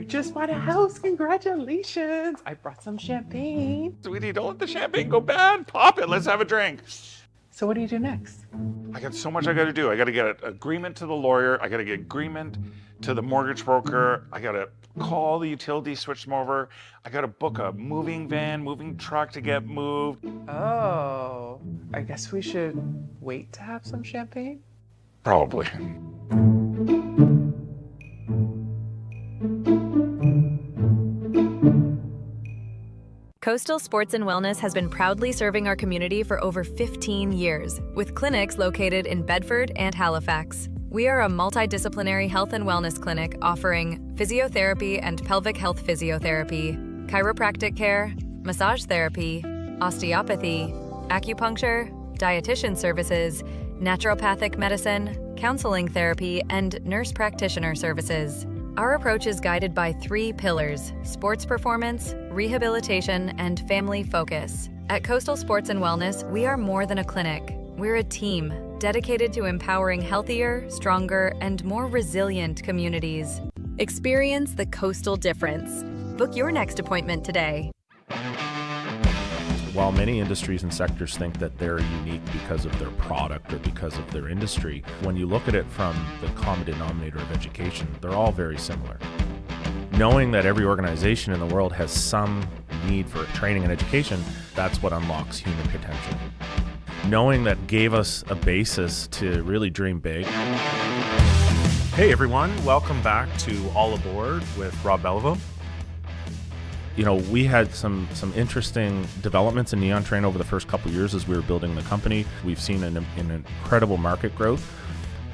You just bought a house. Congratulations. I brought some champagne. Sweetie, don't let the champagne go bad. Pop it. Let's have a drink. So what do you do next? I got so much I got to do. I got to get an agreement to the lawyer. I got to get agreement to the mortgage broker. I got to call the utility, switch them over. I got to book a moving van, moving truck to get moved. Oh, I guess we should wait to have some champagne? Probably. Coastal Sports and Wellness has been proudly serving our community for over 15 years, with clinics located in Bedford and Halifax. We are a multidisciplinary health and wellness clinic offering physiotherapy and pelvic health physiotherapy, chiropractic care, massage therapy, osteopathy, acupuncture, dietitian services, naturopathic medicine, counseling therapy, and nurse practitioner services. Our approach is guided by 3 pillars: sports performance, rehabilitation, and family focus. At Coastal Sports and Wellness, we are more than a clinic. We're a team dedicated to empowering healthier, stronger, and more resilient communities. Experience the coastal difference. Book your next appointment today. While many industries and sectors think that they're unique because of their product or because of their industry, when you look at it from the common denominator of education, they're all very similar. Knowing that every organization in the world has some need for training and education, that's what unlocks human potential. Knowing that gave us a basis to really dream big. Hey everyone, welcome back to All Aboard with Rob Belleville. You know, we had some interesting developments in Neon Train over the first couple of years as we were building the company. We've seen an incredible market growth.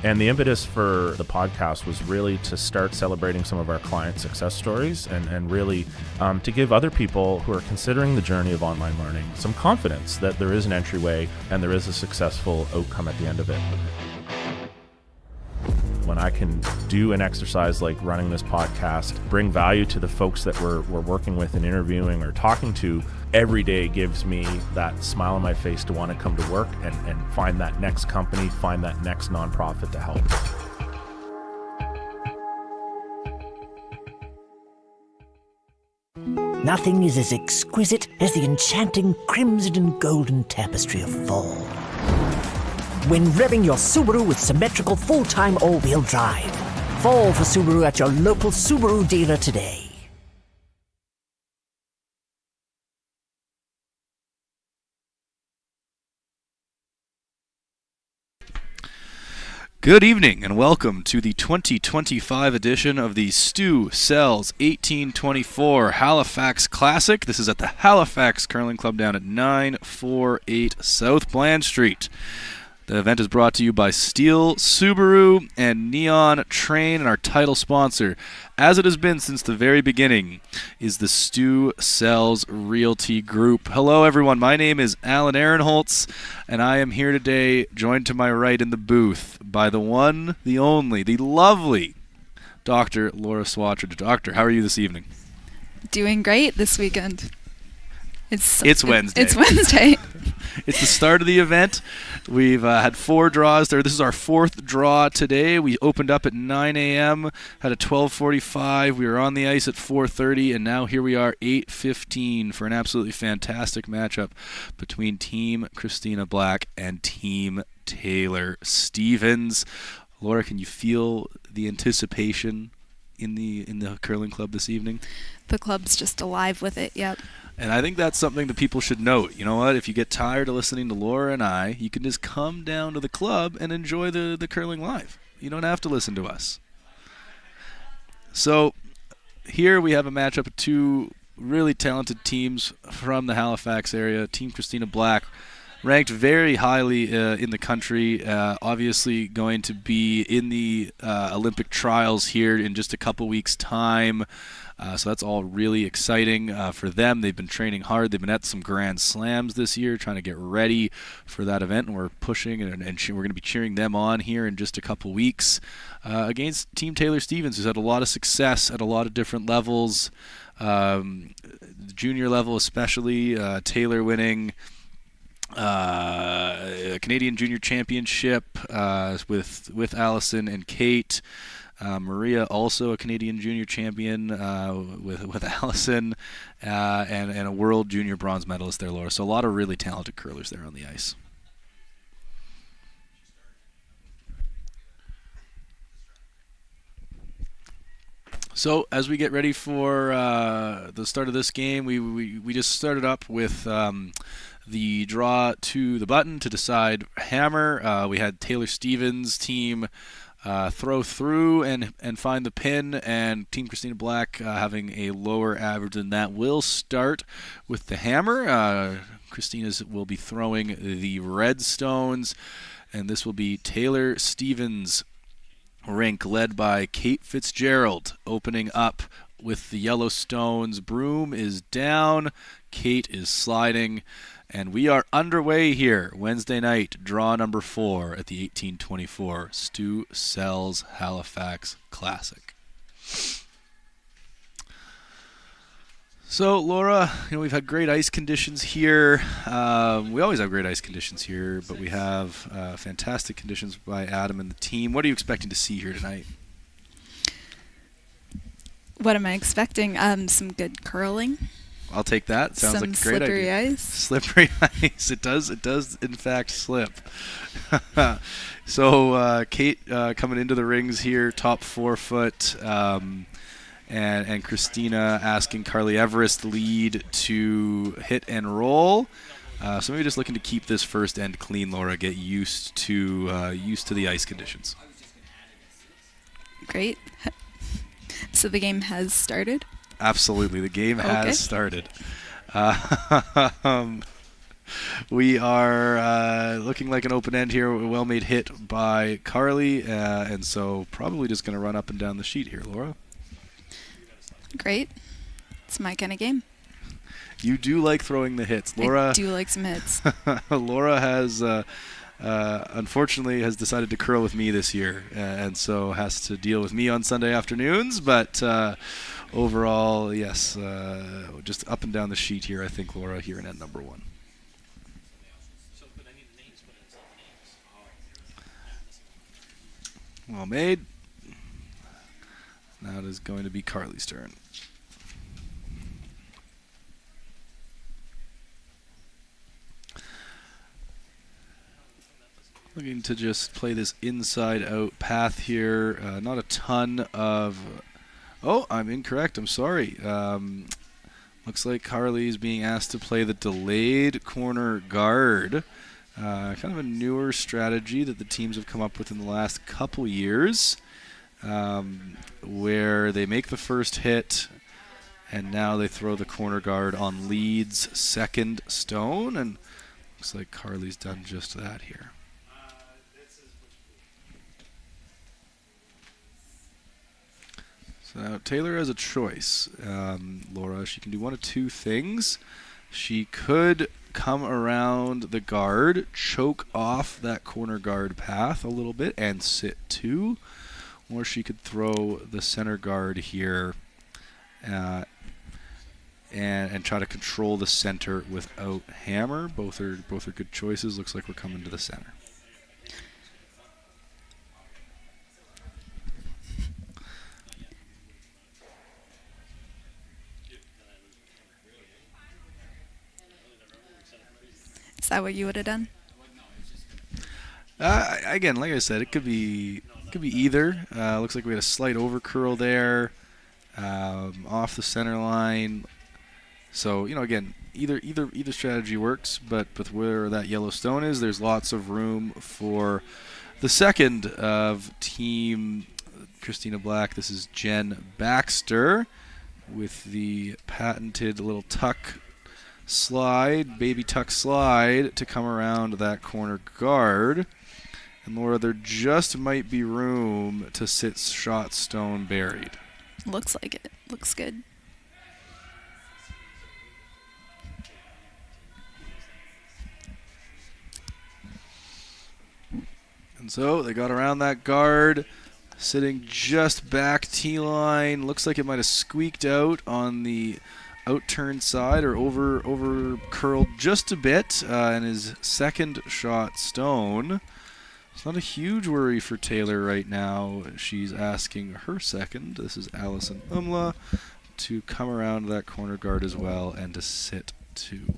And the impetus for the podcast was really to start celebrating some of our client success stories and really to give other people who are considering the journey of online learning some confidence that there is an entryway and there is a successful outcome at the end of it. When I can do an exercise like running this podcast, bring value to the folks that we're working with and interviewing or talking to, every day gives me that smile on my face to want to come to work and find that next company, find that next nonprofit to help. Nothing is as exquisite as the enchanting crimson and golden tapestry of fall. When revving your Subaru with symmetrical full-time all-wheel drive. Fall for Subaru at your local Subaru dealer today. Good evening and welcome to the 2025 edition of the Stu Sells 1824 Halifax Classic. This is at the Halifax Curling Club down at 948 South Bland Street. The event is brought to you by Steel Subaru and Neon Train, and our title sponsor, as it has been since the very beginning, is the Stu Sells Realty Group. Hello, everyone. My name is Alan Ehrenholtz, and I am here today, joined to my right in the booth by the one, the only, the lovely Dr. Laura Swatcher. Doctor, how are you this evening? Doing great this weekend. It's Wednesday. It's Wednesday. It's the start of the event. We've had 4 draws there. This is our 4th draw today. We opened up at 9 a.m., had a 12:45. We were on the ice at 4:30, and now here we are 8:15 for an absolutely fantastic matchup between Team Christina Black and Team Taylour Stevens. Laura, can you feel the anticipation in the curling club this evening? The club's just alive with it, yep. And I think that's something that people should note. You know what? If you get tired of listening to Laura and I, you can just come down to the club and enjoy the curling live. You don't have to listen to us. So here we have a matchup of 2 really talented teams from the Halifax area. Team Christina Black, ranked very highly in the country, obviously going to be in the Olympic trials here in just a couple weeks' time. So that's all really exciting for them. They've been training hard. They've been at some Grand Slams this year trying to get ready for that event, and we're pushing and we're going to be cheering them on here in just a couple weeks against Team Taylour Stevens, who's had a lot of success at a lot of different levels, junior level especially, Taylour winning a Canadian Junior Championship with Allison and Kate. Maria, also a Canadian junior champion with Allison, and a world junior bronze medalist there, Laura. So a lot of really talented curlers there on the ice. So as we get ready for the start of this game, we just started up with the draw to the button to decide hammer. We had Taylour Stevens' team throw through and find the pin, and Team Christina Black having a lower average than that will start with the hammer. Christina's will be throwing the red stones, and this will be Taylour Stevens' rink led by Kate Fitzgerald opening up with the yellow stones. Broom is down, Kate is sliding, and we are underway here Wednesday night, draw number 4 at the 1824 Stu Sells Halifax Classic. So, Laura, we've had great ice conditions here. We always have great ice conditions here, but we have fantastic conditions by Adam and the team. What are you expecting to see here tonight? What am I expecting? Some good curling. I'll take that. Sounds like a great slippery idea. ice. Slippery ice. It does in fact slip. So Kate coming into the rings here, top 4 foot. And Christina asking Carly Everest lead to hit and roll. So maybe just looking to keep this first end clean, Laura. Get used to the ice conditions. Great. So the game has started? Absolutely, the game has started. We are looking like an open end here. A well-made hit by Carly, and so probably just going to run up and down the sheet here, Laura. Great. It's my kind of game. You do like throwing the hits, Laura. I do like some hits. Laura has, unfortunately, has decided to curl with me this year, and so has to deal with me on Sunday afternoons. But overall, yes, just up and down the sheet here. I think Laura here in end number 1. Well made. Now it is going to be Carly's turn. Looking to just play this inside-out path here. Not a ton of... Oh, I'm incorrect. I'm sorry. Looks like Carly's being asked to play the delayed corner guard. Kind of a newer strategy that the teams have come up with in the last couple years. Where they make the first hit, and now they throw the corner guard on lead's second stone, and looks like Carly's done just that here. So now Taylour has a choice, Laura. She can do one of two things. She could come around the guard, choke off that corner guard path a little bit, and sit 2. Or she could throw the center guard here and try to control the center without hammer. Both are good choices. Looks like we're coming to the center. Is that what you would have done? Again, like I said, it could be either. Looks like we had a slight over curl there, off the center line. So again, either strategy works. But with where that yellow stone is, there's lots of room for the second of Team Christina Black. This is Jen Baxter with the patented little tuck slide, baby tuck slide to come around that corner guard. And Laura, there just might be room to sit shot stone buried. Looks like it. Looks good. And so they got around that guard, sitting just back T-line. Looks like it might have squeaked out on the out-turn side or over curled just a bit, and his second shot stone. It's not a huge worry for Taylour right now. She's asking her second. This is Allison Umla to come around that corner guard as well and to sit 2.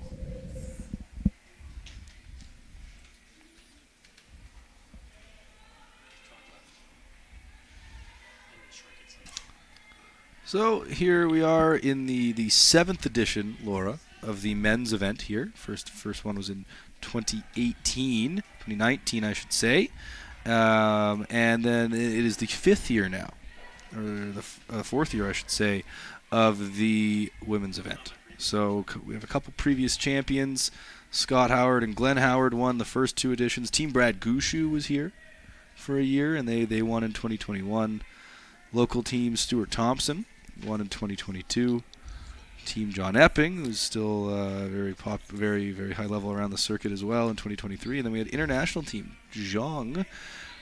So here we are in the 7th edition, Laura, of the men's event here. First one was in 2019 I should say. And then it is the 5th year now, or the 4th year I should say, of the women's event. So we have a couple previous champions. Scott Howard and Glenn Howard won the first 2 editions. Team Brad Gushu was here for a year, and they won in 2021. Local team Stuart Thompson won in 2022. Team John Epping, who's still very high level around the circuit as well, in 2023. And then we had international team Zhang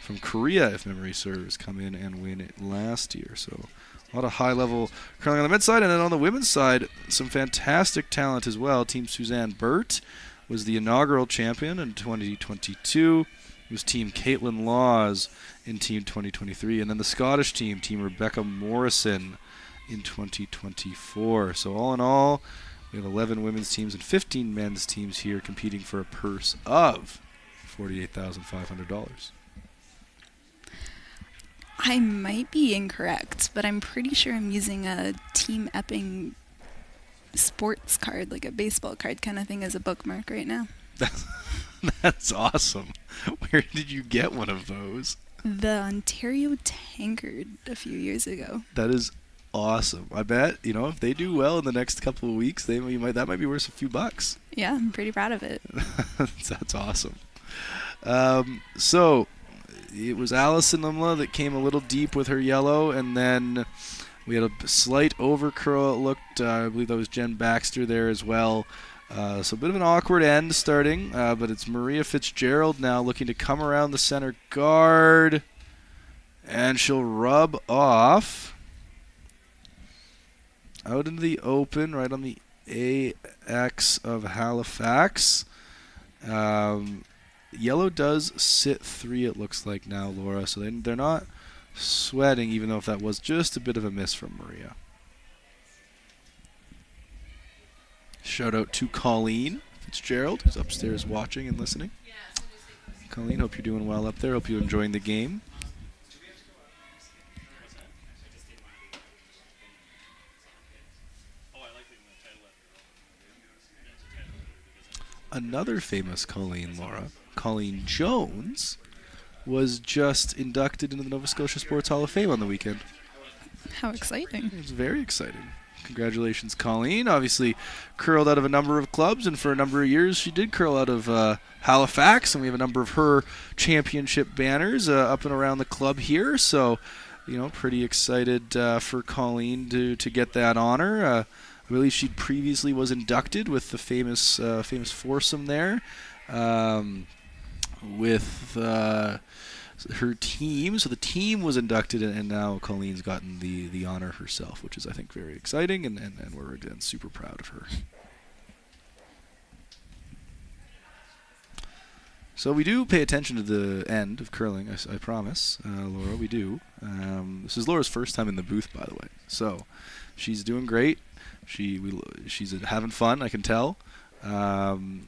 from Korea, if memory serves, come in and win it last year. So a lot of high level curling on the men's side. And then on the women's side, some fantastic talent as well. Team Suzanne Burt was the inaugural champion in 2022. It was Team Caitlin Laws in Team 2023. And then the Scottish team, Team Rebecca Morrison, in 2024. So all in all, we have 11 women's teams and 15 men's teams here competing for a purse of $48,500. I might be incorrect, but I'm pretty sure I'm using a Team Epping sports card, like a baseball card kind of thing, as a bookmark right now. That's awesome. Where did you get one of those? The Ontario Tankard a few years ago. That is awesome. I bet, if they do well in the next couple of weeks, that might be worth a few bucks. Yeah, I'm pretty proud of it. That's awesome. So it was Allison Umla that came a little deep with her yellow, and then we had a slight overcurl. It looked, I believe that was Jen Baxter there as well. So a bit of an awkward end starting, but it's Maria Fitzgerald now looking to come around the center guard, and she'll rub off out into the open, right on the AX of Halifax. Yellow does sit 3, it looks like now, Laura, so they're not sweating, even though if that was just a bit of a miss from Maria. Shout out to Colleen Fitzgerald, who's upstairs watching and listening. Colleen, hope you're doing well up there. Hope you're enjoying the game. Another famous Colleen, Laura, Colleen Jones, was just inducted into the Nova Scotia Sports Hall of Fame on the weekend. How exciting. It's very exciting. Congratulations, Colleen. Obviously curled out of a number of clubs, and for a number of years she did curl out of Halifax, and we have a number of her championship banners up and around the club here. So, pretty excited for Colleen to get that honor. I believe she previously was inducted with the famous foursome there with her team. So the team was inducted, and now Colleen's gotten the honor herself, which is, I think, very exciting, and we're, again, super proud of her. So we do pay attention to the end of curling, I promise, Laura, we do. This is Laura's first time in the booth, by the way. So she's doing great. She's having fun, I can tell. And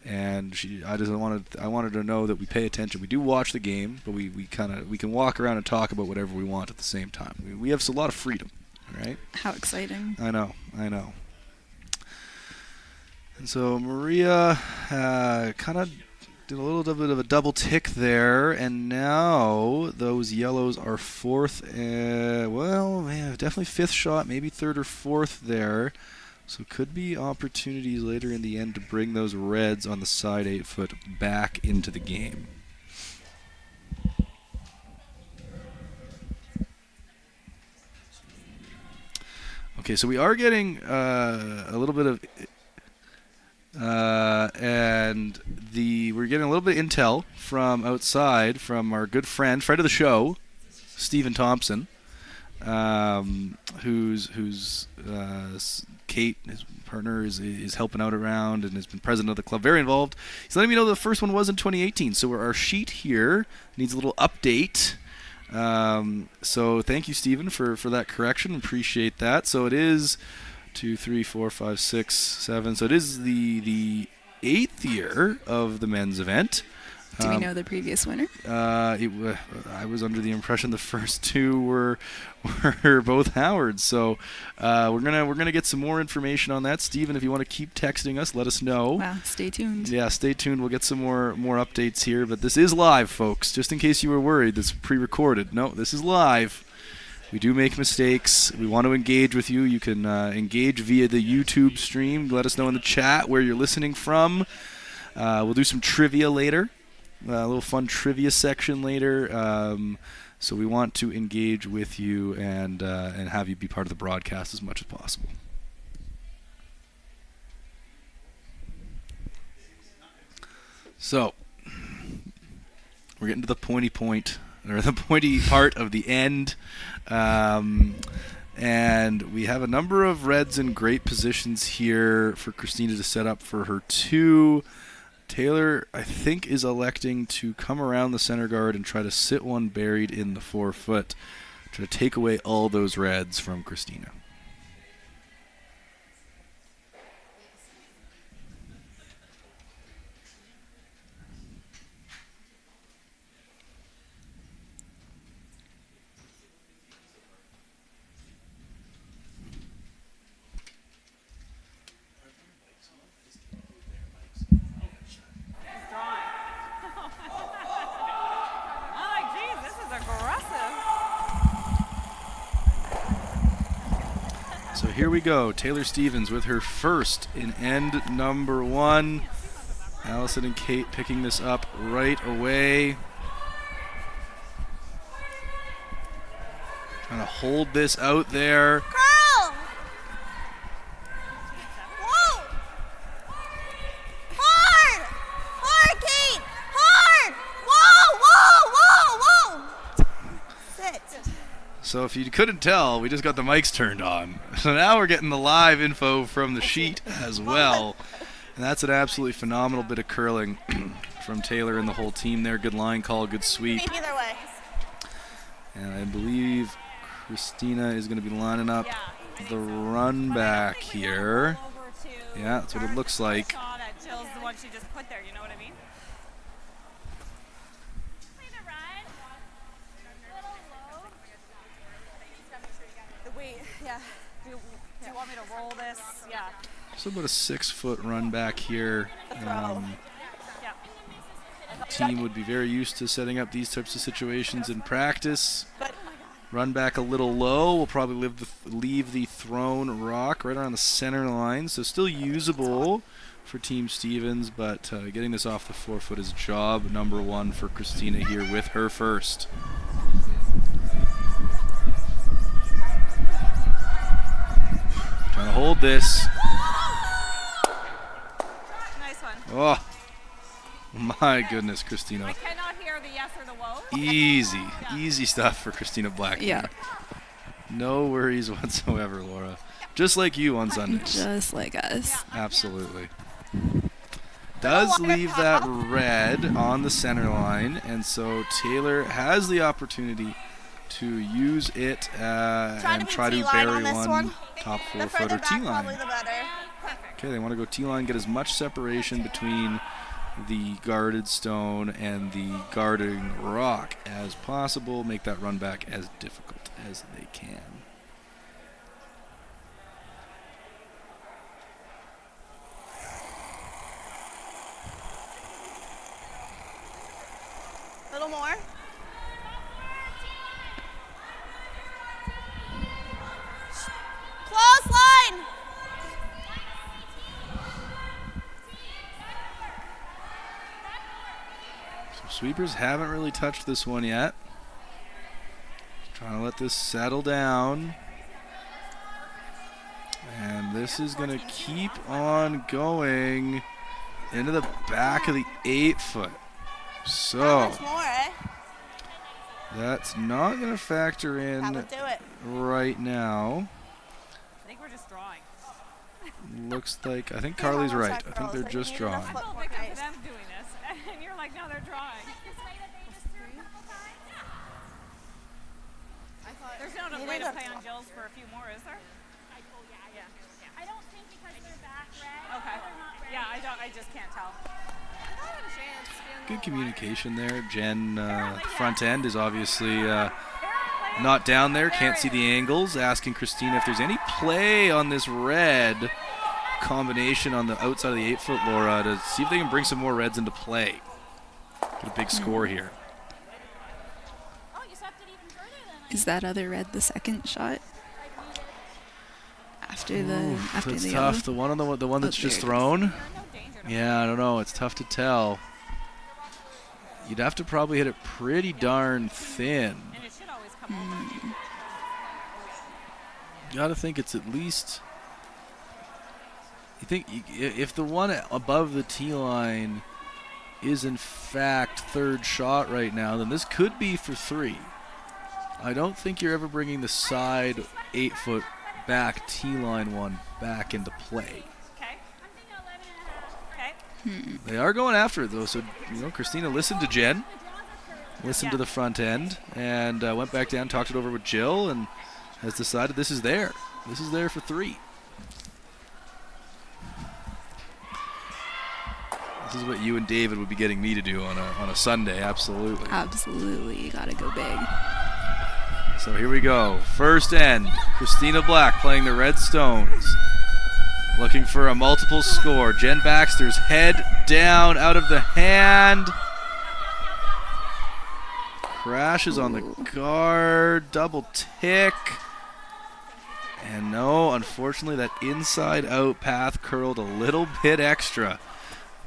I wanted to know that we pay attention. We do watch the game, but we can walk around and talk about whatever we want at the same time. We have a lot of freedom, all right? How exciting. I know. And so Maria kind of did a little bit of a double tick there, and now those yellows are 4th, definitely 5th shot, maybe 3rd or 4th there. So could be opportunities later in the end to bring those reds on the side 8-foot back into the game. Okay, so we are getting a little bit of we're getting a little bit of intel from outside from our good friend of the show, Stephen Thompson, who's Kate, his partner, is helping out around and has been president of the club, very involved. He's letting me know the first one was in 2018. So our sheet here needs a little update. So thank you, Stephen, for that correction. Appreciate that. So it is 2, 3, 4, 5, 6, 7. So it is the 8th year of the men's event. Do we know the previous winner? I was under the impression the first 2 were both Howards. So we're gonna get some more information on that. Stephen, if you want to keep texting us, let us know. Wow, stay tuned. Yeah, stay tuned. We'll get some more updates here. But this is live, folks. Just in case you were worried, this is pre-recorded. No, this is live. We do make mistakes. We want to engage with you. You can engage via the YouTube stream. Let us know in the chat where you're listening from. We'll do some trivia later. A little fun trivia section later. So we want to engage with you and have you be part of the broadcast as much as possible. So we're getting to the pointy point, or the pointy part of the end. And we have a number of reds in great positions here for Christina to set up for her 2. Taylour, I think, is electing to come around the center guard and try to sit one buried in the 4-foot, try to take away all those reds from Christina. So here we go. Taylour Stevens with her first in end number 1. Allison and Kate picking this up right away. Trying to hold this out there. Curl! Whoa! Hard! Hard, Kate! Hard! Whoa, whoa, whoa, whoa! Sit. So if you couldn't tell, we just got the mics turned on. So now we're getting the live info from the sheet as well. And that's an absolutely phenomenal bit of curling from Taylour and the whole team there. Good line call, good sweep. Either way. And I believe Christina is going to be lining up the run back here. Yeah, that's what it looks like. The one she just put there, you know what I mean? Yeah. Do you want me to roll this? Yeah. So about a 6-foot run back here. Team would be very used to setting up these types of situations in practice. Run back a little low. We'll probably leave the thrown rock right around the center line. So still usable for Team Stevens, but getting this off the 4-foot is job number 1 for Christina here with her first. Trying to hold this. Nice one. Oh, my goodness, Christina. I cannot hear the yes or the whoa. Easy stuff for Christina Black. Yeah. No worries whatsoever, Laura. Just like you on Sundays. Just like us. Absolutely. Does leave that red on the center line, and so Taylour has the opportunity to use it and try to bury one top 4-foot or T-line. Okay, they want to go T-line, get as much separation between the guarded stone and the guarding rock as possible, make that run back as difficult as they can. A little more. Close line. So sweepers haven't really touched this one yet. Trying to let this settle down. And this is going to keep on going into the back of the 8-foot. So that's not going to factor in right now. I think we're just drawing. Looks like, I think Carly's right. I think they're just drawing. I felt victim to them doing this, and you're like, no, they're drawing. There's no way to play on Jill's for a few more, is there? I don't think because they're back red. Okay. Yeah, I just can't tell. Good communication there. Jen, front end is obviously not down there. Can't see the angles. Asking Christina if there's any play on this red combination on the outside of the 8-foot, Laura, to see if they can bring some more reds into play. Get a big score here. Is that other red the second shot? After the That's the tough. yellow? The one on the one that's just thrown. Yeah, I don't know. It's tough to tell. You'd have to probably hit it pretty darn thin. And it should always come over. Gotta think it's at least. You think if the one above the tee line is in fact third shot right now, then this could be for 3. I don't think you're ever bringing the side 8-foot back tee line one back into play. Okay. They are going after it though, so Christina listened to Jen, listened to the front end, and went back down, talked it over with Jill, and has decided this is there. This is there for 3. This is what you and David would be getting me to do on a Sunday, absolutely. Absolutely, you gotta go big. So here we go. First end, Christina Black playing the Red Stones. Looking for a multiple score. Jen Baxter's head down out of the hand. Crashes on the guard. Double tick. And no, unfortunately, that inside out path curled a little bit extra.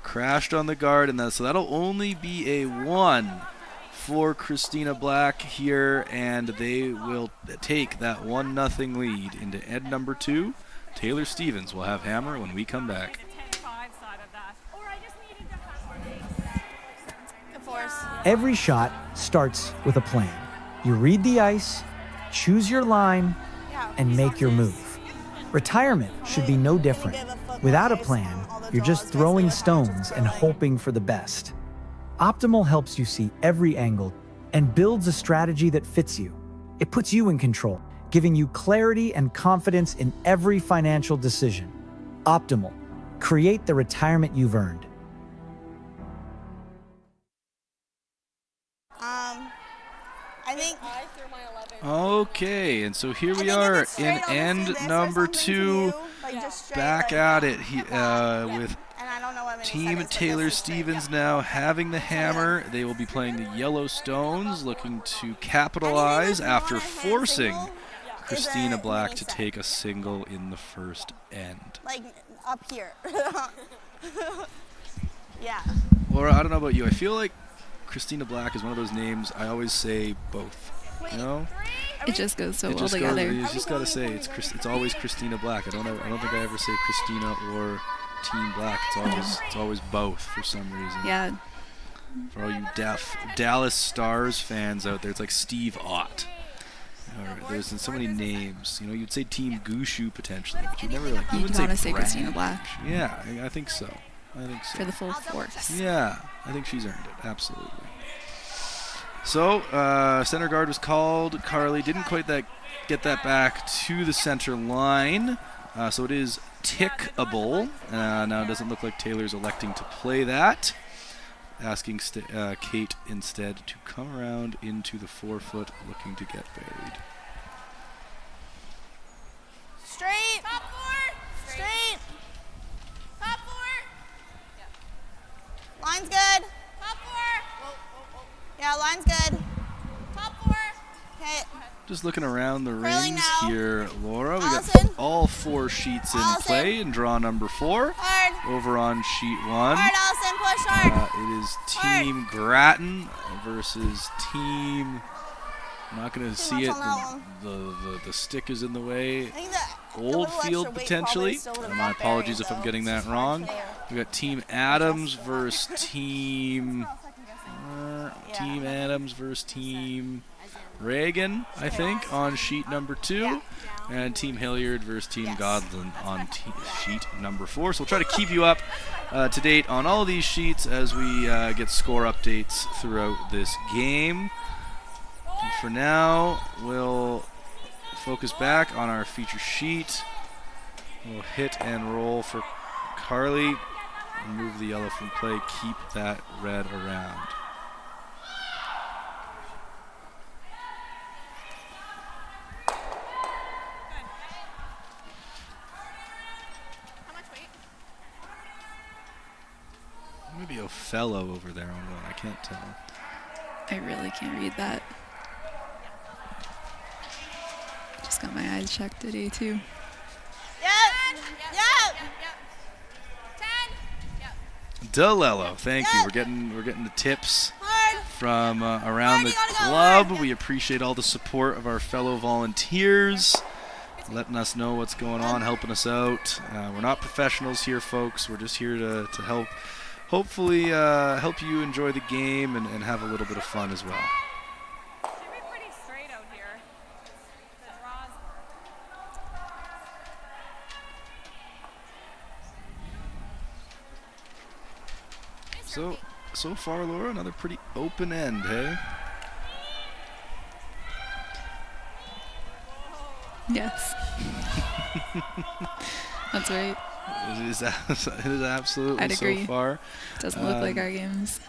Crashed on the guard, and so that'll only be a 1 for Christina Black here, and they will take that 1-0 lead into end number 2. Taylour Stevens will have hammer when we come back. Every shot starts with a plan. You read the ice, choose your line, and make your move. Retirement should be no different. Without a plan, you're just throwing stones and hoping for the best. Optimal helps you see every angle and builds a strategy that fits you. It puts you in control, giving you clarity and confidence in every financial decision. Optimal. Create the retirement you've earned. I think Okay, and so here we are in end number 2. Back at it with Team Taylour Stevens now having the hammer. They will be playing the Yellow Stones, looking to capitalize after forcing Christina Black to take a single in the first end. like up here. Yeah. Laura, I don't know about you. I feel like Christina Black is one of those names I always say both. You know? It just goes so It well just goes, together. you just gotta say it's always Christina Black. I don't think I ever say Christina or Team Black. It's always both for some reason. Yeah. For all you deaf Dallas Stars fans out there, it's like Steve Ott. Or there's so many names. You'd say Team Gushu potentially, but you'd never You'd wouldn't want to say say Christina Black Yeah, I think so. for the full force. Yeah, I think she's earned it. Absolutely. So, center guard was called. Carly didn't quite get that back to the center line. So it is tickable. Now it doesn't look like Taylor's electing to play that. Asking Kate instead to come around into the 4-foot, looking to get buried. Straight. Top 4. Straight. Top 4. Yeah. Line's good. Top 4. Yeah, line's good. Top 4. Okay. Just looking around the Curling rings now. here, Laura. We Allison. got all 4 sheets in Allison. play in draw number 4. Hard. Over on sheet 1. Hard, Allison. Push hard. It is Team Grattan versus Team. I'm not going to see it. much on The stick is in the way. I think that Oldfield potentially. My apologies if I'm getting that wrong. We got Team Adams versus Team. Team Adams versus Team. Reagan, I think, on sheet number 2. And Team Hillyard versus Team Godz on sheet number 4. So we'll try to keep you up to date on all of these sheets as we get score updates throughout this game. And for now, we'll focus back on our feature sheet. We'll hit and roll for Carly. Remove the yellow from play. Keep that red around. Maybe Othello over there on one. I can't tell. I really can't read that. Just got my eyes checked today too. DeLello, thank you. We're getting the tips from around the club. We appreciate all the support of our fellow volunteers, letting us know what's going on, helping us out. We're not professionals here, folks. We're just here to help, hopefully help you enjoy the game and have a little bit of fun as well. Should be pretty straight out here. The draws. So far, Laura, another pretty open end, hey? Yes. That's right. It is absolutely I'd agree. So far. Doesn't look like our games.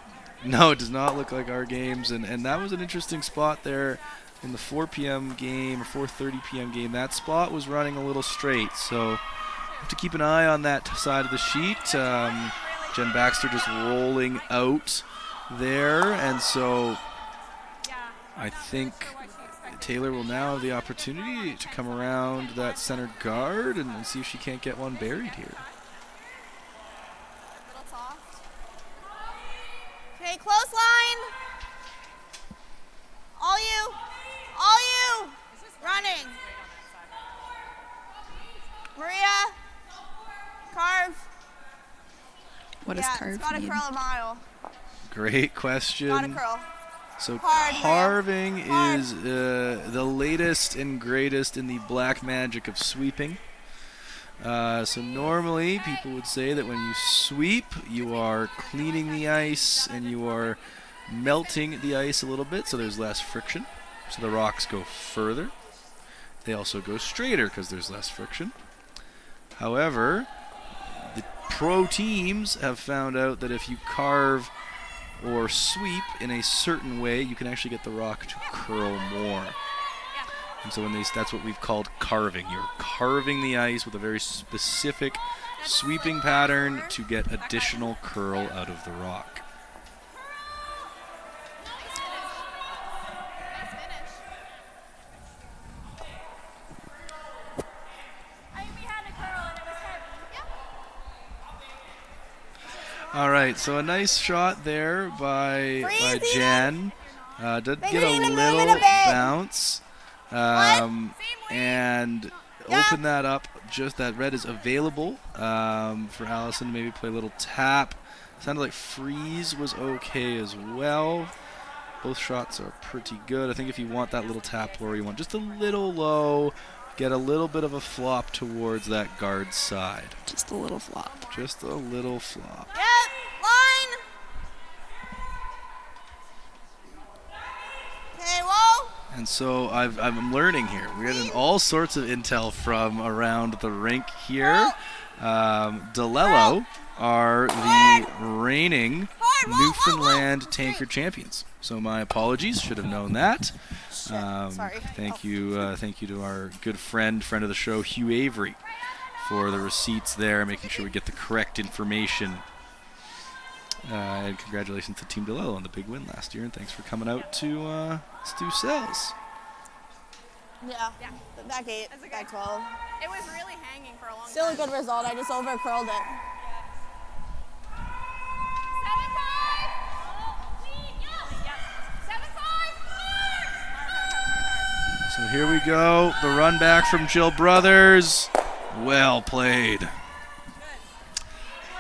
No, it does not look like our games, and that was an interesting spot there in the 4 p.m. game, or 4:30 p.m. game. That spot was running a little straight, so have to keep an eye on that side of the sheet. Jen Baxter just rolling out there, and so I think Taylour will now have the opportunity to come around that center guard and see if she can't get one buried here. Okay, close line. All you. Running. Maria, carve. What does carve it's gotta mean? curl a mile. Great question. Gotta curl. So Hard, carving Hard. is the latest and greatest in the black magic of sweeping. So normally people would say that when you sweep, you are cleaning the ice and you are melting the ice a little bit so there's less friction. So the rocks go further. They also go straighter because there's less friction. However, the pro teams have found out that if you carve or sweep in a certain way, you can actually get the rock to curl more. And so that's what we've called carving. You're carving the ice with a very specific sweeping pattern to get additional curl out of the rock. All right, so a nice shot there by Jen. Did get a little bounce and open that up. Just that red is available for Allison to maybe play a little tap. Sounded like freeze was okay as well. Both shots are pretty good. I think if you want that little tap, Laura, you want just a little low. Get a little bit of a flop towards that guard side. Just a little flop. Just a little flop. Yep, line. Okay, whoa. And so I'm learning here. We're getting all sorts of intel from around the rink here. DeLello are the reigning Newfoundland Tanker champions. So my apologies, should have known that. Thank you to our good friend of the show, Hugh Avery, for the receipts there, making sure we get the correct information. And congratulations to Team DeLello on the big win last year, and thanks for coming out to Stu Sells. Yeah. Back 8, back 12. It was really hanging for a long time. Still a good result. I just over curled it. So here we go, the run back from Jill Brothers. Well played.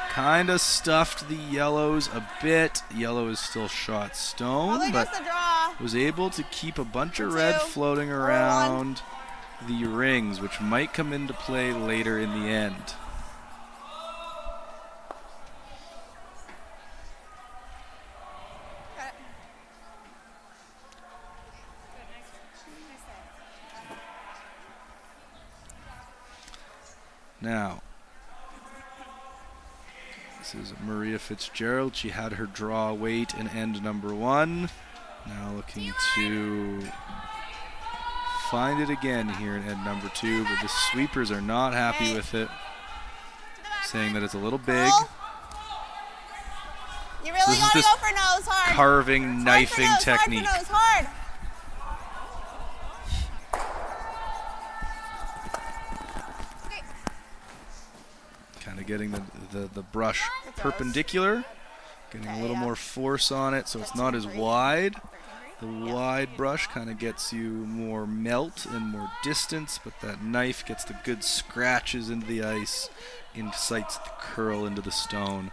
Kind of stuffed the yellows a bit. Yellow is still shot stone, Probably but just a draw. was able to keep a bunch of red 2, floating or around the rings, which might come into play later in the end. Now, this is Maria Fitzgerald. She had her draw weight in end number 1. Now looking to find it again here in end number 2, but the sweepers are not happy with it, saying that it's a little big. You really So this is gotta this go for nose hard. carving, knifing technique. Hard for nose, hard. Kind of getting the brush perpendicular, getting a little more force on it so it's not as wide. The wide brush kind of gets you more melt and more distance, but that knife gets the good scratches into the ice, incites the curl into the stone.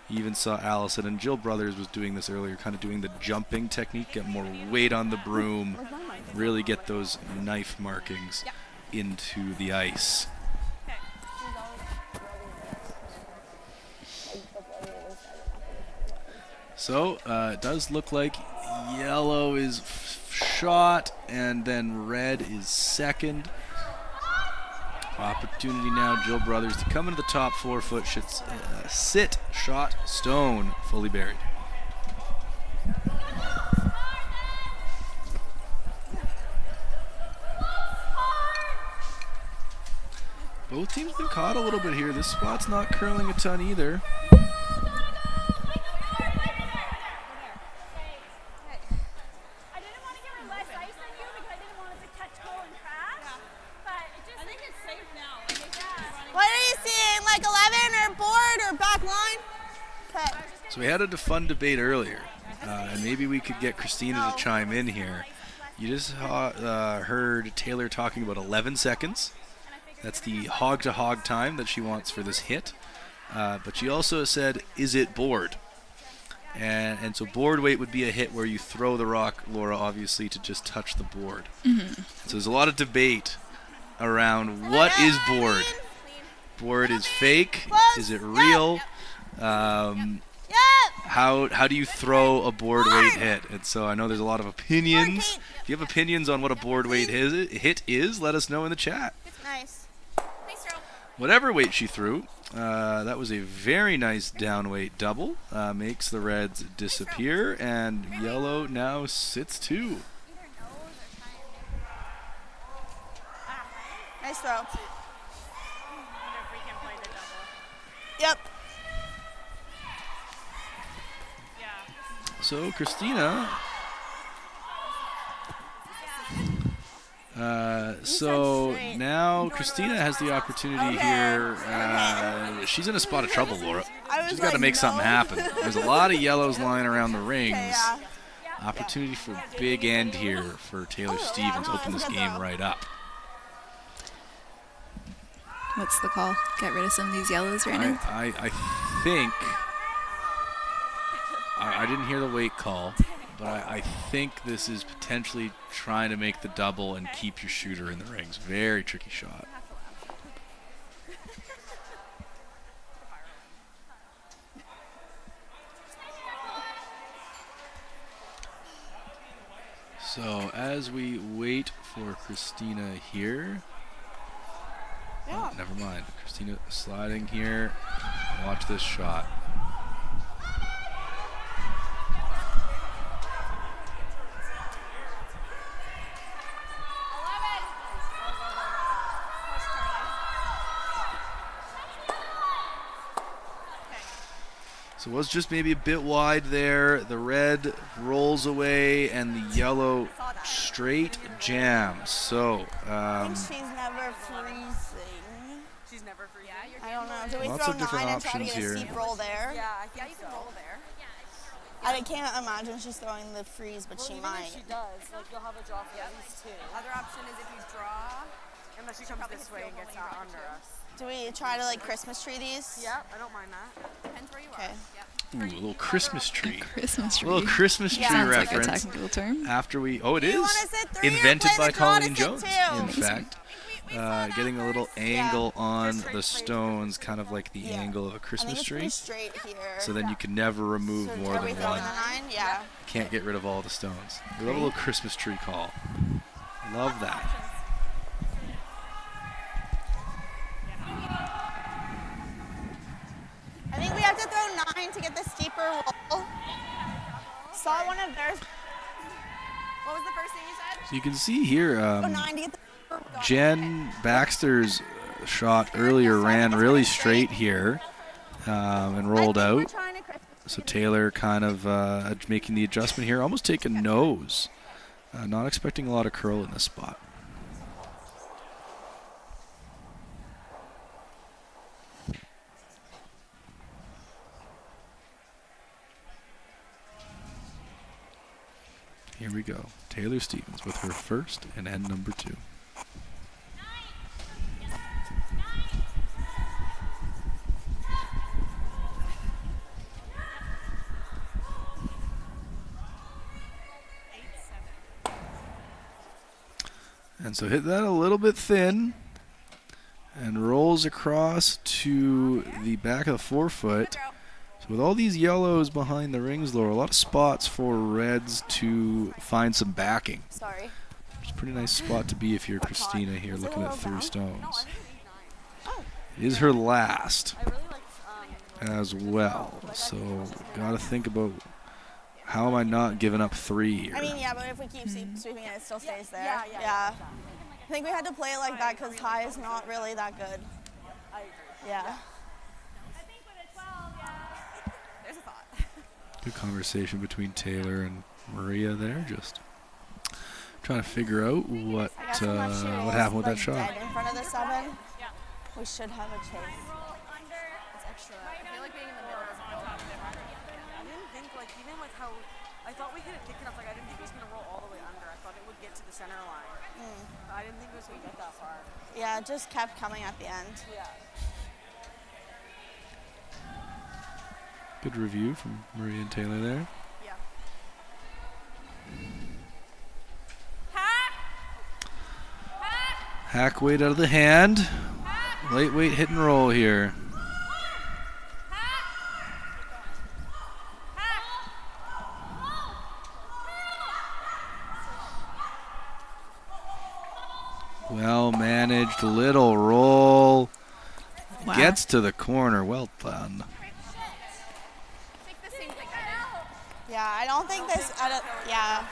You even saw Allison and Jill Brothers was doing this earlier, kind of doing the jumping technique, get more weight on the broom, really get those knife markings into the ice. So it does look like yellow is shot and then red is second. Opportunity now, Jill Brothers, to come into the top 4-foot sit, shot, stone, fully buried. Both teams been caught a little bit here. This spot's not curling a ton either. So we had a fun debate earlier, and maybe we could get Christina to chime in here. You just heard Taylour talking about 11 seconds. That's the hog-to-hog time that she wants for this hit. But she also said, is it board? And so board weight would be a hit where you throw the rock, Laura, obviously, to just touch the board. So there's a lot of debate around what is board. Board is fake. Is it real? How do you throw a board weight hit? And so I know there's a lot of opinions. If you have opinions on what a board weight hit is, let us know in the chat. Nice. Whatever weight she threw, that was a very nice down weight double. Makes the reds disappear, and yellow now sits 2. Nice throw. Yep. So Christina, now Christina has the opportunity here. She's in a spot of trouble, Laura. She's got to make something happen. There's a lot of yellows lying around the rings. Opportunity for a big end here for Taylour Stevens. Open this game right up. What's the call? Get rid of some of these yellows right now? I think... I didn't hear the weight call, but I think this is potentially trying to make the double and keep your shooter in the rings. Very tricky shot. So as we wait for Christina here, oh, never mind. Christina sliding here. Watch this shot. So it was just maybe a bit wide there. The red rolls away and the yellow straight jams. So I think she's never freezing. She's never freezing. I don't know. Do we Lots throw of different 9 and try to options get here. a steep roll there? Yeah, you can roll there. I can't imagine she's throwing the freeze, but she might. If she does, like you'll have a draw for at least 2. Other option is if you draw, unless she comes this way and gets out under us. Do we try to like Christmas tree these? Yeah, I don't mind that. Depends where you are. Ooh, a little Christmas tree. Christmas tree. A little Christmas tree Sounds reference. like a technical term. After we, oh, it You is wanna sit 3 or invented play by the draw to Colleen sit Jones. 2? In Amazing. fact, getting a little angle on the stones, kind of like the Yeah. angle of a I think Christmas it's tree. pretty straight here. So then you can never remove So more are we than throwing one. the 9? Yeah. Can't get rid of all the stones. We love a little Christmas tree call. Love that. I think we have to throw 9 to get the steeper roll. Saw one of theirs. What was the first thing you said? So you can see here, 9 to get the Jen Baxter's shot earlier ran really straight here and rolled out. So Taylour kind of making the adjustment here, almost taking nose. Not expecting a lot of curl in this spot. Here we go. Taylour Stevens with her first and end number 2. And so hit that a little bit thin and rolls across to the back of the forefoot. So with all these yellows behind the rings, Laura, a lot of spots for reds to find some backing. Sorry. It's a pretty nice spot to be if you're Christina here looking at through stones. It is her last as well. So got to think about how am I not giving up 3 here. I mean, yeah, but if we keep sweeping it, it still stays there. Yeah. I think we had to play it like that because high is not really that good. Yeah. There's a thought. Good conversation between Taylour and Maria there, just trying to figure out what happened with that shot. Dead in front of the 7. We should have a chase. It's extra. I feel like being in the middle doesn't help. I didn't think, like, even with how I thought we hit it thick enough, like I didn't think it was gonna roll all the way under. I thought it would get to the center line. I didn't think it was gonna get that far. Yeah, it just kept coming at the end. Yeah. Good review from Maria and Taylour there. Yeah. Hack weight out of the hand. Lightweight hit and roll here. Well managed little roll. Wow. Gets to the corner. Well done. Yeah, I don't think this. Yeah.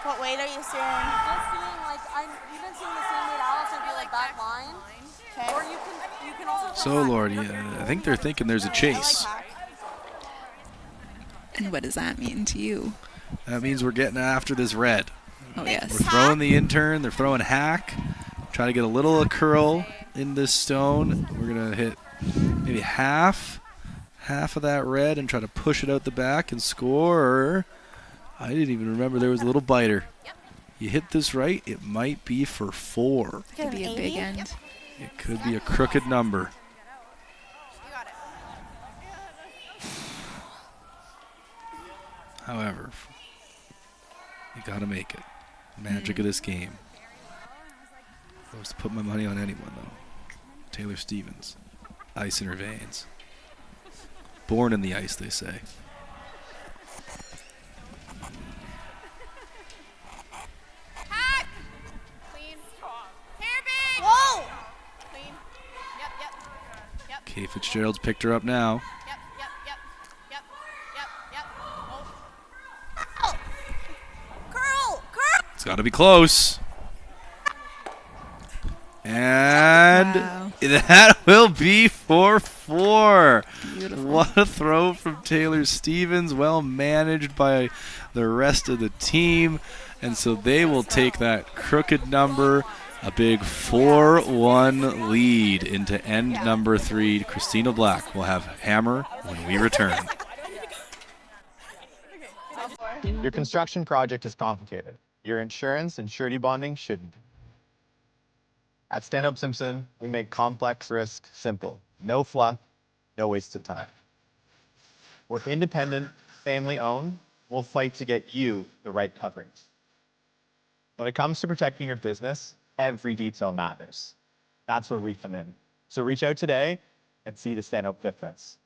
What weight are you seeing? Just seeing, like, I'm even seeing the same weight Alice and be like back line. Okay. Or you can also. So, Lord, I think they're thinking there's a chase. And what does that mean to you? That means we're getting after this red. Oh, yes. We're throwing the intern. They're throwing hack. Trying to get a little curl in this stone. We're going to hit maybe half of that red and try to push it out the back and score. I didn't even remember there was a little biter. You hit this right, it might be for 4. Could be a big end. It could be a crooked number. However, you got to make it. Magic of this game. I was to put my money on anyone, though. Taylour Stevens. Ice in her veins. Born in the ice, they say. Hack! Clean. Hair big! Whoa! Clean. Yep. Kay Fitzgerald's picked her up now. Yep. Oh. Curl! It's got to be close. And Wow. that will be for 4. Beautiful. What a throw from Taylour Stevens. Well managed by the rest of the team. And so they will take that crooked number. A big 4-1 lead into end number 3. Christina Black will have hammer when we return. Your construction project is complicated. Your insurance and surety bonding shouldn't. At Standout Simpson, we make complex risk simple. No fluff, no wasted time. We're independent, family-owned. We'll fight to get you the right coverage. When it comes to protecting your business, every detail matters. That's where we come in. So reach out today and see the Standout difference.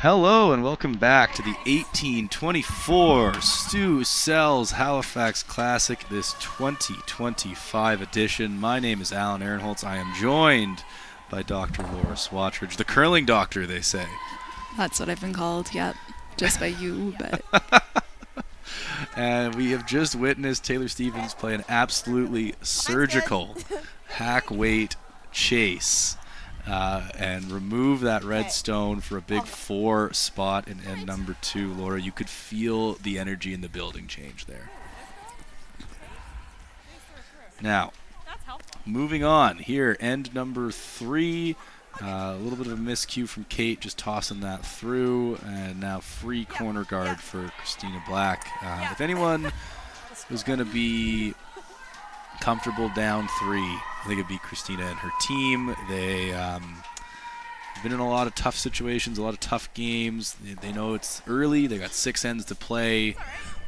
Hello and welcome back to the 1824 Stu Sells Halifax Classic, this 2025 edition. My name is Alan Ehrenholtz. I am joined by Dr. Laura Swatridge, the curling doctor, they say. That's what I've been called, yep. Just by you, but... And we have just witnessed Taylour Stevens play an absolutely surgical hack weight chase. And remove that red stone for a big 4 spot in end number 2. Laura, you could feel the energy in the building change there. Now, moving on here, end number 3. A little bit of a miscue from Kate, just tossing that through. And now free corner guard for Christina Black. If anyone was going to be comfortable down 3, I think it'd be Christina and her team. They have been in a lot of tough situations, a lot of tough games. They know it's early. They got 6 ends to play,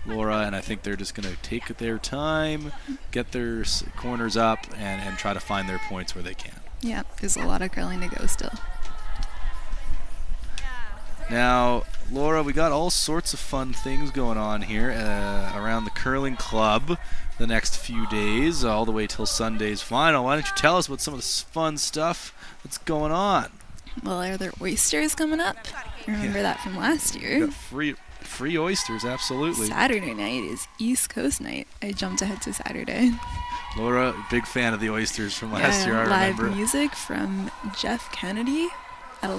Laura, and I think they're just going to take their time, get their corners up, and try to find their points where they can. Yeah, there's a lot of curling to go still. Now, Laura, we got all sorts of fun things going on here around the curling club the next few days, all the way till Sunday's final. Why don't you tell us about some of the fun stuff that's going on? Well, are there oysters coming up? I remember that from last year. We got free oysters, absolutely. Saturday night is East Coast night. I jumped ahead to Saturday. Laura, big fan of the oysters from last year, I live remember. Music from Jeff Kennedy at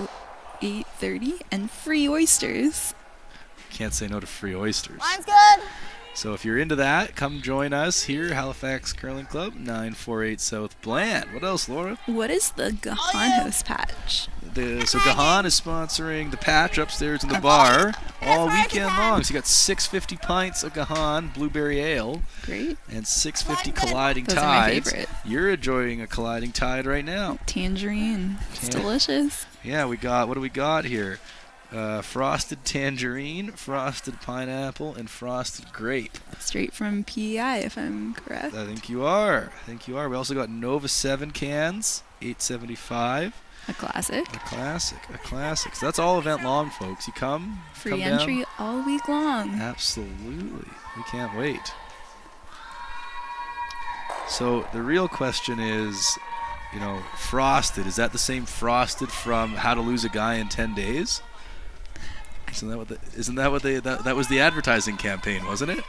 8:30 and free oysters. Can't say no to free oysters. Mine's good. So if you're into that, come join us here, Halifax Curling Club, 948 South Bland. What else, Laura? What is the Gahan House patch? So Gahan is sponsoring the patch upstairs in the bar all weekend long. So you got 650 pints of Gahan Blueberry Ale. Great. And 650 Colliding Those are my Tides. favorite. You're enjoying a Colliding Tide right now. Tangerine. It's delicious. Yeah, what do we got here? Frosted tangerine, frosted pineapple, and frosted grape. Straight from PEI, if I'm correct. I think you are. We also got Nova 7 cans, $8.75. A classic. A classic. So that's all event long, folks. You come. Free entry all week long. Absolutely. We can't wait. So the real question is, frosted. Is that the same frosted from How to Lose a Guy in 10 Days? Isn't that what that was the advertising campaign, wasn't it?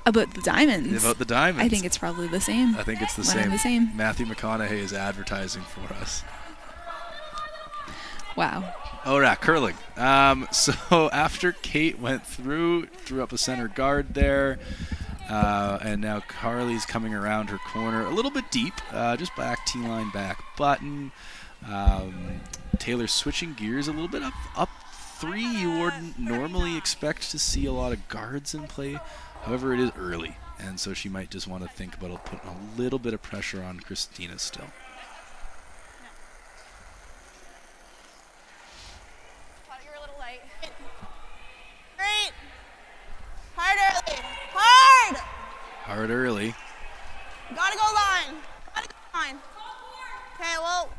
About the diamonds. About the diamonds. I think it's probably the same. I think it's the same. Matthew McConaughey is advertising for us. Wow. Oh, yeah, curling. So after Kate went threw up a center guard there, and now Carly's coming around her corner a little bit deep, just back T-line back button. Taylour switching gears a little bit up 3. You wouldn't normally expect to see a lot of guards in play. However, it is early, and so she might just want to think about putting a little bit of pressure on Christina still. Thought you were a little light. Great. Hard early. Hard. Hard early. Gotta go line. Okay, well.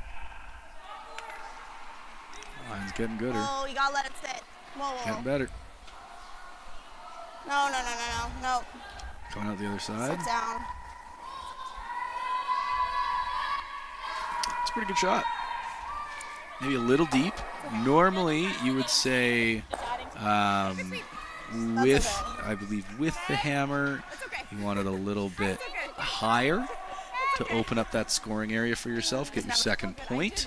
Line's getting gooder. Oh, you gotta let it sit. Whoa. Getting better. No. Going out the other side. Sit down. It's a pretty good shot. Maybe a little deep. Normally, you would say with the hammer, you want it a little bit higher to open up that scoring area for yourself, get your second point.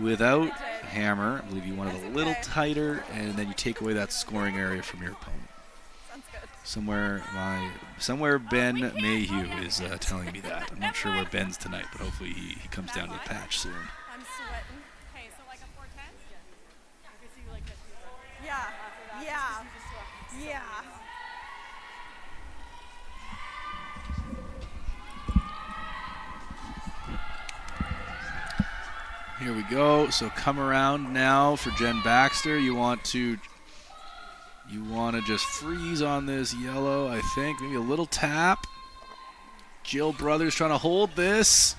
Without hammer, I believe you want it a little tighter, and then you take away that scoring area from your opponent. Somewhere Ben Mayhew is telling me that. I'm not sure where Ben's tonight, but hopefully he comes down to the patch soon. Here we go. So come around now for Jen Baxter. You want to just freeze on this yellow, I think. Maybe a little tap. Jill Brothers trying to hold this.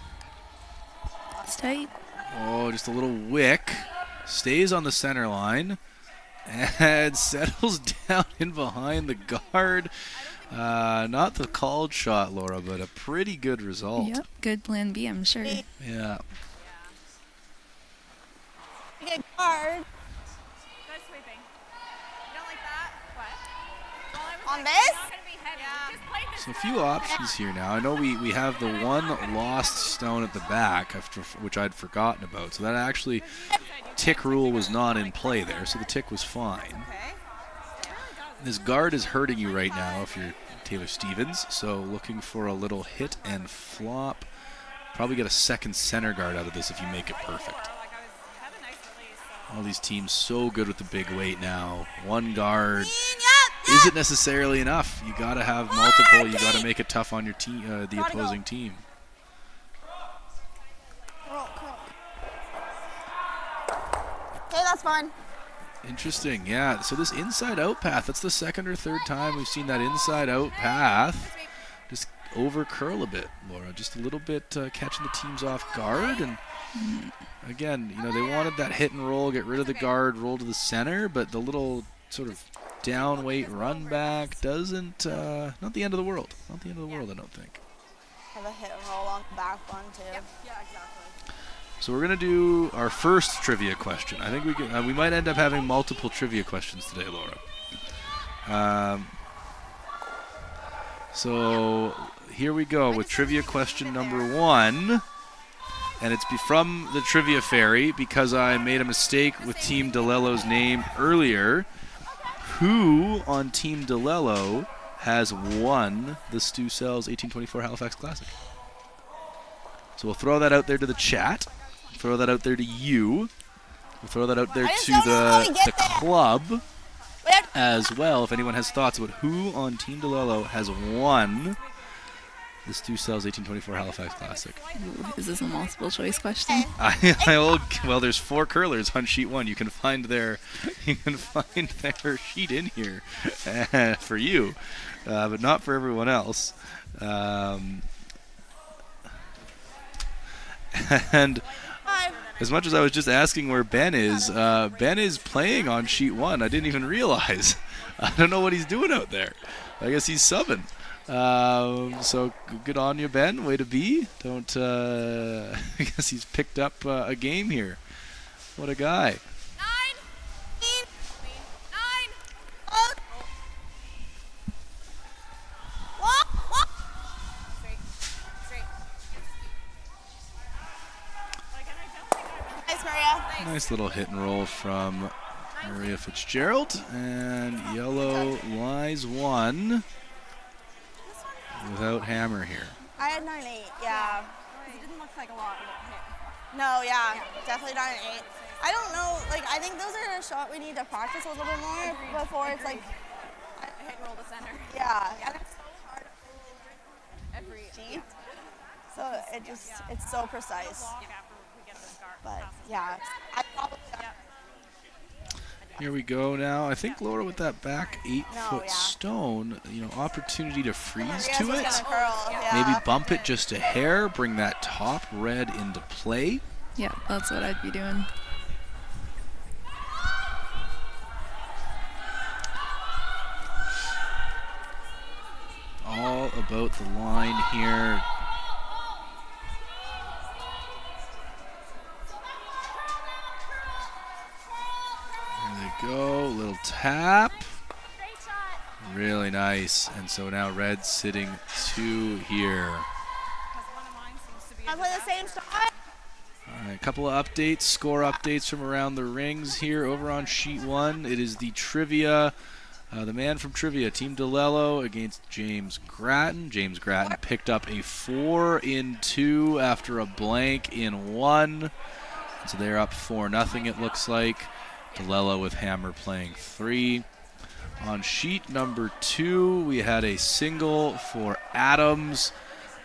It's tight. Oh, just a little wick. Stays on the center line and settles down in behind the guard. Not the called shot, Laura, but a pretty good result. Yep, good plan B, I'm sure. Yeah. Good guard. Good sweeping. You don't like that? What? Well, I was On like, this? it's not gonna be heavy. Just play this So a few options here now. I know we have the one lost stone at the back, which I'd forgotten about. So that actually, tick rule was not in play there, so the tick was fine. This guard is hurting you right now if you're Taylour Stevens, so looking for a little hit and flop. Probably get a second center guard out of this if you make it perfect. All these teams so good with the big weight now. One guard isn't necessarily enough. You got to have multiple. You got to make it tough on your team, the opposing team. Okay, that's fine. Interesting, yeah. So this inside-out path, that's the second or third time we've seen that inside-out path just over-curl a bit, Laura. Just a little bit catching the teams off guard. And again, you know, they wanted that hit and roll, get rid of the guard, roll to the center, but the little sort of down weight run back doesn't, not the end of the world. Not the end of the world, I don't think. Have a hit and roll on the back one, too. Yeah, exactly. So we're going to do our first trivia question. I think we might end up having multiple trivia questions today, Laura. So here we go with trivia question number 1. And it's from the Trivia Fairy because I made a mistake with Team DeLello's name earlier. Who on Team DeLello has won the Stu Sells 1824 Halifax Classic? So we'll throw that out there to the chat. Throw that out there to you. We'll throw that out there to the club as well. If anyone has thoughts about who on Team DeLello has won the Stu Sells 1824 Halifax Classic. Ooh, is this a multiple choice question? Well, there's 4 curlers on sheet 1. You can find their sheet in here for you, but not for everyone else. And as much as I was just asking where Ben is playing on sheet 1. I didn't even realize. I don't know what he's doing out there. I guess he's subbing. So good on you, Ben. Way to be. Don't. I guess he's picked up a game here. What a guy. 9. Nice, Maria. Nice little hit and roll from Maria Fitzgerald. And yellow lies 1 without hammer here. I had 9-8, yeah. It didn't look like a lot when it hit. No, yeah, definitely 9-8. I don't know, like, I think those are a shot we need to practice a little bit more before it's like, Hit and roll the center. yeah. Every G. So it's so precise. But yeah, I probably. Here we go now. I think Laura with that back 8-foot stone, opportunity to freeze to it. Maybe bump it just a hair, bring that top red into play. Yeah, that's what I'd be doing. All about the line here. Go, little tap. Really nice. And so now red sitting 2 here. I play the same shot. All right, a couple of updates, score updates from around the rings here over on sheet 1. It is the trivia. The man from trivia, Team DeLello against James Grattan. James Grattan picked up a 4 in 2 after a blank in 1. And so they're up 4-0, it looks like. DeLello with hammer playing 3. On sheet number 2, we had a single for Adams.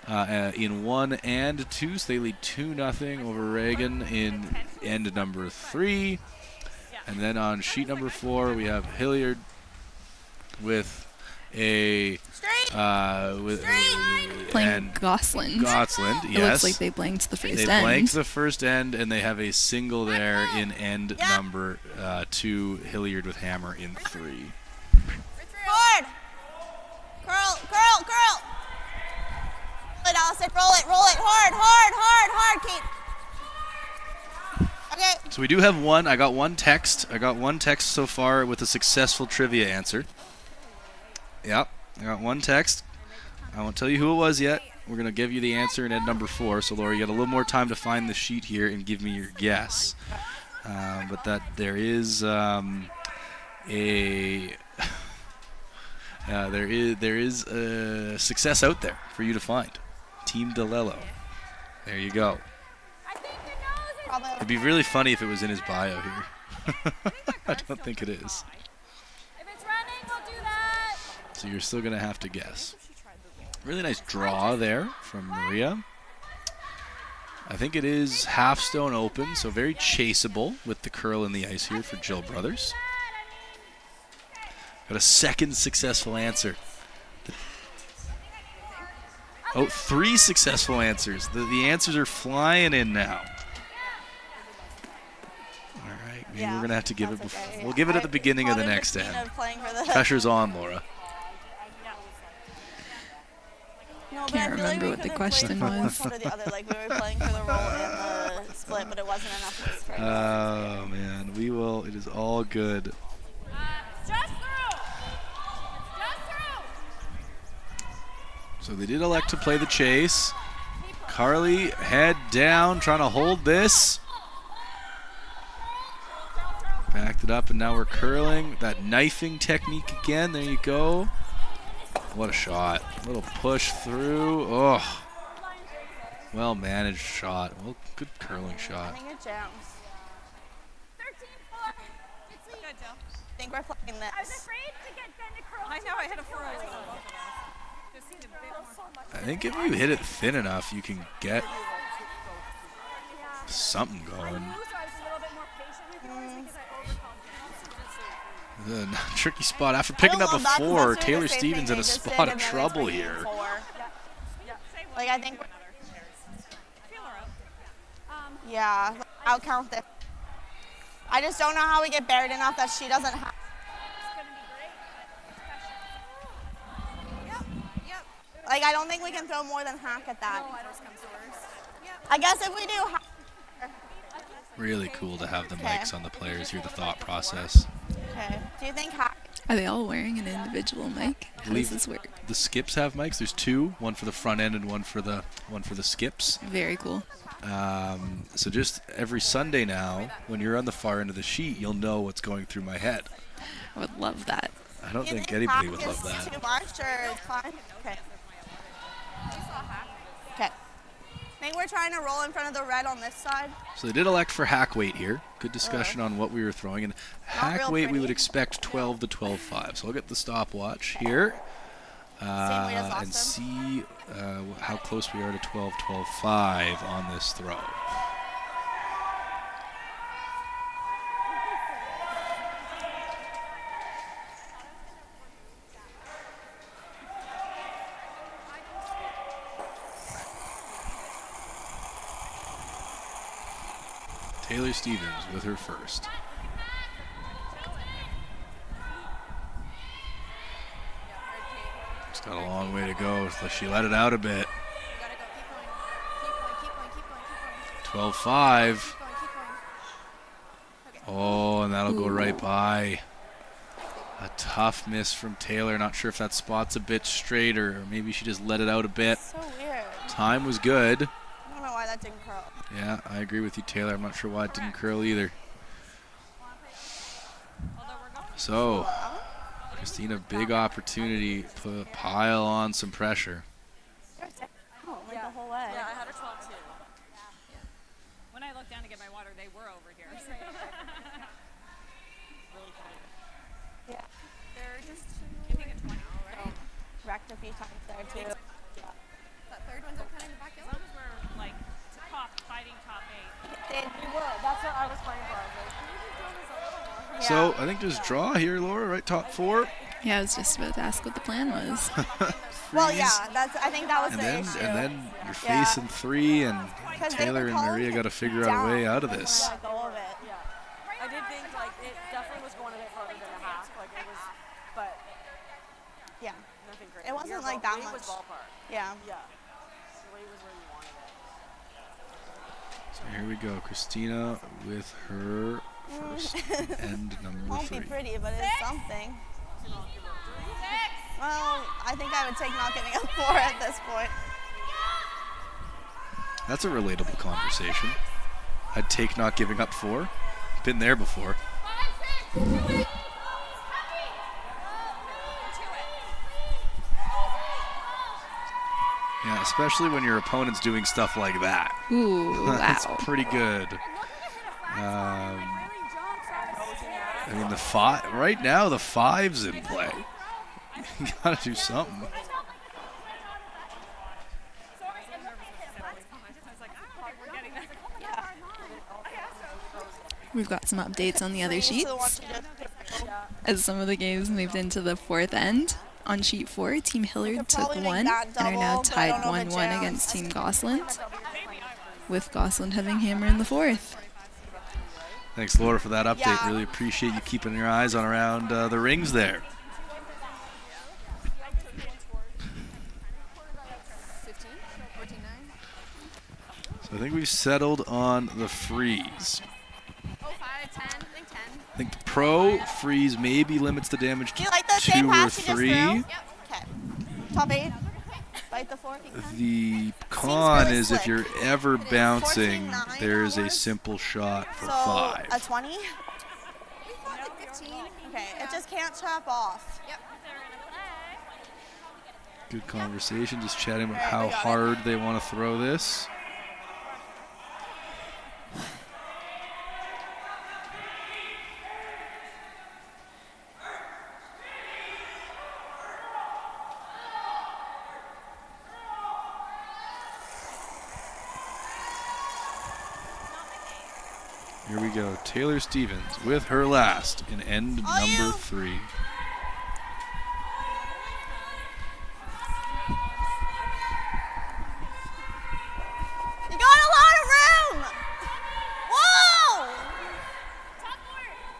in 1 and 2, so they lead 2-0 over Reagan in end number 3. And then on sheet number 4, we have Hillyard with a playing Gosland. Gosland, yes. It looks like they blanked the first end. They blanked the first end, and they have a single there in end number 2. Hillyard with hammer in 3. Forward. Curl. Roll it, Allison. Roll it. Hard. Keep. Okay. So we do have one. I got one text so far with a successful trivia answer. Yep, I got one text. I won't tell you who it was yet. We're going to give you the answer in end number 4. So, Laura, you got a little more time to find the sheet here and give me your guess. But that there is there is a success out there for you to find. Team DeLello. There you go. It'd be really funny if it was in his bio here. I don't think it is. So you're still going to have to guess. Really nice draw there from Maria. I think it is half stone open, so very chaseable with the curl in the ice here for Jill Brothers. Got a second successful answer. Oh, 3 successful answers. The answers are flying in now. All right, maybe we're going to have to give it before. Okay. We'll give it at the beginning of the next end. Pressure's on, Laura. Can't remember what the question was. For the other, like we were playing for the roll and the split, but it wasn't enough for Oh man, we will. It is all good. So they did elect to play the chase. Carly head down, trying to hold this. Backed it up, and now we're curling. That knifing technique again. There you go. What a shot. A little push through. Oh. Well managed shot. Well, good curling shot. I think it jams. 13-4. Good, Jill. I think we're playing this. I was afraid to get Ben to curl. I know, I hit a 4 as well. I think if you hit it thin enough, you can get something going. The tricky spot after picking up a 4. Taylour Stevens in a spot of trouble here. Like I think. Yeah, I'll count this. I just don't know how we get buried enough that she doesn't have. Like I don't think we can throw more than hack at that. I guess if we do. Really cool to have the mics on the players, hear the thought process. Okay. Do you think hack? Are they all wearing an individual mic? How does this work? The skips have mics. There's 2, one for the front end and one for the skips. Very cool. So just every Sunday now, when you're on the far end of the sheet, you'll know what's going through my head. I would love that. I don't think anybody would love that. Too much or it's fine? Okay. Okay. I think we're trying to roll in front of the red on this side. So they did elect for hack weight here. Good discussion on what we were throwing. And hack weight, we would expect 12 to 12.5. So I'll get the stopwatch here and see how close we are to 12.5 on this throw. Taylour Stevens with her first. She's got a long way to go. She let it out a bit. 12.5. Oh, and that'll go right by. A tough miss from Taylour. Not sure if that spot's a bit straighter, or maybe she just let it out a bit. So weird. Time was good. I don't know why that didn't curl. Yeah, I agree with you, Taylour. I'm not sure why it didn't curl either. So, Christina, big opportunity to pile on some pressure. Oh, like the whole way. Yeah, I had her 12 too. When I looked down to get my water, they were over here. Yeah. They're just keeping it 20, right? Wrecked a few times there too. That weird ones are coming back in? As long as we're like fighting top 8. We were. That's what I was playing for. I was like, can we just do this a little more? So I think just draw here, Laura, right? Top 4. Yeah, I was just about to ask what the plan was. Well, yeah, I think that was And the then, issue. and then you're facing 3, and 'Cause they Taylor were and calling Maria it got to figure out a way out of this. Let go of it. Yeah. I did think like it definitely was going a bit further than a half. Like it was, but Yeah. nothing great. It wasn't Your like that weight much. was ballpark. Yeah. Yeah. The weight was where you wanted it. So here we go. Christina with her first end number Won't 3. be pretty, but it's something. Well, I think I would take not giving up 4 at this point. That's a relatable conversation. I'd take not giving up 4. Been there before. Yeah, especially when your opponent's doing stuff like that. Ooh, That's wow. pretty good. I mean, the 5 right now. The 5's in play. You gotta do something. We've got some updates on the other sheets. As some of the games moved into the 4th end. On sheet 4, Team Hillyard took 1 and are now tied 1-1 against Team Gosland, with Gosland having hammer in the 4th. Thanks, Laura, for that update. Really appreciate you keeping your eyes on around the rings there. So I think we've settled on the freeze. I think the pro freeze maybe limits the damage to 2 or 3. Okay. Top 8. Bite the 4 if you can. The con really is if slick. you're ever bouncing, 14-9 there is a almost. simple shot for So, 5. a 20? Okay, it just can't chop off. Yep. Good conversation, just chatting about Alright, how we got it. hard they want to throw this. Here we go. Taylour Stevens with her last in end number 3. You got a lot of room! Whoa!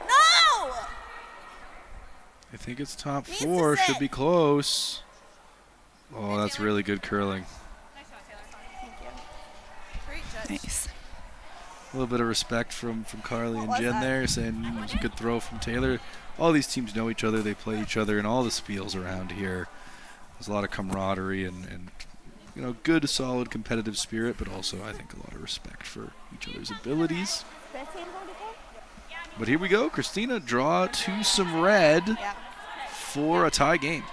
No! I think it's top Needs to 4. Should sit. be close. Oh, that's really good curling. Nice. A little bit of respect from Carly and was Jen that? there, saying it was a good throw from Taylour. All these teams know each other. They play each other in all the spiels around here. There's a lot of camaraderie and you know, good, solid, competitive spirit, but also I think a lot of respect for each other's abilities. 15-44? But here we go. Christina draw to some red for a tie game.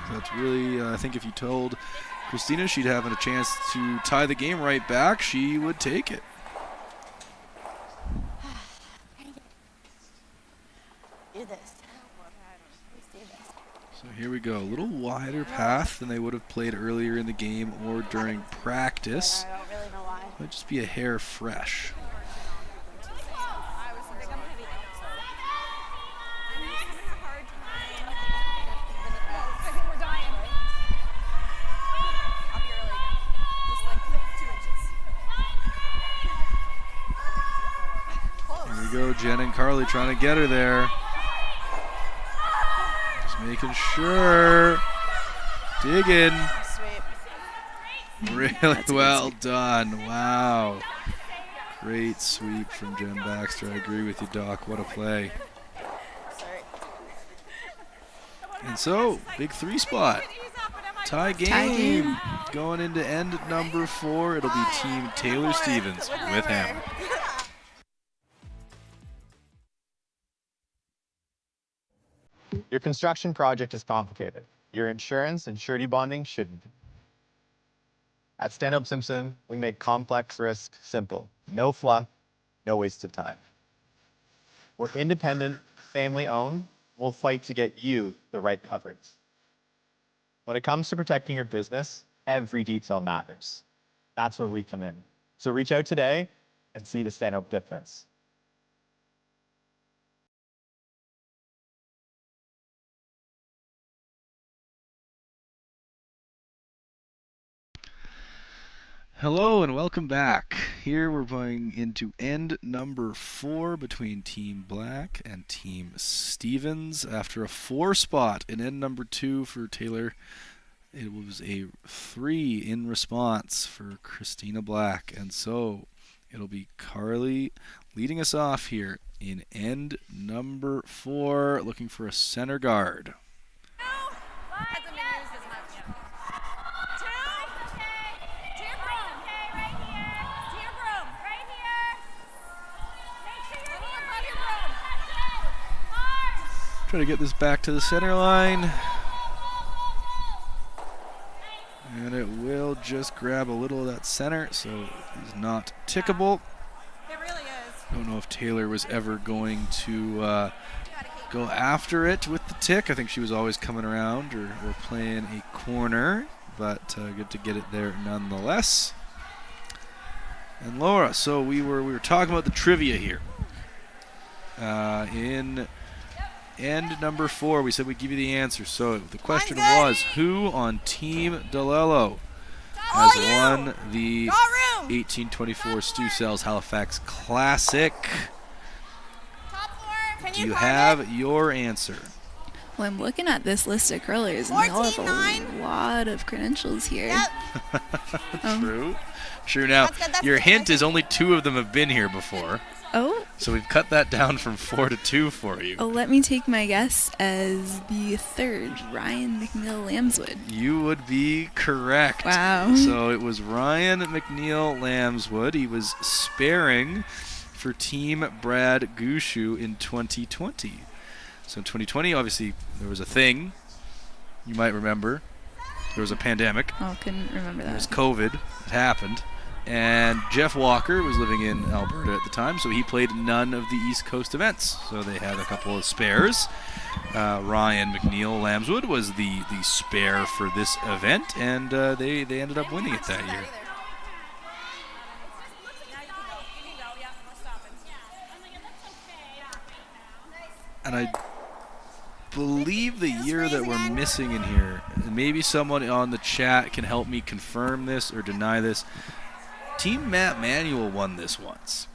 So that's really, I think if you told Christina she'd have a chance to tie the game right back, she would take it. Do this. Let's do this. So here we go. A little wider path than they would have played earlier in the game or during practice. I don't really know why. Might just be a hair fresh. Here we go, Jen and Carly trying to get her there. Just making sure. Digging. Really well done. Wow. Great sweep from Jen Baxter. I agree with you, Doc. What a play. And so, big 3 spot. Tie game. Going into end number 4. It'll be Team Taylour Stevens with hammer. Your construction project is complicated. Your insurance and surety bonding shouldn't. At Standout Simpson, we make complex risk simple. No fluff, no waste of time. We're independent, family owned. We'll fight to get you the right coverage. When it comes to protecting your business, every detail matters. That's where we come in. So reach out today and see the standout difference. Hello and welcome back. Here we're going into end number 4 between Team Black and Team Stevens. After a 4 spot in end number 2 for Taylour, it was a 3 in response for Christina Black. And so it'll be Carly leading us off here in end number 4, looking for a center guard. Try to get this back to the center line. And it will just grab a little of that center, so he's not tickable. It really is. Don't know if Taylour was ever going to go after it with the tick. I think she was always coming around or playing a corner, but good to get it there nonetheless. And Laura, so we were talking about the trivia here. In end number 4, we said we'd give you the answer. So the question was, who on Team DeLello has won the 1824 Stu Sells Halifax Classic? Do you have your answer? Well, I'm looking at this list of curlers, and they all have a lot of credentials here. True. Now, your hint is only 2 of them have been here before. Oh. So we've cut that down from 4 to 2 for you. Oh, let me take my guess as the 3rd, Ryan McNeil Lambswood. You would be correct. Wow. So it was Ryan McNeil Lambswood. He was sparing for Team Brad Gushu in 2020. So in 2020, obviously, there was a thing. You might remember. There was a pandemic. Oh, couldn't remember that. There was COVID. It happened. And Jeff Walker was living in Alberta at the time, so he played none of the East Coast events. So they had a couple of spares. Ryan McNeil Lambswood was the spare for this event, and they ended up winning it that year. And I believe the year that we're missing in here, and maybe someone on the chat can help me confirm this or deny this, Team Matt Manuel won this once.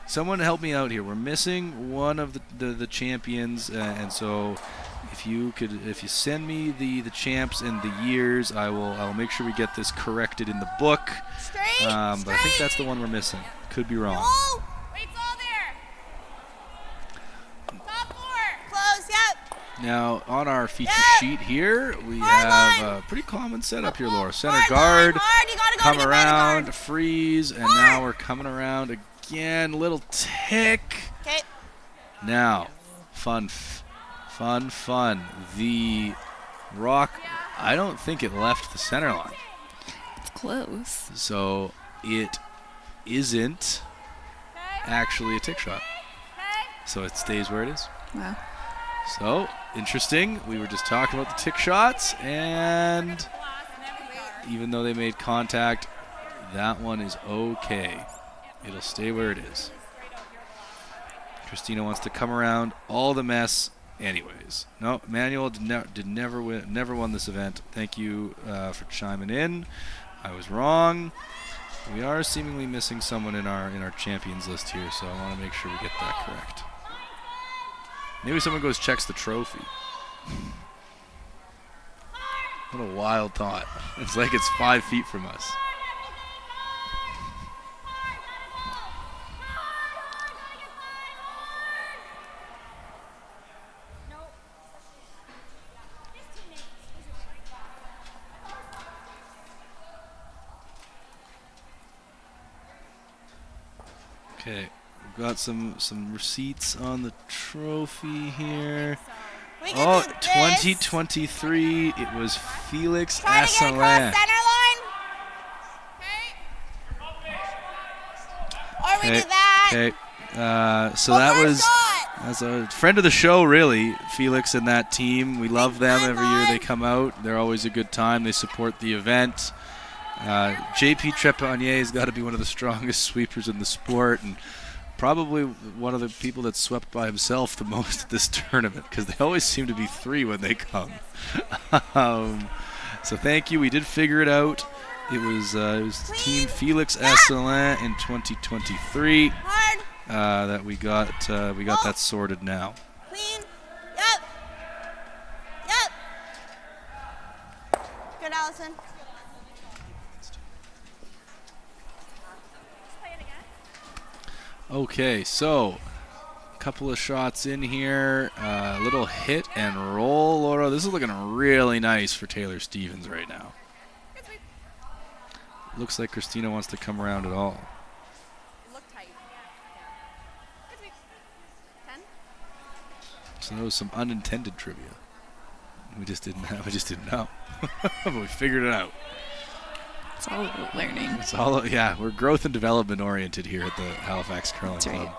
Someone help me out here. We're missing one of the champions, and so if you send me the champs and the years, I will make sure we get this corrected in the book. But I think that's the one we're missing. Could be wrong. Now, on our feature sheet here, we have a pretty common setup here, Laura. Center guard, come around, freeze, and now we're coming around again. Little tick. Okay. Now, fun. The rock, I don't think it left the center line. It's close. So it isn't actually a tick shot. So it stays where it is. Wow. So, interesting. We were just talking about the tick shots, and even though they made contact, that one is okay. It'll stay where it is. Christina wants to come around all the mess anyways. No, Manuel never won this event. Thank you for chiming in. I was wrong. We are seemingly missing someone in our champions list here, so I want to make sure we get that correct. Maybe someone goes checks the trophy. What a wild thought. It's like it's 5 feet from us. Okay. Got some receipts on the trophy here. Oh, 2023. It was Felix Asselin. Okay. So that was as a friend of the show, really, Felix and that team. We love them every year they come out. They're always a good time. They support the event. JP Trepanier has got to be one of the strongest sweepers in the sport, and probably one of the people that's swept by himself the most at this tournament, because they always seem to be 3 when they come. So thank you. We did figure it out. It was Team Felix Asselin in 2023 that we got that sorted now. Clean. Yep. Yep. Good, Allison. Okay, so a couple of shots in here. Little hit and roll, Laura. This is looking really nice for Taylour Stevens right now. Looks like Christina wants to come around at all. So that was some unintended trivia. We just didn't know. But we figured it out. It's all about learning. It's all, yeah, we're growth and development oriented here at the Halifax Curling Club. Right.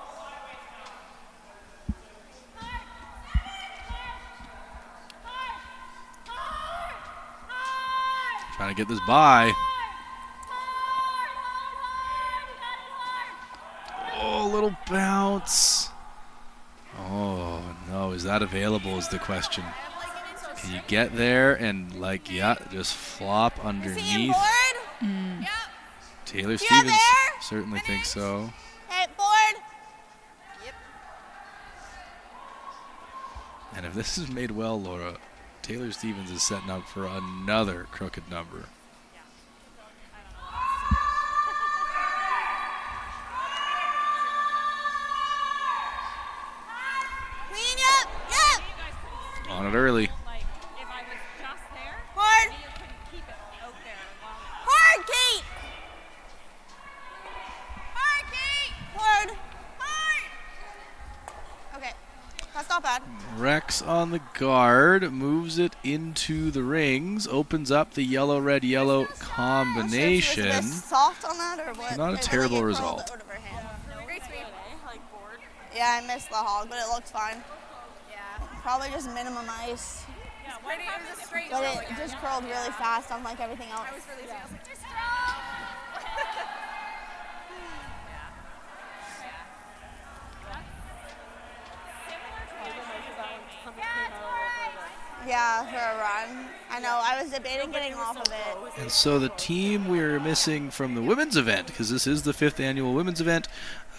Trying to get this by. Oh, little bounce. Oh, no, is that available is the question. Can you get there and, like, yeah, just flop underneath? Taylour Stevens certainly thinks so. Hey, board. Yep. And if this is made well, Laura, Taylour Stevens is setting up for another crooked number. Clean, yep. On it early. Hard. Hard, Kate. Hard, Kate. Hard. Okay, that's not bad. Rex on the guard, moves it into the rings, opens up the yellow, red, yellow combination. Was it soft on that or what? Not a terrible result. Great sweep. Board. Yeah, I missed the hog, but it looked fine. Yeah. Probably just minimum ice. Yeah, pretty, it was a straight But roll it again. just curled really fast unlike everything else. I was really I was like, just Yeah, for a run. I know, I was debating getting off of it. And so the team we're missing from the women's event, because this is the 5th annual women's event,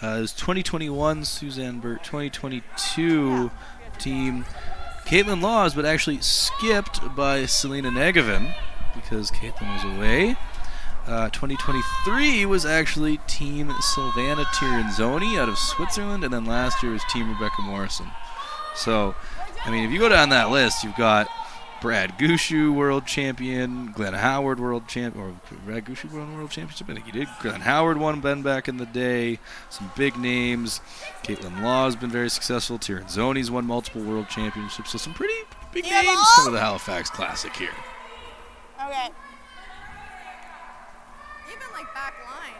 is 2021 Suzanne Burt, 2022 team Caitlin Laws, but actually skipped by Selena Negevin because Caitlin was away. 2023 was actually Team Silvana Tirinzoni out of Switzerland, and then last year was Team Rebecca Morrison. So, I mean, if you go down that list, you've got Brad Gushu, world champion, Glenn Howard, world champion, or Brad Gushu won world championship. I think he did. Glenn Howard won Ben back in the day. Some big names. Caitlin Law has been very successful. Tirinzoni's won multiple world championships. So some pretty big names come to the Halifax Classic here. Okay. even like back line.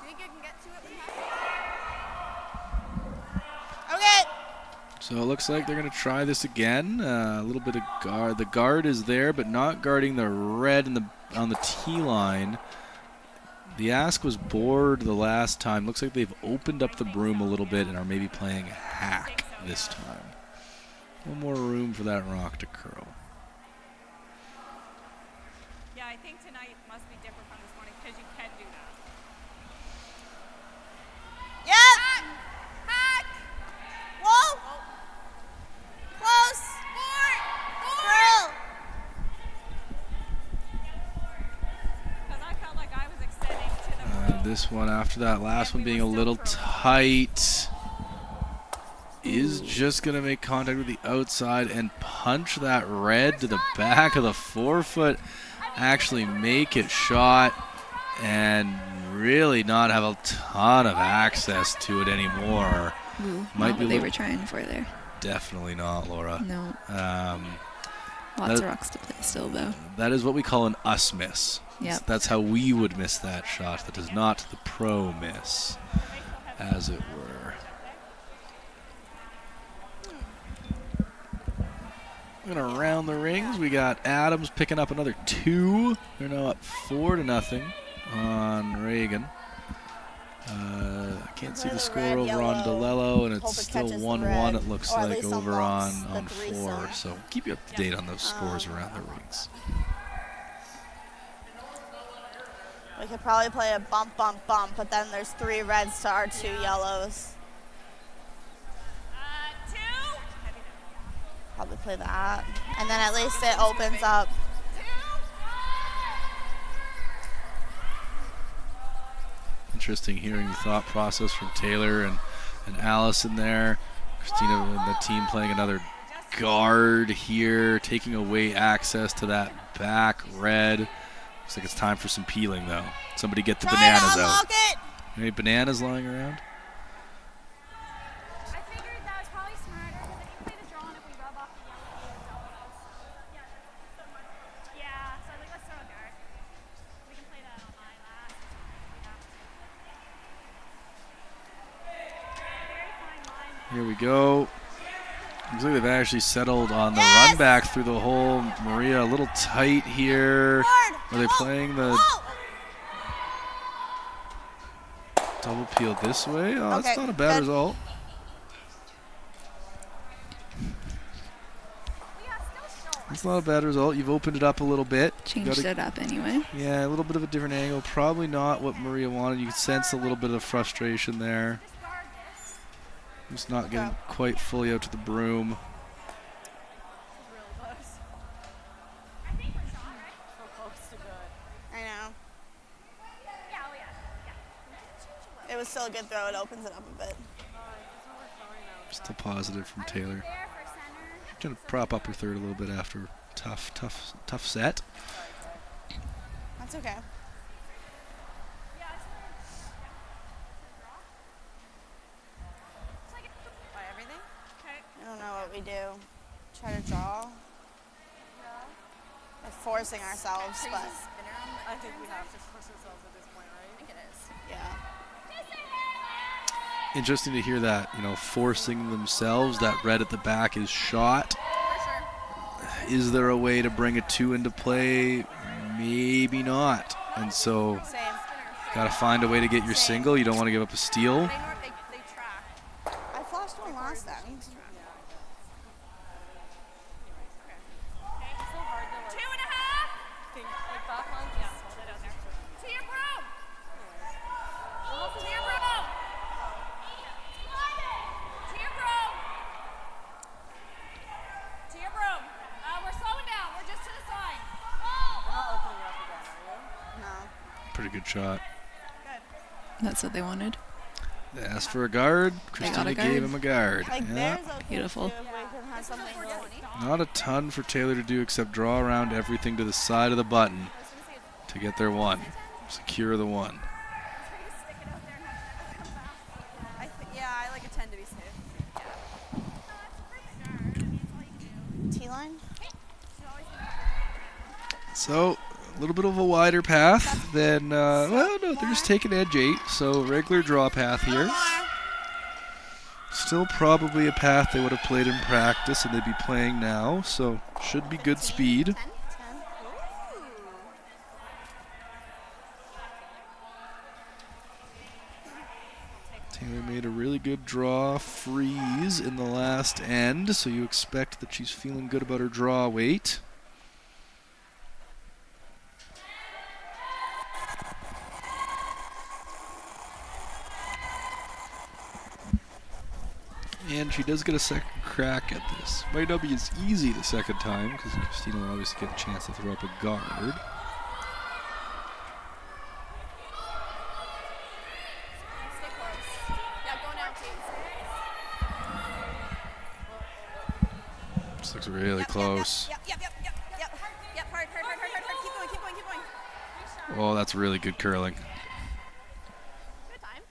Do you think you can get to it? Okay. So it looks like they're going to try this again. A little bit of guard. The guard is there, but not guarding the red on the tee line. The ask was bored the last time. Looks like they've opened up the broom a little bit and are maybe playing hack this time. One more room for that rock to curl. Yeah, I think tonight must be different from this morning because you can do that. Yep. Hack. Whoa. Close. Curl. Because I felt like I was extending to the This one after that last one being a little tight is just going to make contact with the outside and punch that red to the back of the forefoot, actually make it shot and really not have a ton of access to it anymore. Ooh, Might not be what they were trying for there. Definitely not, Laura. No. that- Lots of rocks to play still, though. That is what we call an us miss. Yep. That's how we would miss that shot. That is not the pro miss, as it were. And around the rings, we got Adams picking up another 2. They're now up 4-0 on Reagan. I can't see the score over on DeLello, and it's still 1-1, it looks like, over on 4. So keep you up to date on those scores around the rings. We could probably play a bump, bump, bump, but then there's 3 reds to our 2 yellows. Probably play that. And then at least it opens up. Interesting hearing the thought process from Taylour and Allison there. Christina and the team playing another guard here, taking away access to that back red. Looks like it's time for some peeling, though. Somebody get the bananas out. Any bananas lying around? I figured that was probably smarter because if you play the draw and if we rub off the yellow, it doubles. Yeah, so I think let's throw a guard. We can play that on my last. Here we go. Looks like they've actually settled on the run back through the hole. Maria a little tight here. Are they playing the double peel this way? Oh, that's not a bad result. That's not a bad result. You've opened it up a little bit. Changed it up anyway. Yeah, a little bit of a different angle. Probably not what Maria wanted. You can sense a little bit of frustration there. Just not getting quite fully out to the broom. I know. It was still a good throw. It opens it up a bit. Still positive from Taylour. Trying to prop up her third a little bit after tough set. That's okay. I don't know what we do. Try to draw. We're forcing ourselves, but I think we have to force ourselves at this point, right? I think it is. Yeah. Interesting to hear that, forcing themselves. That red at the back is shot. Is there a way to bring a 2 into play? Maybe not. And so, got to find a way to get your single. You don't want to give up a steal. I flashed one last time. Pretty good shot. That's what they wanted. They asked for a guard. Christina gave him a guard. Yeah. Beautiful. Not a ton for Taylour to do except draw around everything to the side of the button to get their 1. Secure the 1. Yeah, I like a 10 to be safe. T-line? So, a little bit of a wider path than, well, no, they're just taking edge 8, so regular draw path here. Still probably a path they would have played in practice and they'd be playing now, so should be good speed. Taylour made a really good draw freeze in the last end, so you expect that she's feeling good about her draw weight. And she does get a second crack at this. Might not be as easy the second time, because Christina will obviously get a chance to throw up a guard. This looks really close. Yep. Hard. Keep going. Oh, that's really good curling. Good time.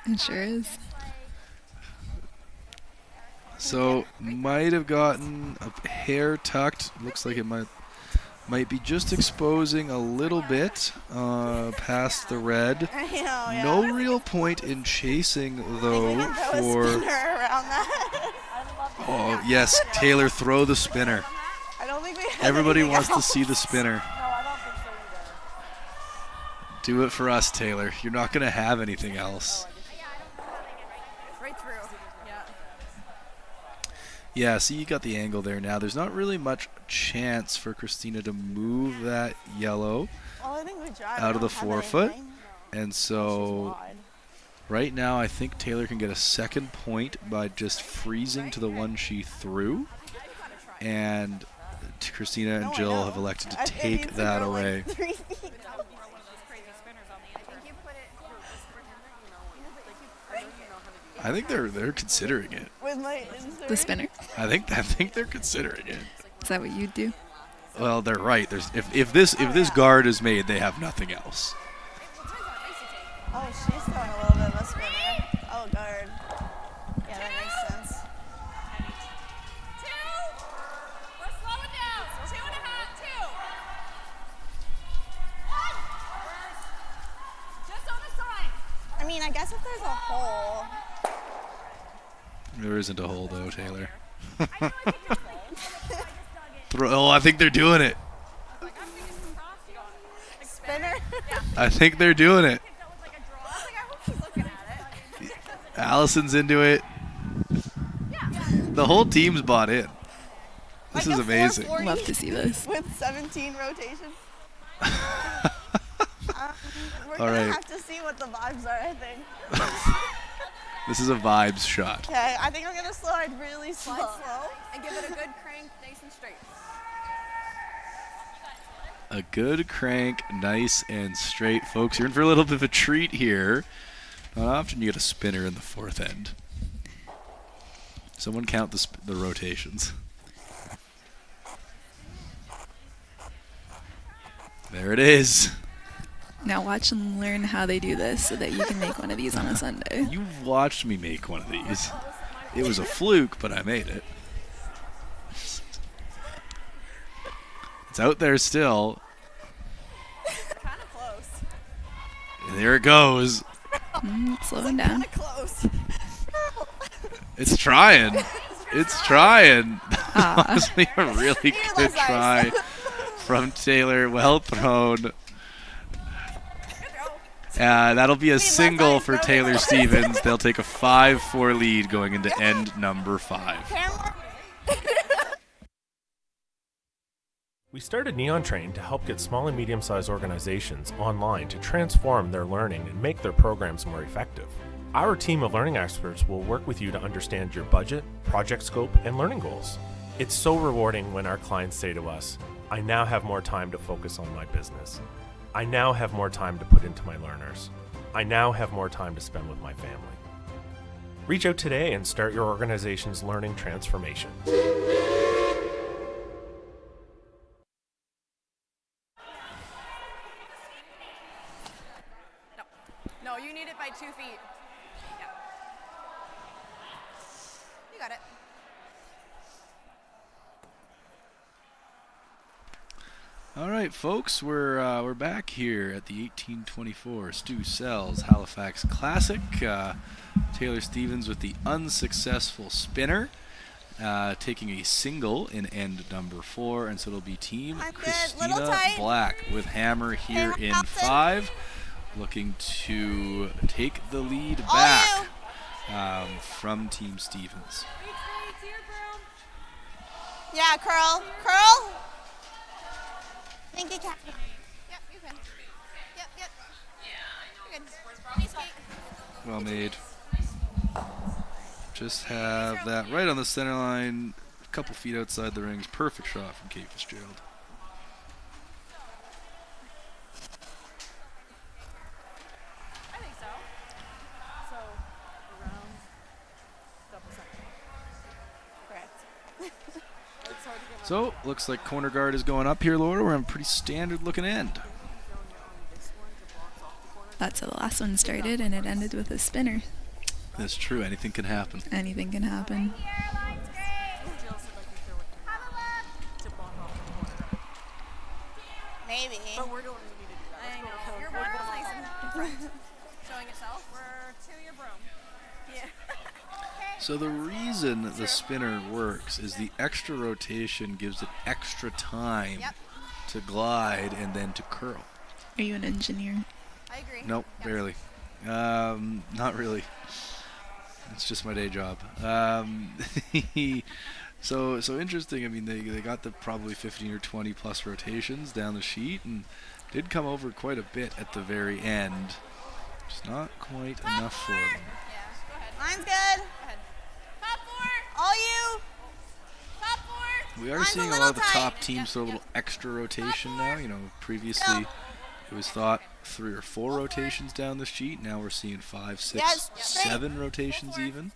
It sure is. So might have gotten a hair tucked. Looks like it might be just exposing a little bit past the red. No real point in chasing though for Oh, yes, Taylour, throw the spinner. I don't think we have Everybody wants else. to see the spinner. No, I don't think so either. Do it for us, Taylour. You're not going to have anything else. Right through. Yeah. Yeah, see, you got the angle there now. There's not really much chance for Christina to move that yellow Well, I think we tried. out of the We don't have forefoot. anything. And She's so wide. right now I think Taylour can get a second point by just freezing to the one she threw. And Christina and No, I Jill know. have elected to It take needs to that go, like, away. 3 feet. I think they're considering it. With my insert. The spinner. I think they're considering it. Is that what you'd do? Well, they're right. There's if this guard is made, they have nothing else. Oh, she's throwing a little bit of a spinner. Oh, guard. Yeah, that makes sense. Let's slow it down. 2.5, 2. Just on the side. I mean, I guess if there's a hole. There isn't a hole though, Taylour. Oh, I think they're doing it. Spinner? I think they're doing it. Allison's into it. The whole team's bought in. This is Like a amazing. 440 Love to see this. With 17 rotations. We're All gonna right. have to see what the vibes are, I think. This is a vibes shot. Okay, I think I'm gonna slide really slow. And give it a good crank, nice and straight. A good crank, nice and straight. Folks, you're in for a little bit of a treat here. Not often you get a spinner in the fourth end. Someone count the rotations. There it is. Now watch and learn how they do this so that you can make one of these on a Sunday. You've watched me make one of these. It was a fluke, but I made it. It's out there still. Kind of close. And there it goes. Slowing down. Close. It's trying. It's trying. Ah. Honestly, a really good less ice. try from Taylour. Well thrown. That'll be a single for Taylour Stevens. They'll take a 5-4 lead going into end number 5. Camera. We started Neon Train to help get small and medium-sized organizations online to transform their learning and make their programs more effective. Our team of learning experts will work with you to understand your budget, project scope, and learning goals. It's so rewarding when our clients say to us, "I now have more time to focus on my business. I now have more time to put into my learners. I now have more time to spend with my family." Reach out today and start your organization's learning transformation. No, you need it by 2 feet. Yeah. You got it. All right, folks, we're back here at the 1824 Stu Sells Halifax Classic. Taylour Stevens with the unsuccessful spinner, taking a single in end number 4, and so it'll be Team Little Christina tight. Black with hammer here in 5, looking to take the lead back from Team Stevens. Yeah, curl. Curl. Thank you, Captain. Yep, you can. Yep. You're good. Nice feet. Well made. Just have that right on the center line, a couple feet outside the rings. Perfect shot from Kate Fitzgerald. I think so. So, around double second. Correct. It's hard to get So, looks like corner guard is going up here, Laura. We're on a pretty standard looking end. That's how the last one started, and it ended with a spinner. That's true. Anything can happen. Anything can happen. Maybe. But we're doing what we need to do that. I know. Your broom is nice and front. Showing itself. We're to your broom. Yeah. So the reason the spinner works is the extra rotation gives it extra time to glide and then to curl. Are you an engineer? I agree. Nope, barely. Not really. It's just my day job. So interesting. I mean, they got the probably 15 or 20 plus rotations down the sheet and did come over quite a bit at the very end. Just not quite enough for them. Mine's good. Top 4. All you. Top 4. We are Mine's seeing a lot of the top teams throw a little extra rotation now. You know, previously it was thought 3 or 4 rotations down the sheet. Now we're seeing 5, 6, 7 rotations even.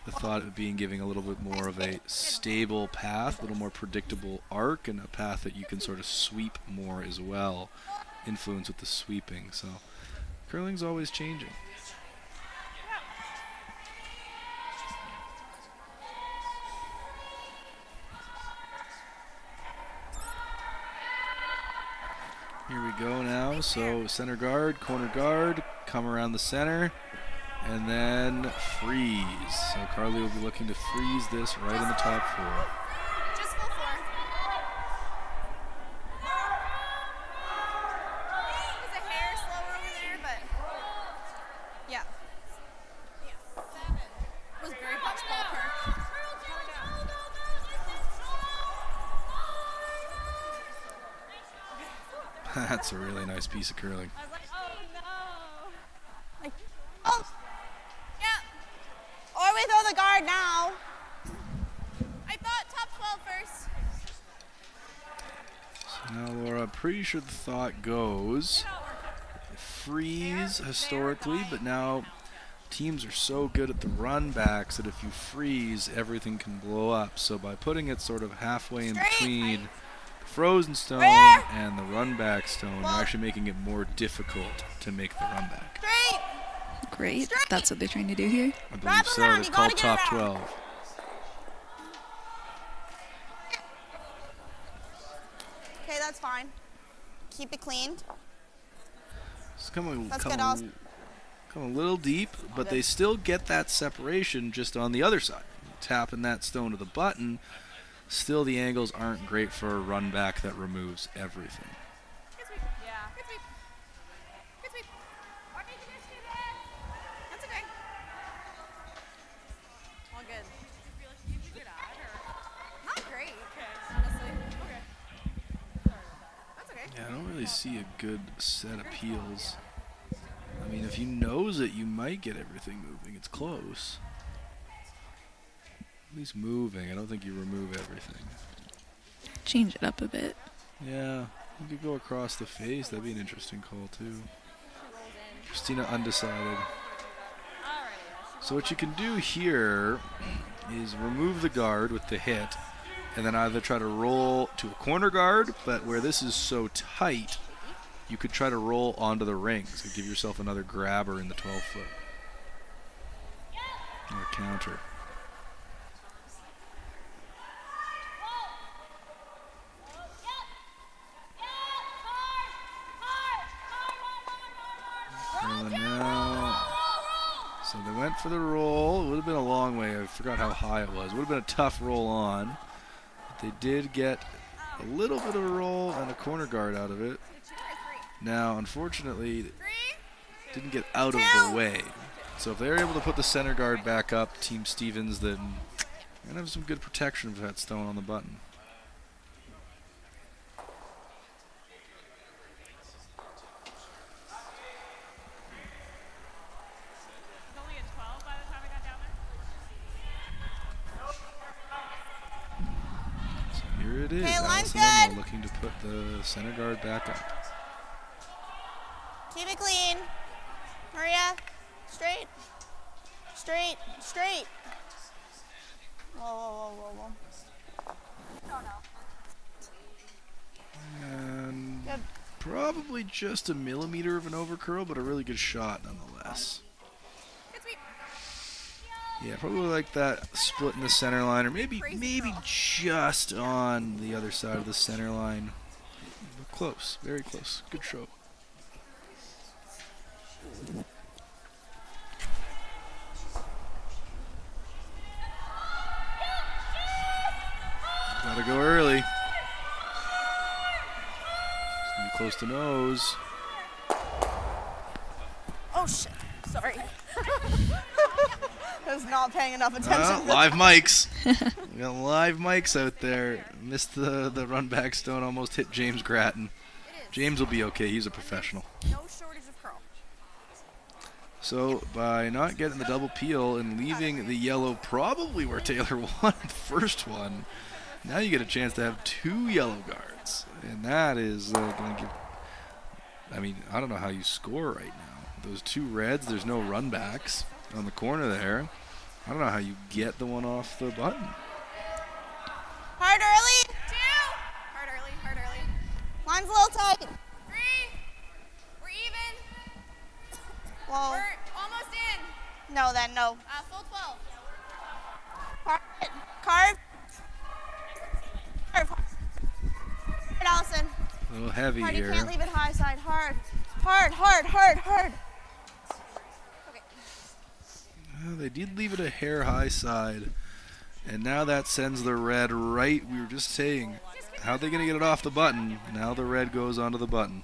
The thought of being giving a little bit more of a stable path, a little more predictable arc, and a path that you can sort of sweep more as well. Influence with the sweeping. So curling's always changing. Here we go now. So center guard, corner guard, come around the center, and then freeze. So Carly will be looking to freeze this right in the top 4. Just full 4. It was a hair slower over there, but yeah. It was very much ballpark. That's a really nice piece of curling. I was like, oh no. Oh. Yeah. Or we throw the guard now. I thought top 12 first. So now, Laura, I'm pretty sure the thought goes freeze historically, but now teams are so good at the run backs that if you freeze, everything can blow up. So by putting it sort of halfway in between frozen stone and the run back stone, you're actually making it more difficult to make the run back. Great. That's what they're trying to do here. I believe so. They've called top 12. Okay, that's fine. Keep it cleaned. It's come That's good, a little deep, but they still get that separation just on the other side. Tapping that stone to the button. Still, the angles aren't great for a run back that removes everything. Good sweep. Yeah. Good sweep. Good sweep. That's okay. All good. Do you feel like you did good at or? Not great. Okay. Honestly. Okay. That's okay. Yeah, I don't really see a good set of peels. I mean, if you nose it, you might get everything moving. It's close. At least moving. I don't think you remove everything. Change it up a bit. Yeah, you could go across the face. That'd be an interesting call, too. Christina undecided. So what you can do here is remove the guard with the hit, and then either try to roll to a corner guard, but where this is so tight, you could try to roll onto the ring. So give yourself another grabber in the 12-foot. Or counter. Now, so they went for the roll. It would have been a long way. I forgot how high it was. It would have been a tough roll on. But they did get a little bit of a roll and a corner guard out of it. Now, unfortunately, didn't get out of the way. So if they're able to put the center guard back up, Team Stevens, then you're going to have some good protection for that stone on the button. Here it is. Allison Elmo looking to put the center guard back up. Keep it clean. Maria, straight. Straight, straight. Whoa, whoa, whoa, whoa, whoa. Oh, no. And probably just a millimeter of an overcurl, but a really good shot nonetheless. Yeah, probably like that split in the center line, or maybe just on the other side of the center line. But close, very close. Good show. Gotta go early. It's gonna be close to nose. Oh shit! Sorry. I was not paying enough attention. Live mics. We got live mics out there. Missed the run back stone. Almost hit James Grattan. James will be okay. He's a professional. No shortage of curl. So by not getting the double peel and leaving the yellow probably where Taylour won the first one, now you get a chance to have 2 yellow guards. And that is going to give... I mean, I don't know how you score right now. Those 2 reds, there's no run backs on the corner there. I don't know how you get the one off the button. Hard early. 2. Hard early. Hard early. Line's a little tight. 3. We're even. Whoa. We're almost in. No, then no. Full 12. Carve. Carve. Hard, Allison. A little heavy Hard, here. you can't leave it high side. Hard. Hard, hard, hard, hard. Okay. Well, they did leave it a hair high side. And now that sends the red right. We were just saying, how are they going to get it off the button? Now the red goes onto the button.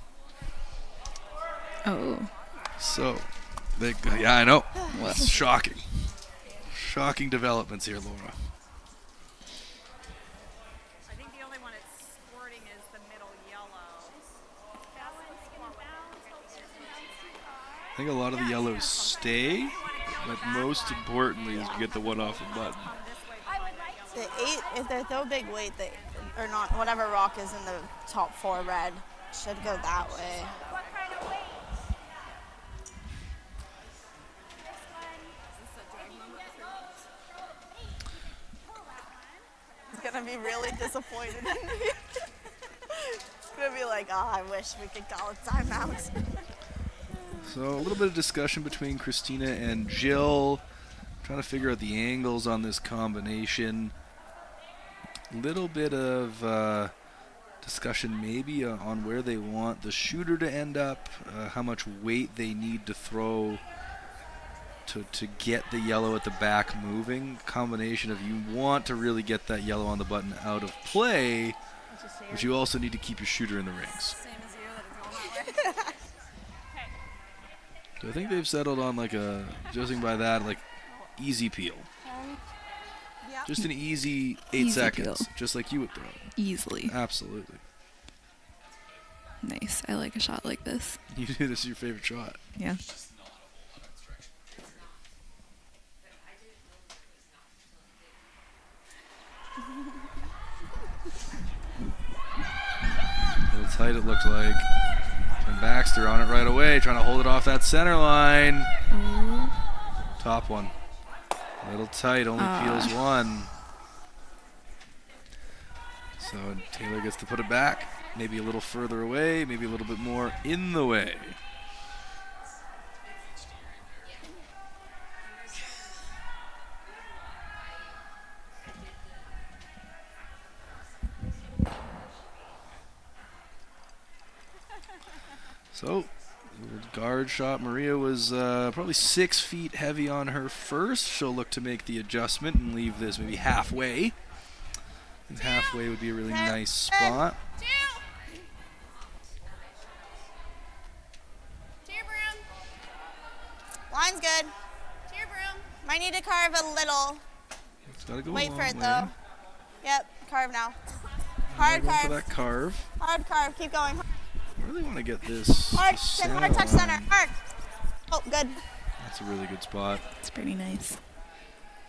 Oh. So, yeah, I know. It's shocking. Shocking developments here, Laura. I think the only one it's squirting is the middle yellow. I think a lot of the yellows stay, but most importantly is to get the one off the button. The 8, if they're so big weight, they or not, whatever rock is in the top 4 red should go that way. He's gonna be really disappointed in me. He's gonna be like, oh, I wish we could call a timeout. So a little bit of discussion between Christina and Jill, trying to figure out the angles on this combination. Little bit of discussion maybe on where they want the shooter to end up, how much weight they need to throw to get the yellow at the back moving. Combination of you want to really get that yellow on the button out of play, but you also need to keep your shooter in the rings. So I think they've settled on like a, judging by that, like easy peel. Just an easy 8 seconds, peel. just like you would throw it. Easily. Absolutely. Nice. I like a shot like this. You do, this is your favorite shot. Yeah. A little tight it looked like. And Baxter on it right away, trying to hold it off that center line. Top one. A little tight, only peels one. So Taylour gets to put it back. Maybe a little further away, maybe a little bit more in the way. So, guard shot. Maria was probably 6 feet heavy on her first. She'll look to make the adjustment and leave this maybe halfway. And halfway would be a really nice spot. To your broom. Line's good. To your broom. Might need to carve a little. It's gotta go Wait a for long it way. though. Yep, carve now. Hard Going for carve. that carve. Hard carve. Keep going. I really want to get this. Hard, to hard touch center. line. Hard. Oh, good. That's a really good spot. It's pretty nice.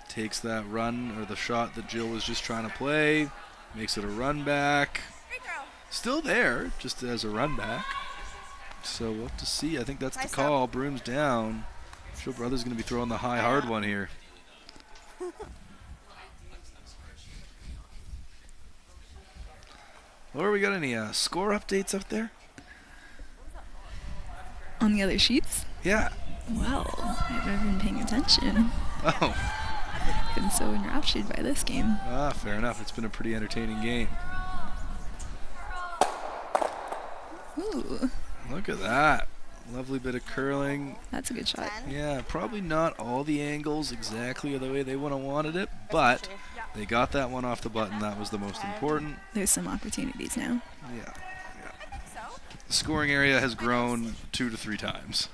Takes that run or the shot that Jill was just trying to play. Makes it a run back. Free throw. Still there, just as a run back. So we'll have to see. I think that's Nice the call. Broom's down. Sure, Brother's going to be throwing the high hard one here. Laura, we got any score updates up there? On the other sheets? Yeah. Well, I haven't been paying attention. Oh. Been so enraptured by this game. Ah, fair enough. It's been a pretty entertaining game. Ooh. Look at that. Lovely bit of curling. That's a good shot. Yeah, probably not all the angles exactly the way they would have wanted it, but They got that one off the button. That was the most important. There's some opportunities now. Yeah. The scoring area has grown 2 to 3 times.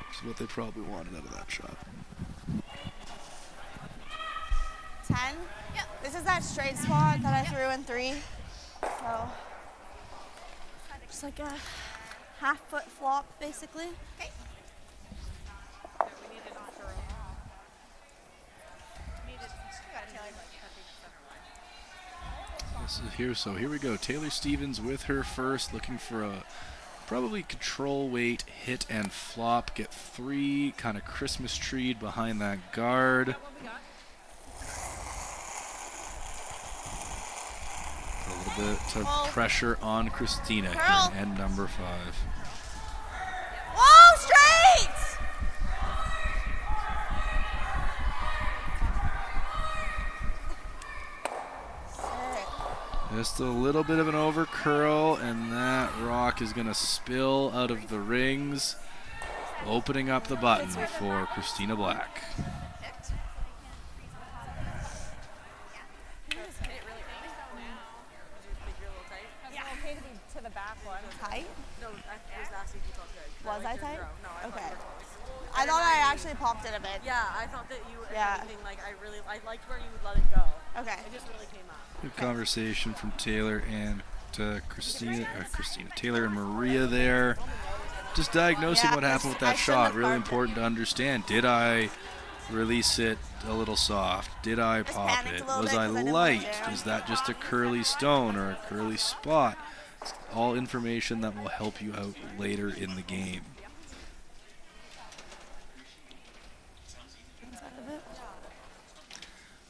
That's what they probably wanted out of that shot. 10. Yep. This is that straight spot that I threw in 3. So just like a half-foot flop, basically. Okay. So here we go. Taylour Stevens with her first, looking for a probably control weight hit and flop. Get 3, kind of Christmas treed behind that guard. A little bit of pressure on Christina here in end number 5. Whoa, straight! Just a little bit of an over curl, and that rock is going to spill out of the rings, opening up the button for Christina Black. Tight? No, I was asking if you felt good. Was I tight? No, I okay. thought you were totally. I thought I actually popped it a bit. Yeah, I thought that you, if Yeah. anything, like, I liked where you would let it go. Okay. It just really came out. Good conversation from Taylour and Christina, Taylour and Maria there. Just diagnosing what happened with that shot. Really important to understand. Did I release it a little soft? Did I pop it? Was I light? Is that just a curly stone or a curly spot? It's all information that will help you out later in the game.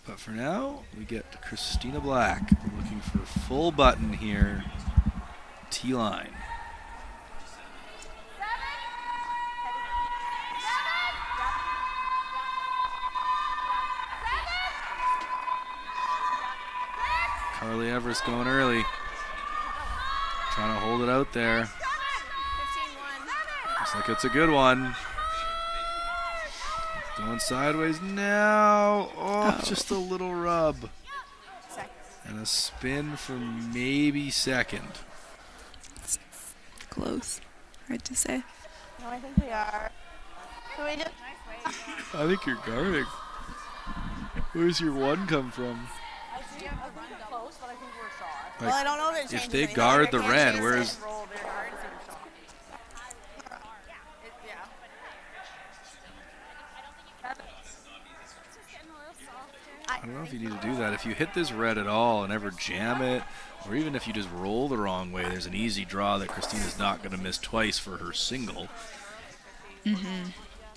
But for now, we get Christina Black looking for full button here. T-line. Carly Everest going early. Trying to hold it out there. Looks like it's a good one. Going sideways now. Oh, just a little rub. And a spin for maybe second. It's close. Hard to say. No, I think we are. Can we just... I think you're guarding. Where's your 1 come from? I think we're close, but I think we're shot. Well, I don't know if it changes If they anything. guard I the can't red, chase where's... it. I don't know if you need to do that. If you hit this red at all and ever jam it, or even if you just roll the wrong way, there's an easy draw that Christina's not going to miss twice for her single. I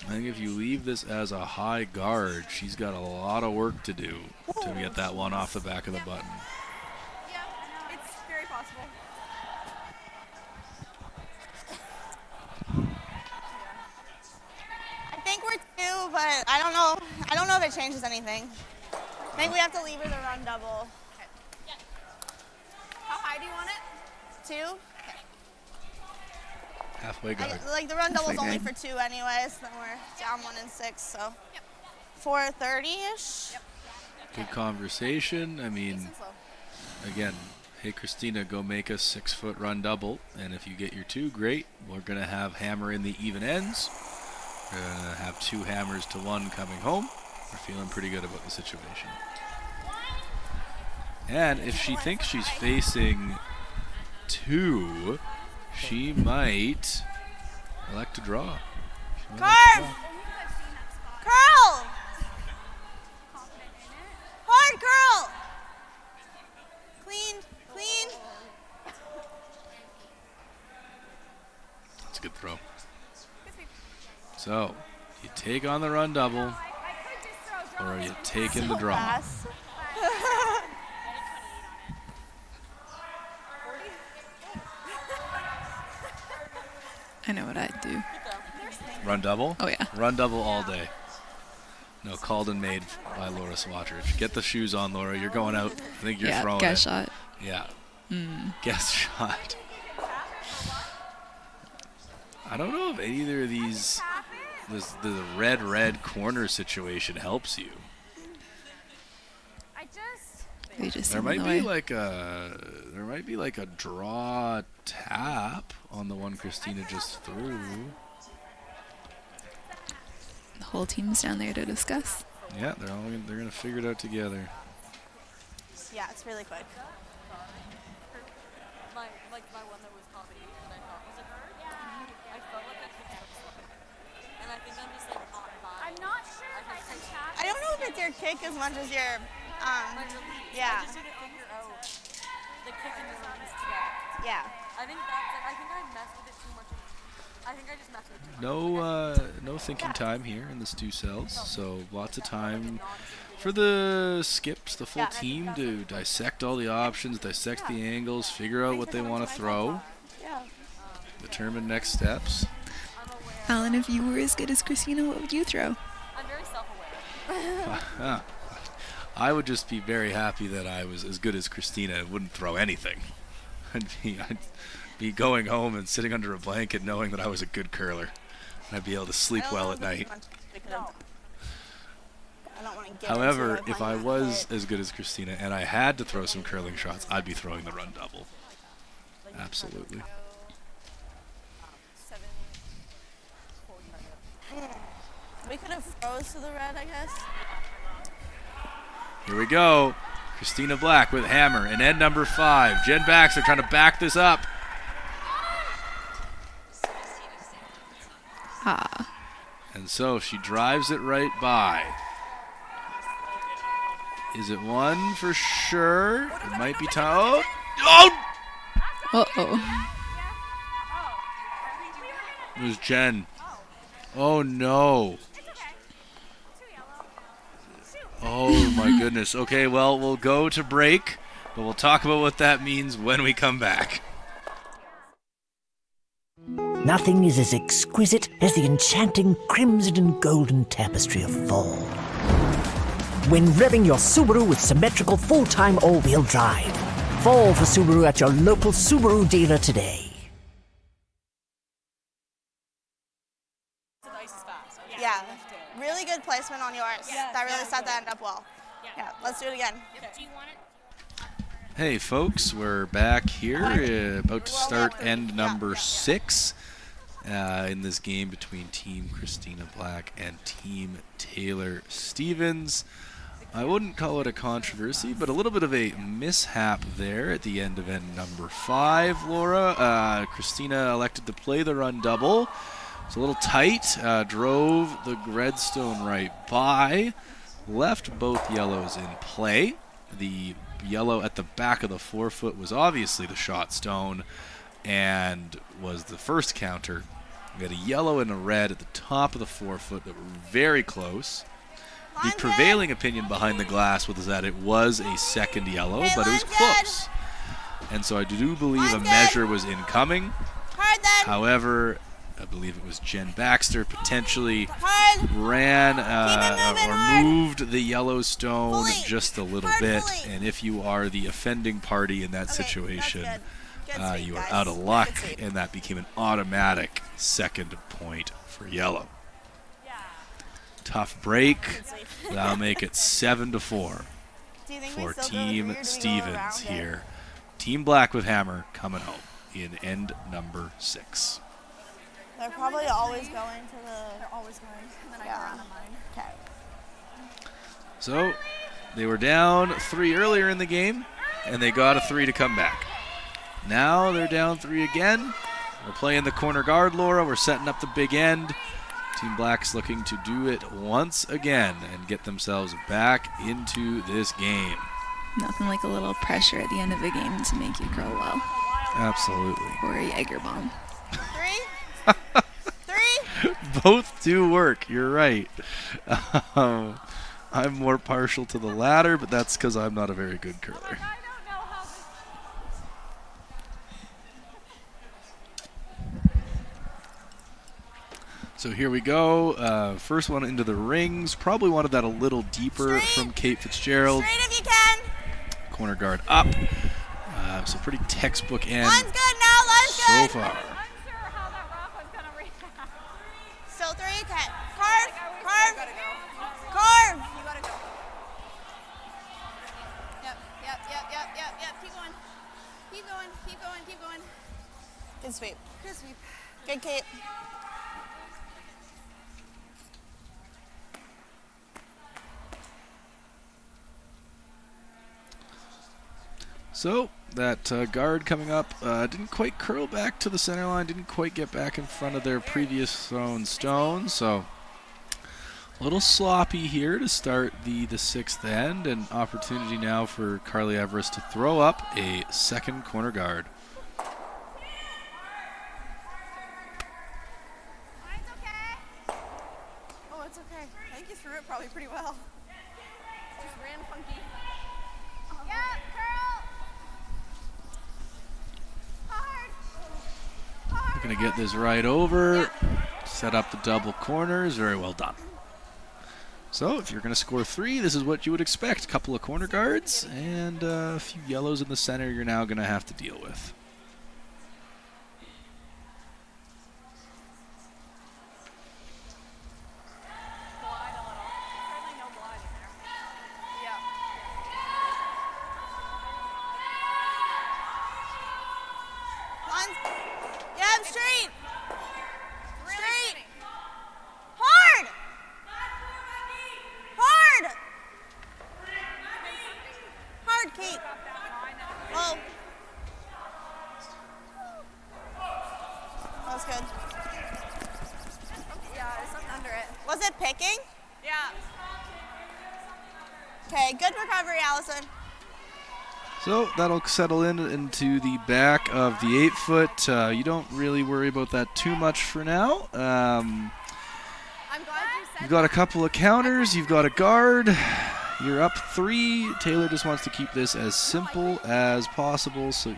think if you leave this as a high guard, she's got a lot of work to do to get that one off the back of the button. Yeah, it's very possible. I think we're 2, but I don't know. I don't know if it changes anything. I think we have to leave her the run double. Okay. How high do you want it? 2? Okay. Halfway guard. Like the run double's only for 2 anyways. Then we're down 1 and 6, so 430-ish. Good conversation. I mean, again, hey Christina, go make a 6-foot run double, and if you get your 2, great. We're gonna have hammer in the even ends. We're gonna have 2 hammers to 1 coming home. We're feeling pretty good about the situation. And if she thinks she's facing 2, she might elect to draw. Curve! Curl! Hard curl! Clean, clean. That's a good throw. So, you take on the run double, or you take in the draw. I know what I'd do. Run double? Oh, yeah. Run double all day. No, called and made by Laura Swatridge. Get the shoes on, Laura. You're going out. I think you're throwing guess it. shot. Yeah. Guess shot. I don't know if either of these, the red corner situation helps you. They just There seem in might the be way. like a draw tap on the one Christina just threw. The whole team's down there to discuss. Yeah, they're gonna figure it out together. Yeah, it's really quick. My one that was top 8 that I thought was a guard. I felt like I picked up slipping. And I think I'm just like hot by. I'm not sure if I can tap. I don't know if it's your kick as much as your, My release. yeah. I just didn't figure out the kick and the release together. Yeah. I think I think I messed with it too much. I think I just messed with it too much. No thinking time here in the stew cells, so lots of time for the skips, the full team to dissect all the options, dissect the angles, figure out what they want to throw, determine next steps. Alan, if you were as good as Christina, what would you throw? I'm very self-aware. I would just be very happy that I was as good as Christina and wouldn't throw anything. I'd be going home and sitting under a blanket knowing that I was a good curler. And I'd be able to sleep well at night. However, if I was as good as Christina and I had to throw some curling shots, I'd be throwing the run double. Absolutely. We could have froze to the red, I guess. Here we go. Christina Black with hammer and end number 5. Jen Baxter trying to back this up. And so she drives it right by. Is it one for sure? It might be time. Oh! Uh-oh. It was Jen. Oh, no. Oh, my goodness. Okay, well, we'll go to break, but we'll talk about what that means when we come back. Nothing is as exquisite as the enchanting crimson and golden tapestry of fall. When revving your Subaru with symmetrical full-time all-wheel drive. Fall for Subaru at your local Subaru dealer today. Yeah, really good placement on yours. That really set that end up well. Yeah, let's do it again. Do you want it? Hey, folks, we're back here, about to start end number 6 in this game between Team Christina Black and Team Taylour Stevens. I wouldn't call it a controversy, but a little bit of a mishap there at the end of end number 5, Laura. Christina elected to play the run double. It's a little tight, drove the redstone right by, left both yellows in play. The yellow at the back of the forefoot was obviously the shot stone and was the first counter. We had a yellow and a red at the top of the forefoot that were very close. The prevailing opinion behind the glass was that it was a second yellow, but it was close. And so I do believe a measure was incoming. However, I believe it was Jen Baxter potentially ran or moved the yellow stone just a little bit. And if you are the offending party in that situation, you are out of luck, and that became an automatic second point for yellow. Tough break. That'll make it 7-4 for Team Stevens here. Team Black with hammer coming home in end number 6. They're probably always going to the... They're always going. And then I go around on mine. Okay. So they were down 3 earlier in the game, and they got a 3 to come back. Now they're down 3 again. We're playing the corner guard, Laura. We're setting up the big end. Team Black's looking to do it once again and get themselves back into this game. Nothing like a little pressure at the end of a game to make you grow well. Absolutely. Or a Jaeger bomb. 3? 3? Both do work. You're right. I'm more partial to the latter, but that's because I'm not a very good curler. So here we go. First one into the rings. Probably wanted that a little deeper from Kate Fitzgerald. Straight if you can. Corner guard up. So pretty textbook end Line's good now. Line's so good. far. Still 3. Okay. Carve. Carve. Carve. You gotta go. Yep. Good sweep. Good sweep. Good Kate. So that guard coming up didn't quite curl back to the center line, didn't quite get back in front of their previous thrown stone, so a little sloppy here to start the sixth end, and opportunity now for Carly Everest to throw up a second corner guard. Oh, it's okay. I think you threw it probably pretty well. Just ran funky. Yep, curl. Hard. We're going to get this right over, set up the double corners, very well done. So if you're going to score 3, this is what you would expect. A couple of corner guards and a few yellows in the center you're now going to have to deal with. Yep, straight. Straight. Hard. Hard. Hard, Kate. Oh. That was good. Yeah, there's something under it. Was it picking? Yeah. Okay, good recovery, Allison. So that'll settle into the back of the 8-foot. You don't really worry about that too much for now. I'm glad you said You've got a couple of counters. You've got a guard. You're up 3. Taylour just wants to keep this as simple as possible. So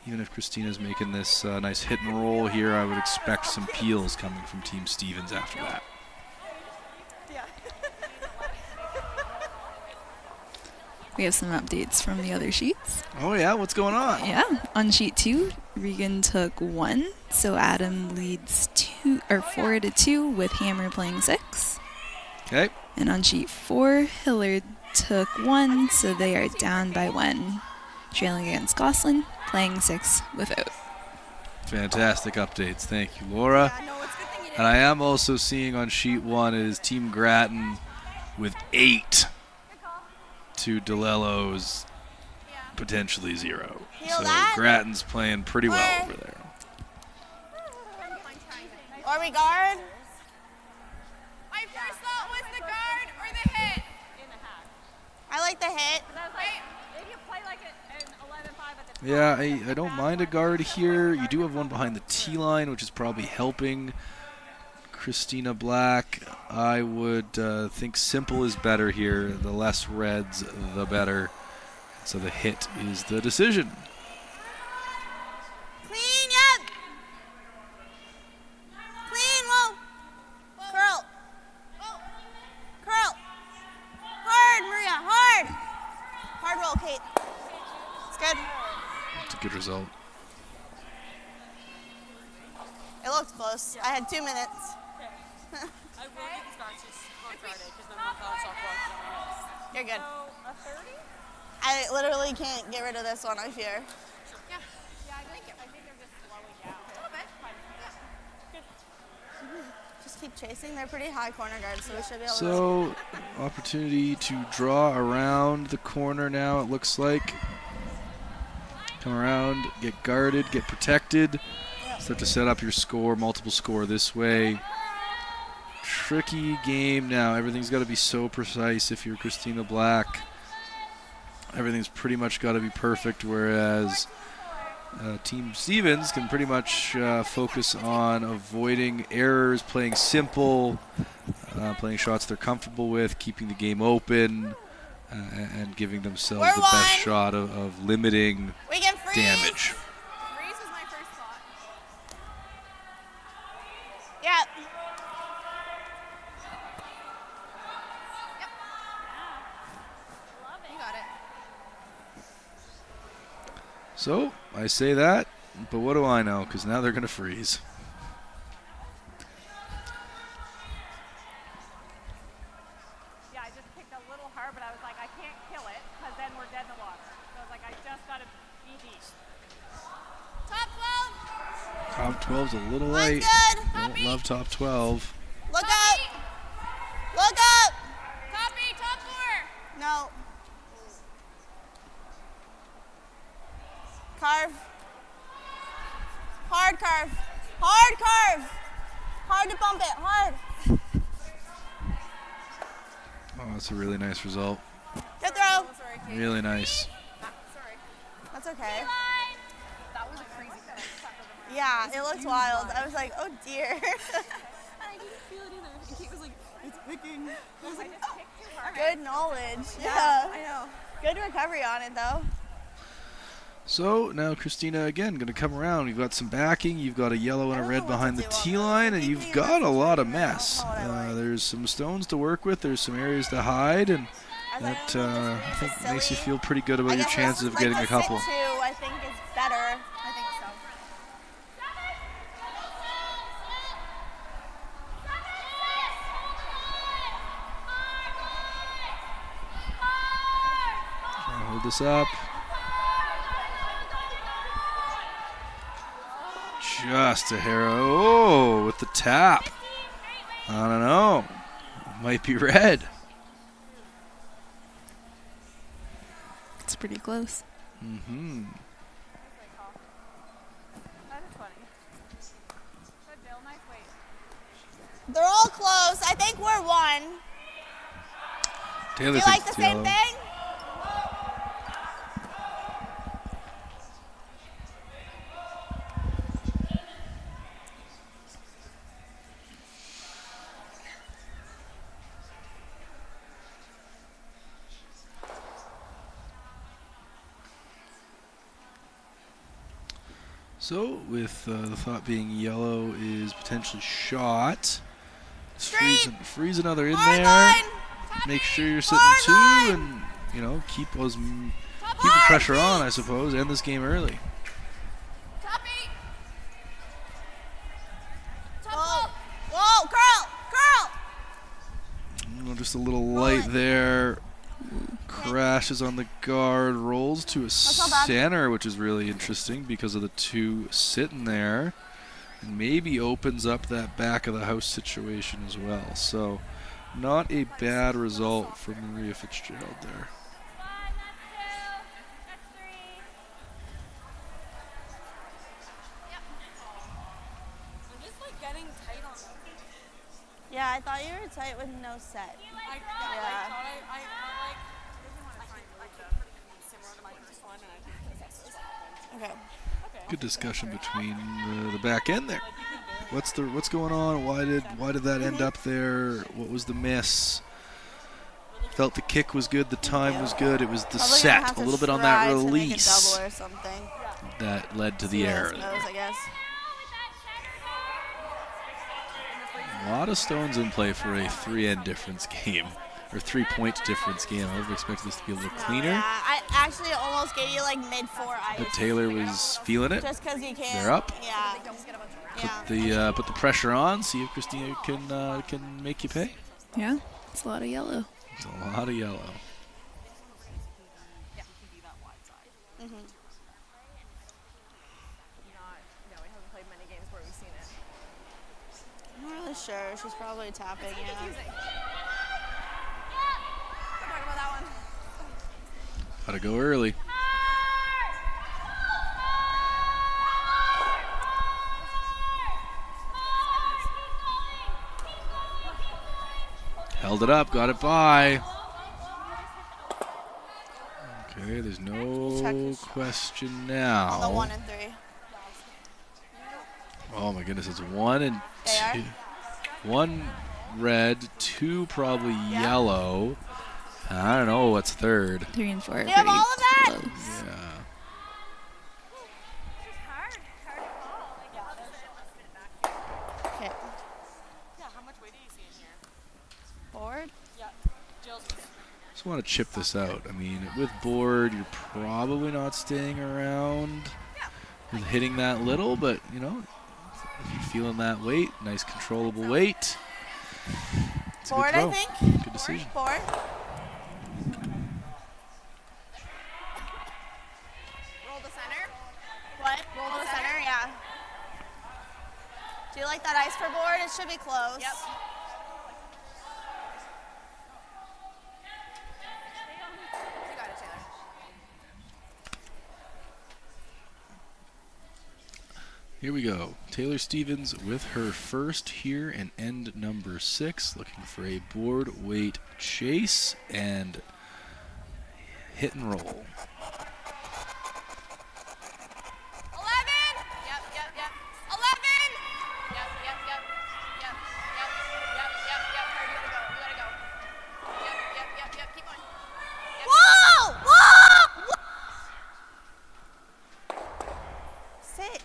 even if Christina's making this nice hit and roll here, I would expect some peels coming from Team Stevens after that. We have some updates from the other sheets. Oh yeah, what's going on? Yeah, on sheet 2, Regan took 1, so Adam leads 4-2 with Hammer playing 6. Okay. And on sheet 4, Hillyard took 1, so they are down by 1, trailing against Gosselin, playing 6 without. Fantastic updates, thank you, Laura. And I am also seeing on sheet 1 is Team Grattan with 8. To DeLello's potentially 0. So Grattan's playing pretty well over there. Are we guard? My first thought was the guard or the hit. I like the hit. If you play like an 11-5 at the Yeah, I don't mind a guard here. You do have one behind the T line, which is probably helping Christina Black. I would think simple is better here. The less reds, the better. So the hit is the decision. Clean, yep. Clean, whoa. Curl. Curl. Hard, Maria, hard. Hard roll, Kate. It's good. It's a good result. It looked close. I had 2 minutes. I will get the Scots on Friday because then we'll call softball. You're good. So, a 30? I literally can't get rid of this one, I fear. Yeah. Yeah, I think they're just slowing down. A little bit. Yeah. Just keep chasing. They're pretty high corner guards, so we should be able So, opportunity to draw around the corner now, it looks like. Come around, get guarded, get protected. Start to set up your score, multiple score this way. Tricky game now. Everything's got to be so precise if you're Christina Black. Everything's pretty much got to be perfect, whereas Team Stevens can pretty much focus on avoiding errors, playing simple, playing shots they're comfortable with, keeping the game open, and giving themselves the best shot of limiting damage. Freeze was my first thought. Yep. You got it. So, I say that, but what do I know? Because now they're going to freeze. Yeah, I just picked a little hard, but I was like, I can't kill it because then we're dead in the water. So I was like, I just got to be deep. Top 12's a little Mine's light. good. Don't love top 12. Look up. Look up. Copy, top 4. No. Carve. Hard carve. Hard carve. Hard to bump it. Hard. Oh, that's a really nice result. Good throw. Really nice. That's okay. That was a crazy throw. Yeah, it looked wild. I was like, oh dear. I didn't feel it either. And Kate was like, it's picking. I was like, oh. Good knowledge. Yeah, I know. Good recovery on it though. So now Christina again going to come around. You've got some backing. You've got a yellow and a red behind the tee line, and you've got a lot of mess. There's some stones to work with. There's some areas to hide, and that I think makes you feel pretty good about your chances of getting a couple. I think is better. I think so. Hold this up. Just a hair. Oh, with the tap. I don't know. Might be red. It's pretty close. Mm-hmm. They're all close. I think we're one. Taylor Do you like the same thing? So, with the thought being yellow is potentially shot. Freeze another in there. Make sure you're sitting 2 and, you know, keep the pressure on, I suppose, end this game early. Whoa, curl! Just a little light there. Crashes on the guard, rolls to a center, which is really interesting because of the 2 sitting there. And maybe opens up that back of the house situation as well. So not a bad result for Maria Fitzgerald there. Yeah, I thought you were tight with no set. Okay. Good discussion between the back end there. What's going on? Why did that end up there? What was the miss? Felt the kick was good, the time was good. It was the set, a little bit on that release that led to the error. A lot of stones in play for a 3-end difference game, or 3-point difference game. I would have expected this to be a little cleaner. Yeah, I actually almost gave you like mid-4 ice. But Taylor was feeling it. Just because you can. They're up. Yeah. Put the pressure on. See if Christina can make you pay. Yeah, it's a lot of yellow. It's a lot of yellow. I'm not really sure. She's probably tapping. Gotta go early. Held it up, got it by. Okay, there's no question now. On the 1 and 3. Oh my goodness, it's 1 and 2. 1 red, 2 probably yellow. I don't know what's third. 3 and 4 are Do you have all of that? close. Yeah. Okay. Yeah, how much weight do you see in here? Board? Yeah. Jill's. Just want to chip this out. I mean, with board, you're probably not staying around with hitting that little, but you know, if you're feeling that weight, nice controllable weight. It's a Board, good throw. I think. Good decision. Board. Roll the center. What? Roll the center, yeah. Do you like that ice for board? It should be close. Yep. You got it, Taylor. Here we go. Taylour Stevens with her first here and end number 6, looking for a board weight chase and hit and roll. 6.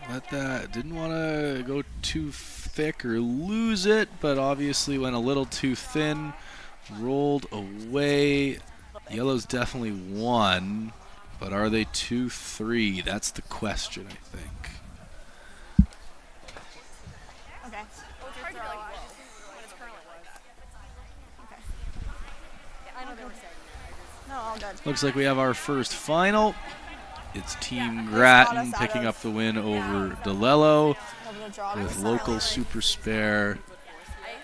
Let that, didn't want to go too thick or lose it, but obviously went a little too thin, rolled away. Yellow's definitely won, but are they 2-3? That's the question, I think. Okay. Oh, it's hard to be like, when it's currently like that. Okay. Yeah, I know they were saying that. No, all good. Looks like we have our first final. It's Team Grattan picking up the win over DeLello with local super spare.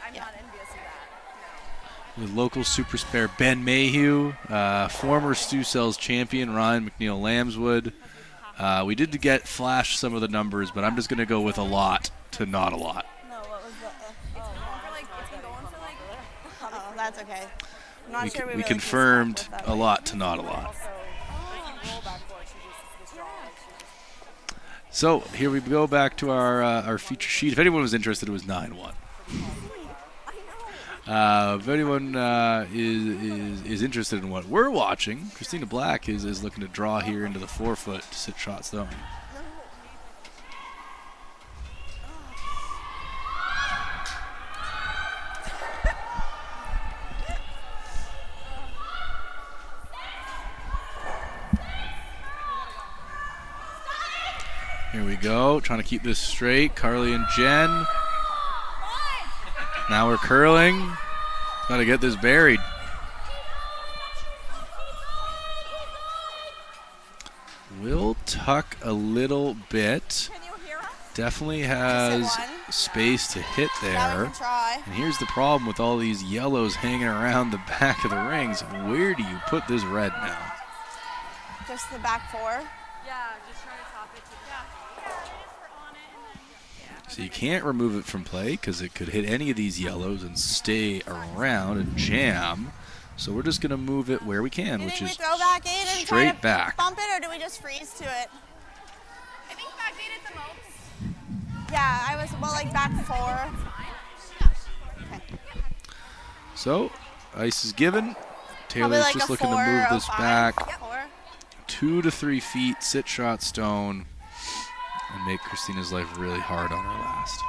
I'm not envious of that. With local super spare Ben Mayhew, former Stu Cells champion Ryan McNeil Lambswood. We did get flash some of the numbers, but I'm just going to go with a lot to not a lot. No, what was the? It's been going for like. Oh, that's okay. I'm not sure we We really confirmed keep stuff with a that lot to not a lot. So here we go back to our feature sheet. If anyone was interested, it was 9-1. If anyone is interested in what we're watching, Christina Black is looking to draw here into the 4-foot to sit shot zone. Here we go, trying to keep this straight. Carly and Jen. Now we're curling. Got to get this buried. Will tuck a little bit. Definitely has space to hit there. And here's the problem with all these yellows hanging around the back of the rings. Where do you put this red now? Just the back 4. Yeah, just trying to top it to the So you can't remove it from play because it could hit any of these yellows and stay around and jam. So we're just going to move it where we can, which is throw back 8 and try straight to back. bump it, or do we just freeze to it? I think back 8 at the most. Yeah, I was, well, like back 4. Okay. So ice is given. Probably Taylor's like just a looking 4 to move or this 5. back 4. 2 to 3 feet, sit shot stone, and make Christina's life really hard on her last.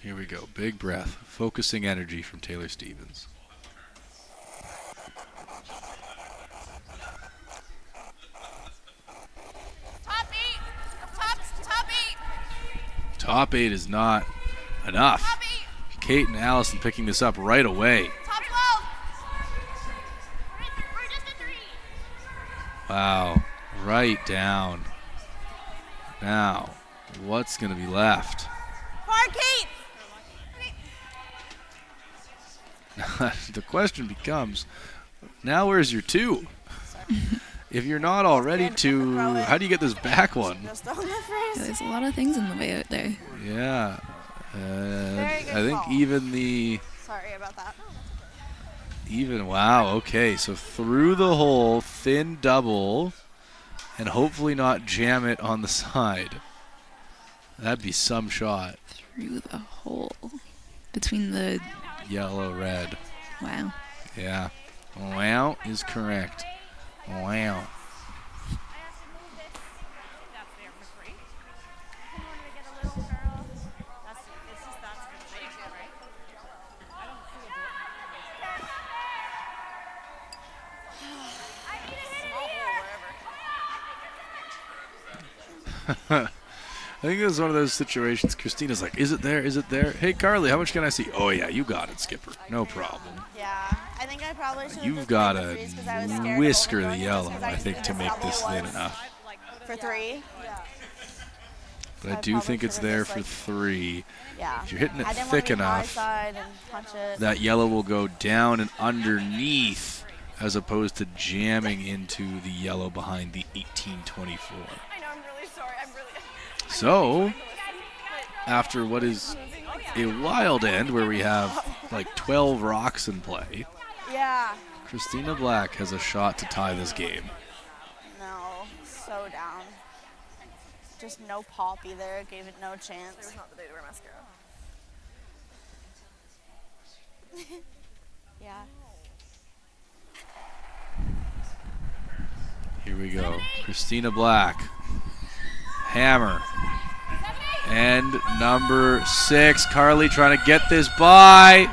Here we go. Big breath. Focusing energy from Taylour Stevens. Top 8. Top 8. Top 8 is not enough. Kate and Allison picking this up right away. Top 12. We're just a 3. Wow. Right down. Now, what's going to be left? Hard, Kate. The question becomes, now where's your 2? If you're not already 2, how do you get this back one? Just on the freeze. There's a lot of things in the way out there. Yeah. Very good I think call. even the... Sorry about that. Wow, okay. So through the hole, thin double, and hopefully not jam it on the side. That'd be some shot. Through the hole. Between the... Yellow, red. Wow. Yeah. Wow is correct. Wow. think it was one of those situations. Christina's like, is it there? Is it there? Hey, Carly, how much can I see? Oh, yeah, you got it, Skipper. No problem. Yeah, I think I probably should have You've just got played the to threes 'cause I was scared of whisker the overthrowing it yellow, just 'cause I didn't think, to know make how this it thin was enough. for 3. But I I do probably think it's should've there just, for like- 3. Yeah. If you're hitting it I didn't thick want to be high enough, side and punch it. that yellow will go down and underneath as opposed to jamming into the yellow behind the 1824. I know, I'm really sorry. I'm really. So, after what is a wild end where we have like 12 rocks in play, Yeah. Christina Black has a shot to tie this game. No, so down. Just no pop either. Gave it no chance. It was not the day to wear mascara. Yeah. Here we go. Christina Black. Hammer. And number 6, Carly trying to get this by.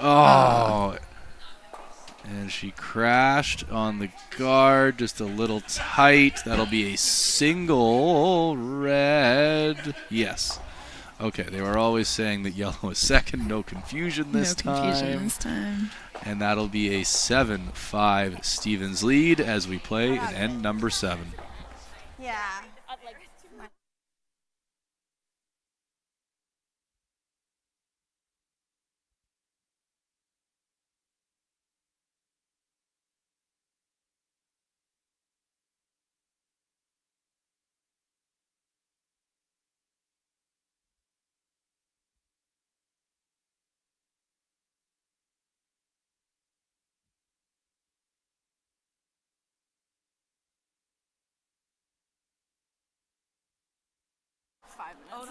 Oh. And she crashed on the guard just a little tight. That'll be a single red. Yes. Okay, they were always saying that yellow is second. No confusion this time. No confusion this time. And that'll be a 7-5 Stevens lead as we play in end number 7. Yeah.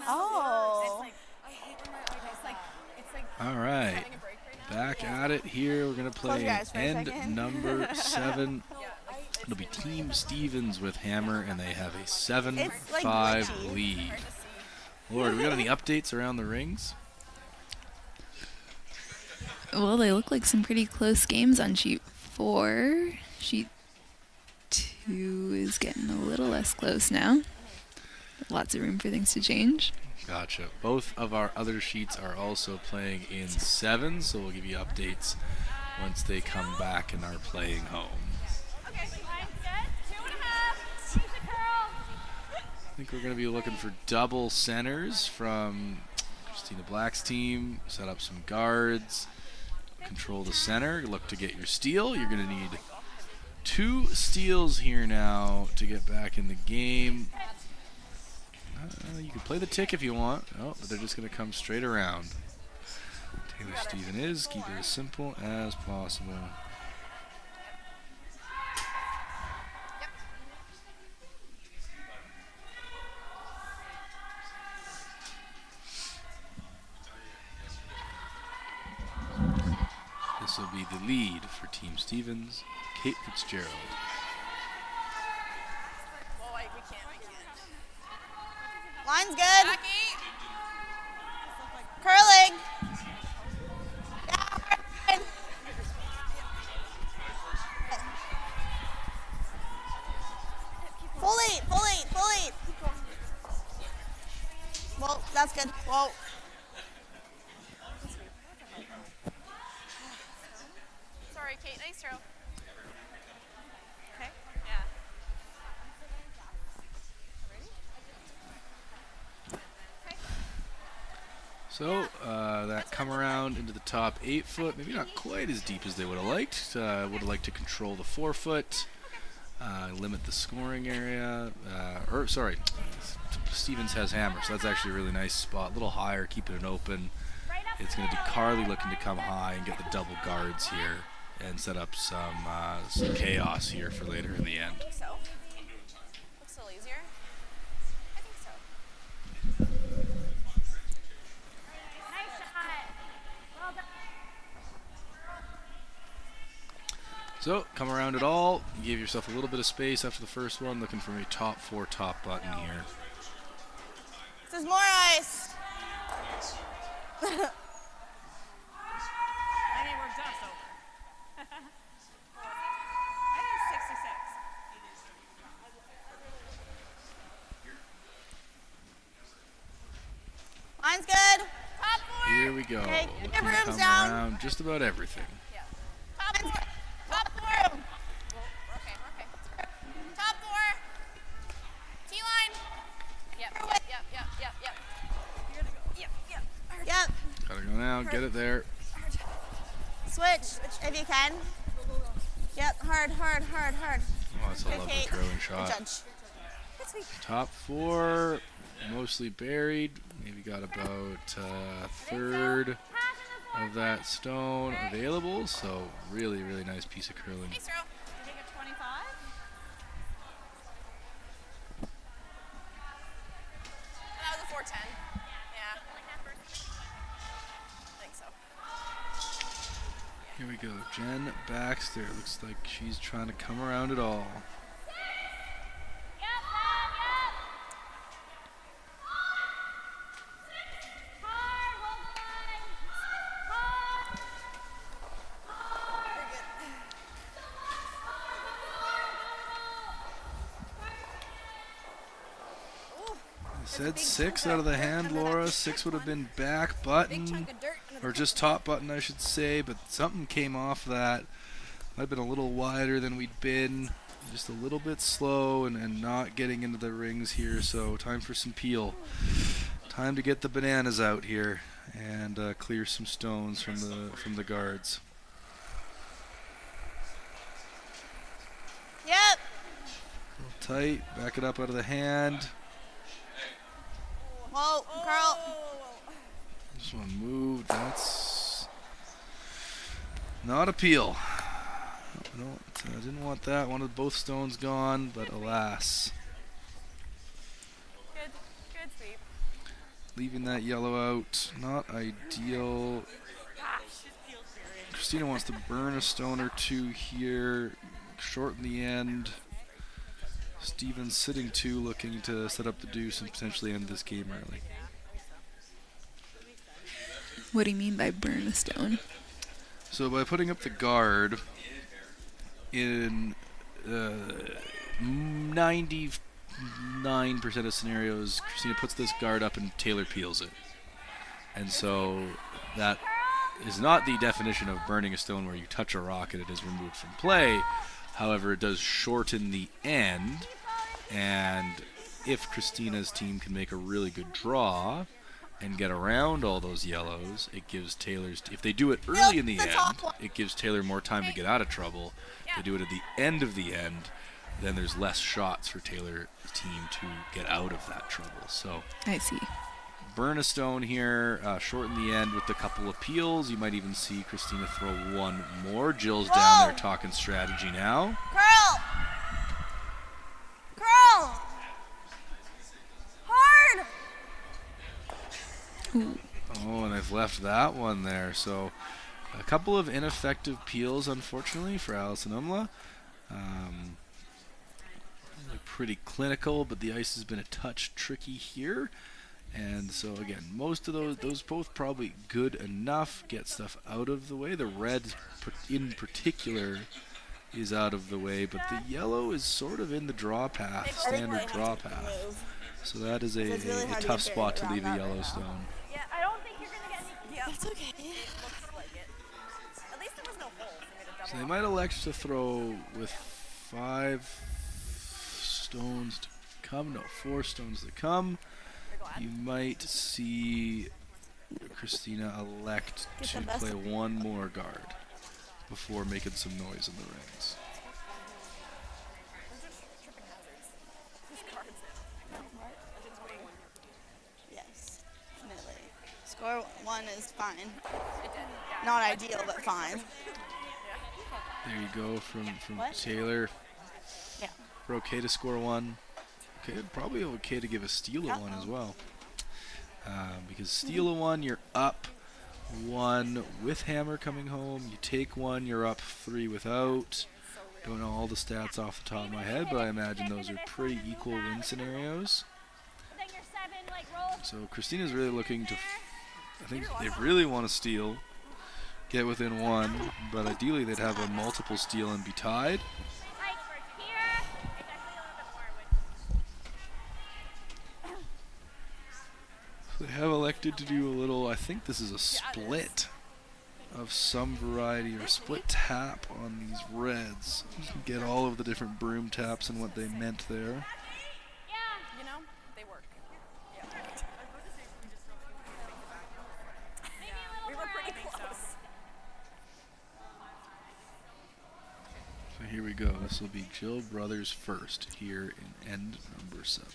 Oh. All right. Back at it here. We're going to Close play your eyes for a end second. number 7. It'll be Team Stevens with Hammer, and they have a 7-5 glitchy. lead. Lord, do we got any updates around the rings? Well, they look like some pretty close games on sheet 4. Sheet 2 is getting a little less close now. Lots of room for things to change. Gotcha. Both of our other sheets are also playing in 7, so we'll give you updates once they come back and are playing home. I think we're going to be looking for double centers from Christina Black's team. Set up some guards. Control the center. Look to get your steal. You're going to need 2 steals here now to get back in the game. You can play the tick if you want. Oh, but they're just going to come straight around. Taylour Steven is. Keep it as simple as possible. This will be the lead for Team Stevens. Kate Fitzgerald. Line's good. Curling. Yeah, full eight. Well, that's good. Whoa. Sorry, Kate. Nice throw. Okay. Yeah. So that come around into the top 8 foot, maybe not quite as deep as they would have liked. Would have liked to control the 4 foot, limit the scoring area. Stevens has hammer, so that's actually a really nice spot. A little higher, keeping it open. It's going to be Carly looking to come high and get the double guards here and set up some chaos here for later in the end. I think so. Looks a little easier. I think so. Nice shot. Well done. So, come around at all. You gave yourself a little bit of space after the first one. Looking for a top 4 top button here. This is more ice. I mean, we're just over. I think 66. go. Okay, We get can rooms come down. around just about everything. Top four. Top four. Okay. Top four. T-line. Yep. Gotta go now. Get it there. Switch if you can. Yep. Hard. Oh, that's a lovely Okay. throwing Good shot. judge. Good sweep. Top four, mostly buried. Maybe got about a third of that stone available. So really, really nice piece of curling. Nice throw. You take a 25? That was a 410. Yeah. I think so. Here we go. Jen Baxter. Looks like she's trying to come around it all. Said 6 out of the hand, Laura. 6 would have been back button, or just top button, I should say, but something came off that. Might have been a little wider than we'd been. Just a little bit slow and not getting into the rings here, so time for some peel. Time to get the bananas out here and clear some stones from the guards. Yep. A little tight, back it up out of the hand. Whoa, Carl. This one moved. That's not a peel. I didn't want that. Wanted both stones gone, but alas. Good sweep. Leaving that yellow out, not ideal. Christina wants to burn a stone or two here, shorten the end. Steven's sitting 2, looking to set up the deuce and potentially end this game early. What do you mean by burn a stone? So by putting up the guard in 99% of scenarios, Christina puts this guard up and Taylour peels it. And so that is not the definition of burning a stone where you touch a rock and it is removed from play. However, it does shorten the end, and if Christina's team can make a really good draw and get around all those yellows, it gives Taylor's, if they do it early in the end, it gives Taylour more time to get out of trouble. If they do it at the end of the end, then there's less shots for Taylor's team to get out of that trouble. So I see. Burn a stone here, shorten the end with a couple of peels. You might even see Christina throw one more. Jill's down there talking strategy now. Curl! Curl! Hard! Oh, and I've left that one there. So a couple of ineffective peels, unfortunately, for Allison Umla. Pretty clinical, but the ice has been a touch tricky here. And so again, most of those both probably good enough, get stuff out of the way. The red in particular is out of the way, but the yellow is sort of in the draw path, standard draw path. So that is a tough spot to leave a yellow stone. Yeah, I don't think you're gonna get any. Yeah, That's okay. It looks like it. At least there was no hole for me to double. So they might elect to throw with 5 stones to come. No, 4 stones to come. You might see Christina elect to play one more guard before making some noise in the rings. Yes, definitely. Score 1 is fine. Not ideal, but fine. There you go from What? Taylour. Yeah. We're okay to score 1. Okay, probably okay to give a steal of 1 as well. Because steal of 1, you're up 1 with hammer coming home. You take 1, you're up 3 without. Don't know all the stats off the top of my head, but I imagine those are pretty equal win scenarios. So Christina's really looking to, I think they really want to steal, get within 1, but ideally they'd have a multiple steal and be tied. They have expected to do a little, I think this is a split of some variety, or split tap on these reds. You can get all of the different broom taps and what they meant there. You know, they work. Yeah. We were pretty close. So here we go. This will be Jill Brothers first here in end number 7.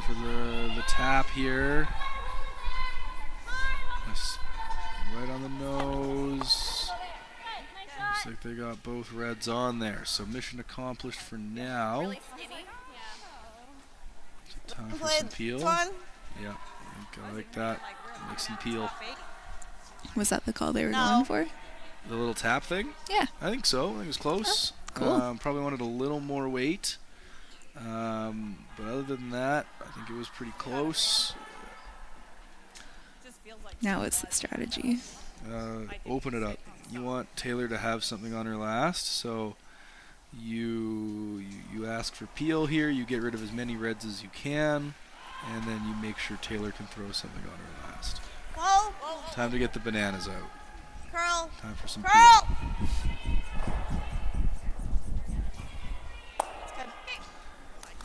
For the tap here. Right on the nose. Looks like they got both reds on there. So mission accomplished for now. So time for some peel. Yeah, I like that. Make some peel. Was that the call they were going for? The little tap thing? Yeah. I think so. I think it was close. Cool. Probably wanted a little more weight. But other than that, I think it was pretty close. Now what's the strategy? Open it up. You want Taylour to have something on her last, so you ask for peel here. You get rid of as many reds as you can, and then you make sure Taylour can throw something on her last. Time to get the bananas out. Curl. Time for some Curl. peel.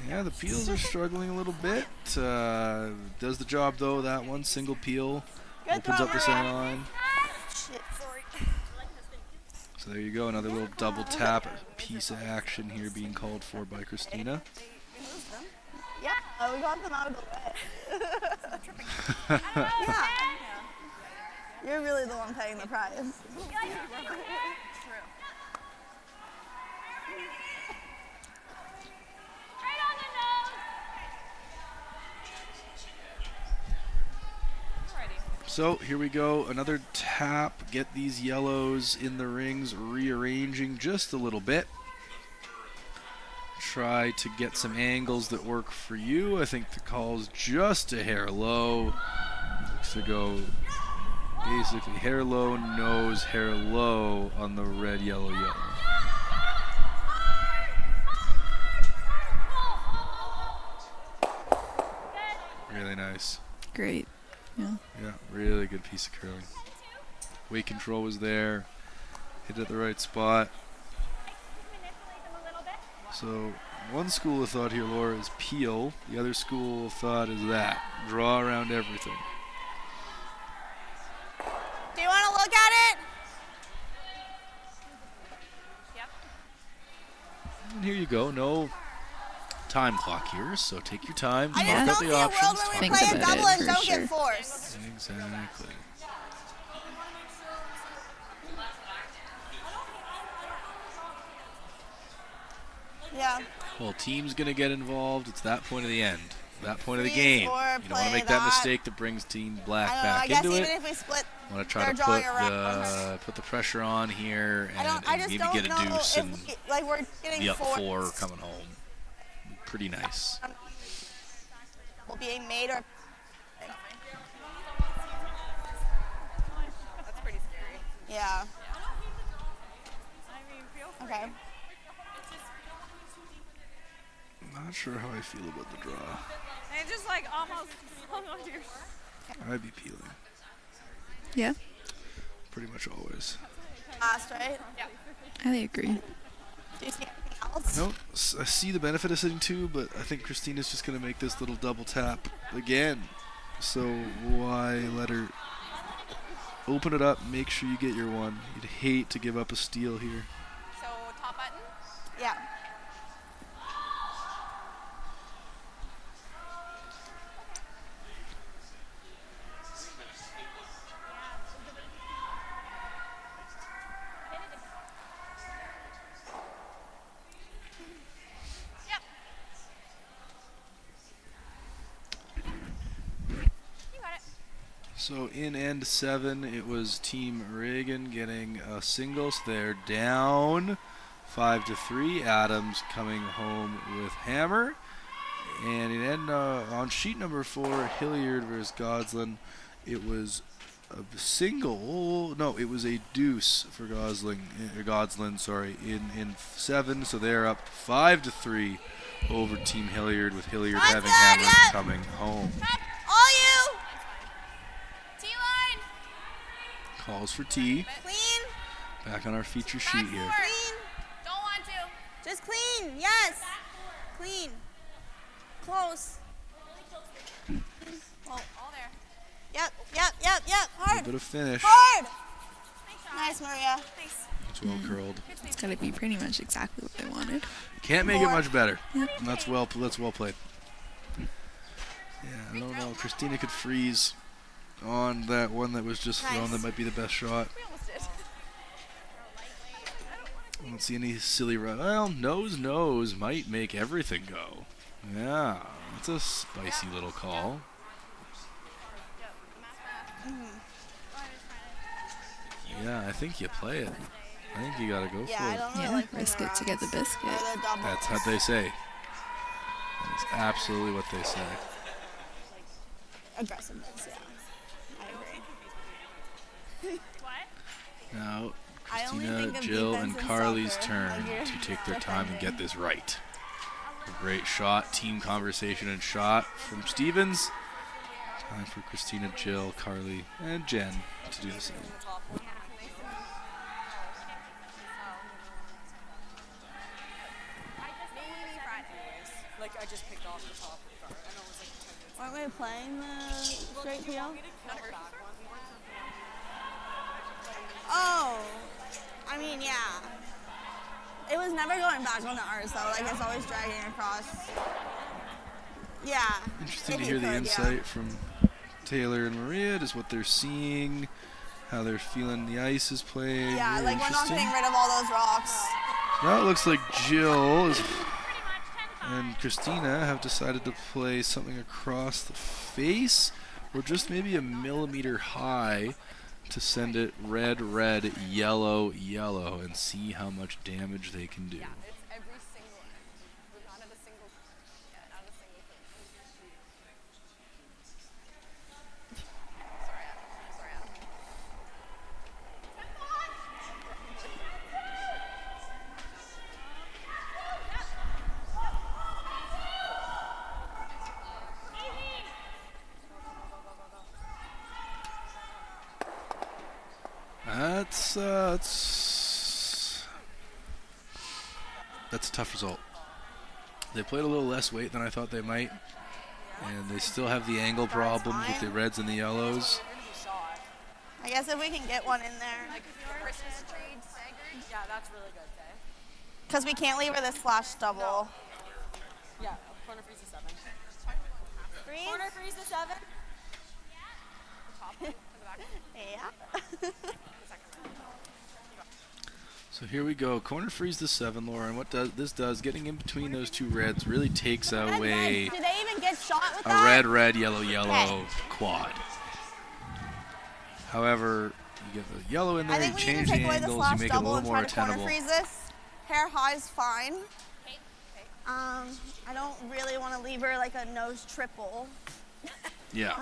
Yeah, the peels are struggling a little bit. Does the job though, that one. Single peel. Opens up the center line. So there you go, another little double tap piece of action here being called for by Christina. Yeah, we got them out of the way. Yeah. You're really the one paying the price. So here we go, another tap, get these yellows in the rings, rearranging just a little bit. Try to get some angles that work for you. I think the call's just a hair low. Looks to go basically hair low, nose, hair low on the red, yellow, yellow. Really nice. Great. Yeah. Yeah, really good piece of curling. Weight control was there. Hit it at the right spot. So one school of thought here, Laura, is peel. The other school of thought is that. Draw around everything. Do you want to look at it? Yep. And here you go. No time clock here, so take your time. I Mark just out don't the see a options. world where we play a double and don't get forced. Exactly. Yeah. Well, team's going to get involved. It's that point of the end. That point of the game. You don't want to make that mistake that brings Team Black back into it. Even if we split, want to try to put the pressure on here and maybe get a deuce and we're getting be up 4 coming home. Pretty nice. Being made or That's pretty scary. yeah. Okay. Not sure how I feel about the draw. And just like almost hung onto your. I'd be peeling. Yeah. Pretty much always. Last, right? Yeah. I agree. Do you see anything else? No, I see the benefit of sitting 2, but I think Christina's just going to make this little double tap again. So why let her open it up, make sure you get your one. You'd hate to give up a steal here. So top button? Yeah. So in end 7, it was Team Reagan getting a single. So they're down 5-3. Adams coming home with hammer. And then on sheet number 4, Hillyard versus Godz. It was a single. It was a deuce for Godz, in 7. So they're up 5-3 over Team Hillyard, with Hillyard having hammers coming home. All you. T-line. Calls for T. Clean. Back on our feature sheet here. Clean. Don't want to. Just clean. Yes. Clean. Close. Oh. All there. Yep. Hard. A bit of finish. Hard. Nice, Maria. Nice. It's well curled. It's got to be pretty much exactly what they wanted. Can't make it much better. Yep. That's well played. Yeah, I don't know. Christina could freeze on that one that was just thrown. That might be the best shot. We almost did. I don't see any silly run. Well, nose might make everything go. Yeah, that's a spicy little call. Yeah, I think you play it. I think you gotta go for it. I don't really Yeah, like risk it to get the biscuit. That's what they say. That's absolutely what they say. Aggressiveness, yeah. I agree. Now, I only Christina, think of Jill, defense and in Carly's soccer, turn like you're to take their time and get defending. this right. A great shot, team conversation and shot from Stevens. Time for Christina, Jill, Carly, and Jen to do the same. Like I just picked off the top of the card. I know it was like 10 minutes. Aren't we playing the straight PL? Oh, I mean, yeah. It was never going back on the ours though. Like it's always dragging across. Yeah. Interesting if to you hear the could, insight from Taylour and Maria, just what they're seeing, how they're feeling the ice is playing. Yeah, Very like we're not interesting. getting rid of all those rocks. Now it looks like Jill and Christina have decided to play something across the face, or just maybe a millimeter high, to send it red, red, yellow, yellow, and see how much damage they can do. Yeah, it's every single end. We're not at a single. Yeah, not a single thing. Sorry, Adam. That's a tough result. They played a little less weight than I thought they might, and they still have the angle problem with the reds and the yellows. I guess if we can get one in there. Like Christmas trade staggered. Yeah, that's really good, Tay. Because we can't leave her this slash double. Yeah, corner freeze the 7. Freeze? Corner freeze the 7. Yeah. So here we go. Corner freeze the 7, Lauren. What this does, getting in between those two reds really takes away Do they even get shot with a that? red, red, yellow, yellow Okay. quad. However, you get the yellow in I there, you think we need change to the take away the angles, you slash make it a double little and more try to corner tenable. freeze this. Hair high's fine. I don't really want to leave her like a nose triple. Yeah,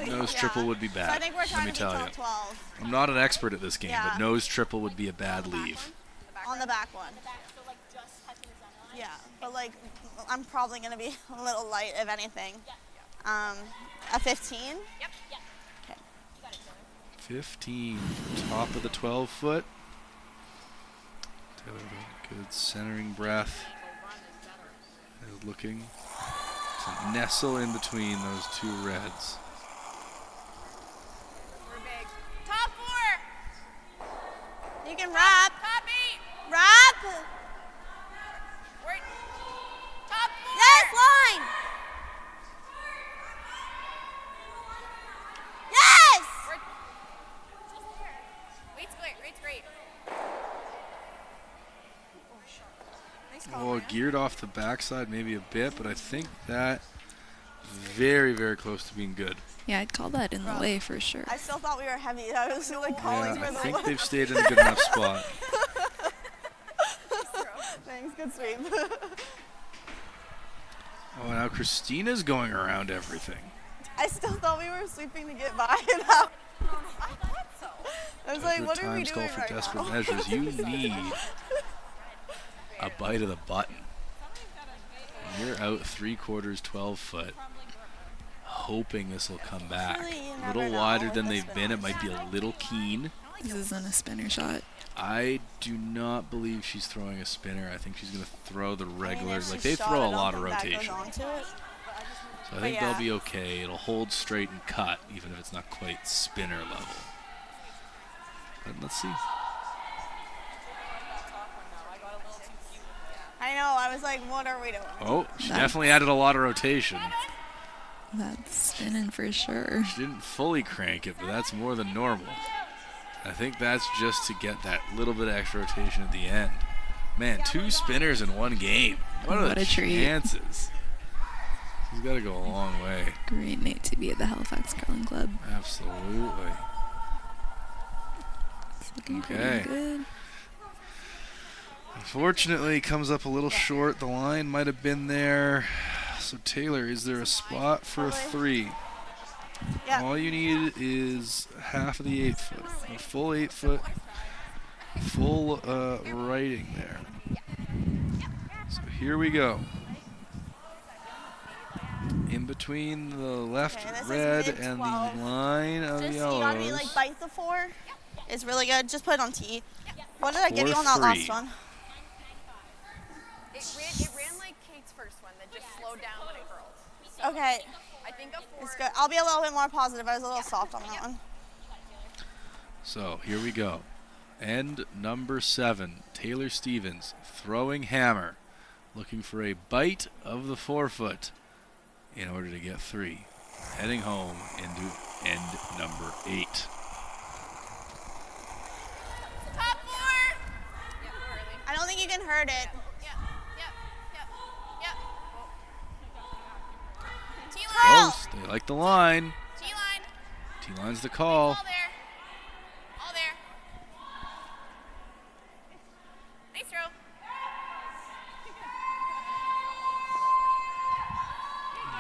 nose Yeah. triple would be bad. So I think we're let trying me to tell be you. top 12 I'm not an expert at this game, Yeah. but nose triple would be a bad leave. on the back one. Yeah, but like I'm probably gonna be a little light if anything. A 15. Yep. Okay. 15, top of the 12-foot. Taylor, good centering breath. Is looking to nestle in between those two reds. We're big. Top 4. You can wrap. Copy. Wrap. We're top 4. Yes, line. Yes. Weight's great. Weight's great. Nice call, Oh, Maria. geared off the backside maybe a bit, but I think that very, very close to being good. Yeah, I'd call that in the way for sure. I still thought we were heavy. I was like calling Yeah, I for the think they've stayed in a good enough spot. Thanks, good sweep. Oh, now now Christina's going around everything. I still thought we were sweeping to get by. I was like, what are we doing for right desperate now? measures. You need a bite of the button. You're out 3/4, 12 foot, hoping this will come back. A little wider than they've been. It might be a little keen. This isn't a spinner shot. I do not believe she's throwing a spinner. I think she's going to throw the regular. if Like she they shot, throw I a don't lot of think that goes rotation. onto it. So I think they'll be okay. It'll hold straight and cut, even if it's not quite spinner level. But let's see. I know, I was like, what are we doing? Oh, she definitely added a lot of rotation. That's spinning for sure. She didn't fully crank it, but that's more than normal. I think that's just to get that little bit of extra rotation at the end. Man, 2 spinners in one game. What are the chances? She's got to go a long way. Great night to be at the Halifax Curling Club. Absolutely. It's looking pretty good. Unfortunately, comes up a little short. The line might have been there. So Taylour, is there a spot for a 3? Yeah. All you need is half of the 8 foot. A full 8 foot. Full writing there. So here we go. In between the left red and the line of Just yellows. you gotta be like bite the 4. It's really good. Just put it on T. What did I give you on that last one? It ran like Kate's first one that just slowed down when it curled. Okay. I think a 4. It's good. I'll be a little bit more positive. I was a little soft on that one. So here we go. End number 7. Taylour Stevens throwing hammer, looking for a bite of the 4 foot in order to get 3. Heading home into end number 8. Top 4. I don't think you can hurt it. Close. They like the line. T-line. T-line's the call. All there. All there. Nice throw.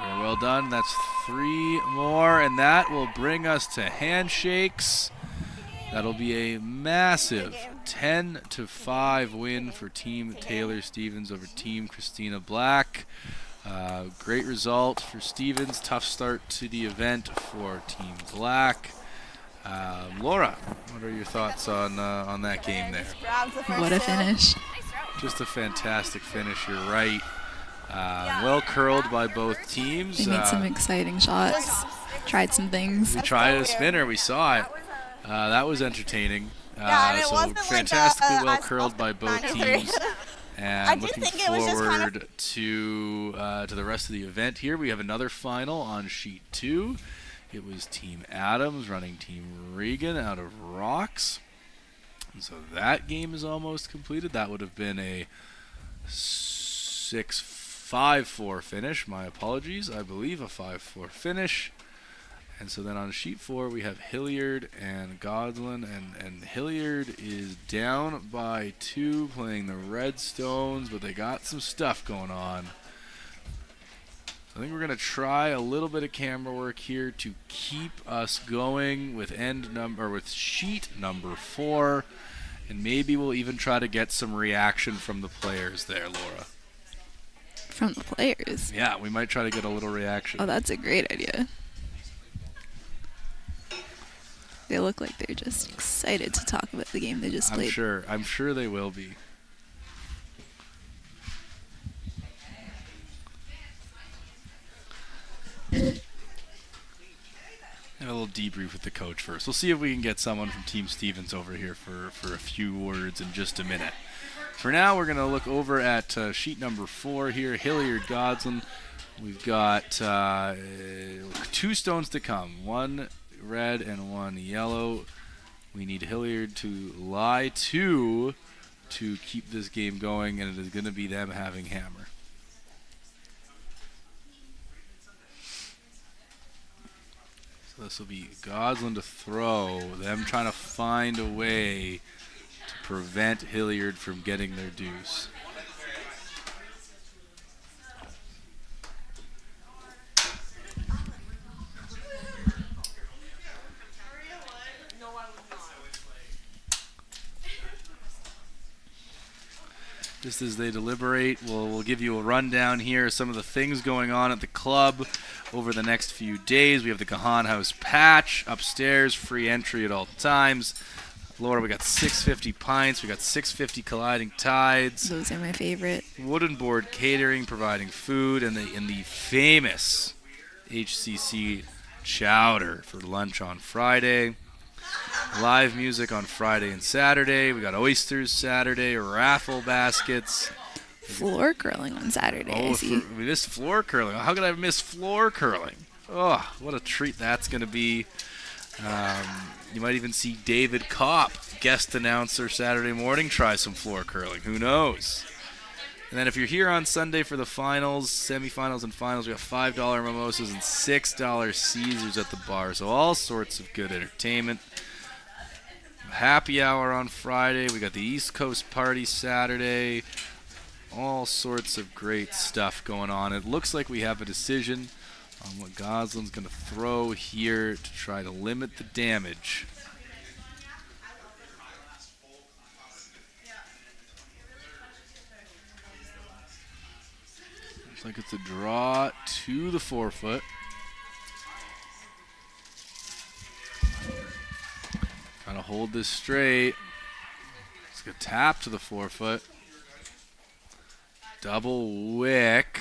Very well done. That's 3 more, and that will bring us to handshakes. That'll be a massive 10-5 win for Team Taylour Stevens over Team Christina Black. Great result for Stevens. Tough start to the event for Team Black. Laura, what are your thoughts on that game there? What a finish. Just a fantastic finish, you're right. Well curled by both teams. They made some exciting shots. Tried some things. We tried a spinner, we saw it. That was entertaining. Yeah, so fantastically well curled by both teams. And looking forward to the rest of the event here. We have another final on sheet 2. It was Team Adams running Team Regan out of Rocks. And so that game is almost completed. That would have been a 6-5-4 finish. My apologies. I believe a 5-4 finish. And so then on sheet 4 we have Hillyard and Godz, and Hillyard is down by 2 playing the Redstones, but they got some stuff going on. So I think we're going to try a little bit of camera work here to keep us going with sheet number 4, and maybe we'll even try to get some reaction from the players there, Laura. From the players? Yeah, we might try to get a little reaction. Oh, that's a great idea. They look like they're just excited to talk about the game they just played. I'm sure they will be. Have a little debrief with the coach first. We'll see if we can get someone from Team Stevens over here for a few words in just a minute. For now, we're going to look over at sheet number 4 here, Hillyard, Godz. We've got 2 stones to come. 1 red and 1 yellow. We need Hillyard to lie 2 to keep this game going, and it is going to be them having hammer. So this will be Godz to throw, them trying to find a way to prevent Hillyard from getting their deuce. just as they deliberate, we'll give you a rundown here of some of the things going on at the club over the next few days. We have the Gahan House patch upstairs, free entry at all times. Laura, we got 650 pints, we got 650 colliding tides. Those are my favorite. Wooden board catering, providing food, and the famous HCC chowder for lunch on Friday. Live music on Friday and Saturday. We got oysters Saturday, raffle baskets. Floor curling on Saturday, I see. We missed floor curling. How could I have missed floor curling? Oh, what a treat that's going to be. You might even see David Kopp, guest announcer Saturday morning, try some floor curling. Who knows? And then if you're here on Sunday for the finals, semifinals and finals, we have $5 mimosas and $6 Caesars at the bar. So all sorts of good entertainment. Happy hour on Friday. We got the East Coast party Saturday. All sorts of great stuff going on. It looks like we have a decision on what Goslin's going to throw here to try to limit the damage. Looks like it's a draw to the 4-foot. Trying to hold this straight. It's going to tap to the 4-foot. Double wick.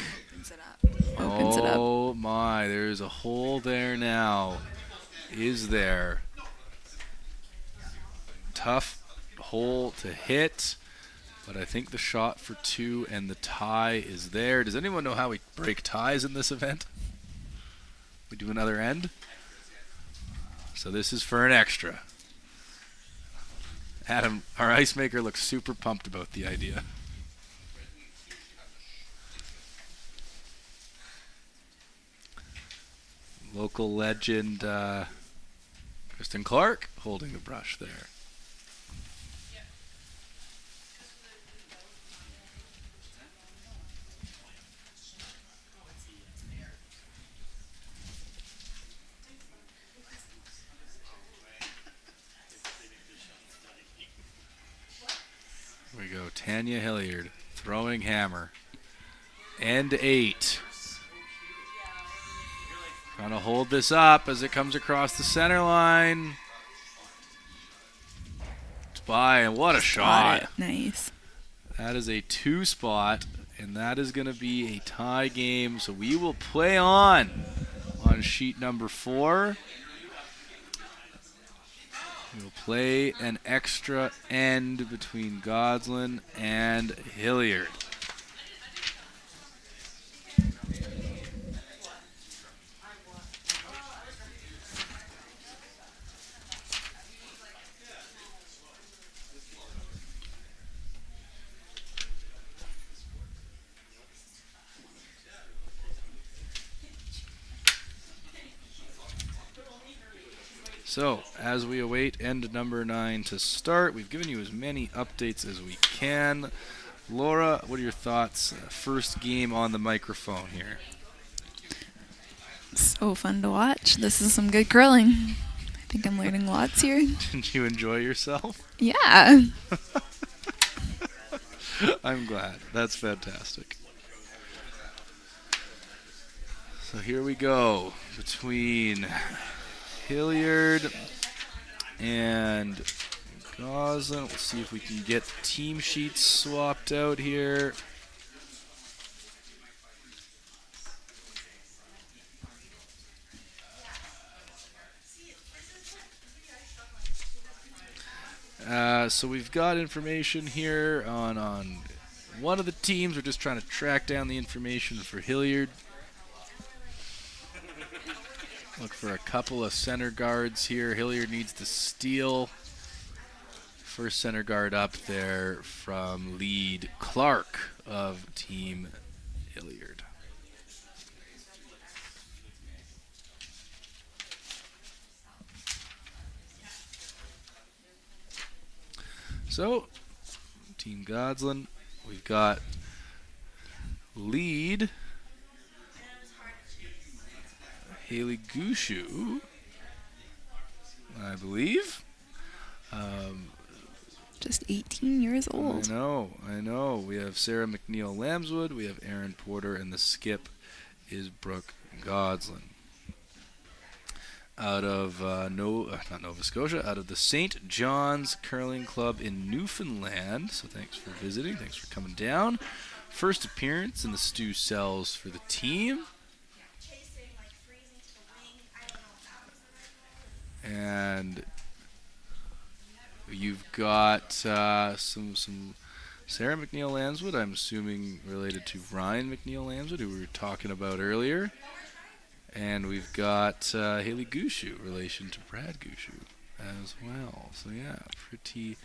Opens it up. Oh my, there's a hole there now. Is there? Tough hole to hit, but I think the shot for 2 and the tie is there. Does anyone know how we break ties in this event? We do another end? So this is for an extra. Adam, our ice maker, looks super pumped about the idea. Local legend Kristen Clark holding the brush there. Here we go, Tanya Hillyard throwing hammer. End 8. Trying to hold this up as it comes across the center line. It's by, and what a shot. Nice. That is a 2 spot, and that is going to be a tie game. So we will play on sheet number 4. We will play an extra end between Godslin and Hillyard. So, as we await end number 9 to start, we've given you as many updates as we can. Laura, what are your thoughts? First game on the microphone here. So fun to watch. This is some good curling. I think I'm learning lots here. Did you enjoy yourself? Yeah. I'm glad. That's fantastic. So here we go between Hillyard and Goslin. We'll see if we can get the team sheets swapped out here. So we've got information here on one of the teams. We're just trying to track down the information for Hillyard. Look for a couple of center guards here. Hillyard needs to steal. First center guard up there from lead Clark of Team Hillyard. So, Team Godslin, we've got lead Haley Gushu, I believe. Just 18 years old. I know. We have Sarah McNeil-Lambswood. We have Aaron Porter, and the skip is Brooke Godslin. Out of not Nova Scotia, out of the St. John's Curling Club in Newfoundland. So thanks for visiting. Thanks for coming down. First appearance in the Stu Cells for the team. And you've got some Sarah McNeil-Lambswood, I'm assuming related to Ryan McNeil-Lambswood, who we were talking about earlier. And we've got Haley Gushu, relation to Brad Gushu as well. So yeah, pretty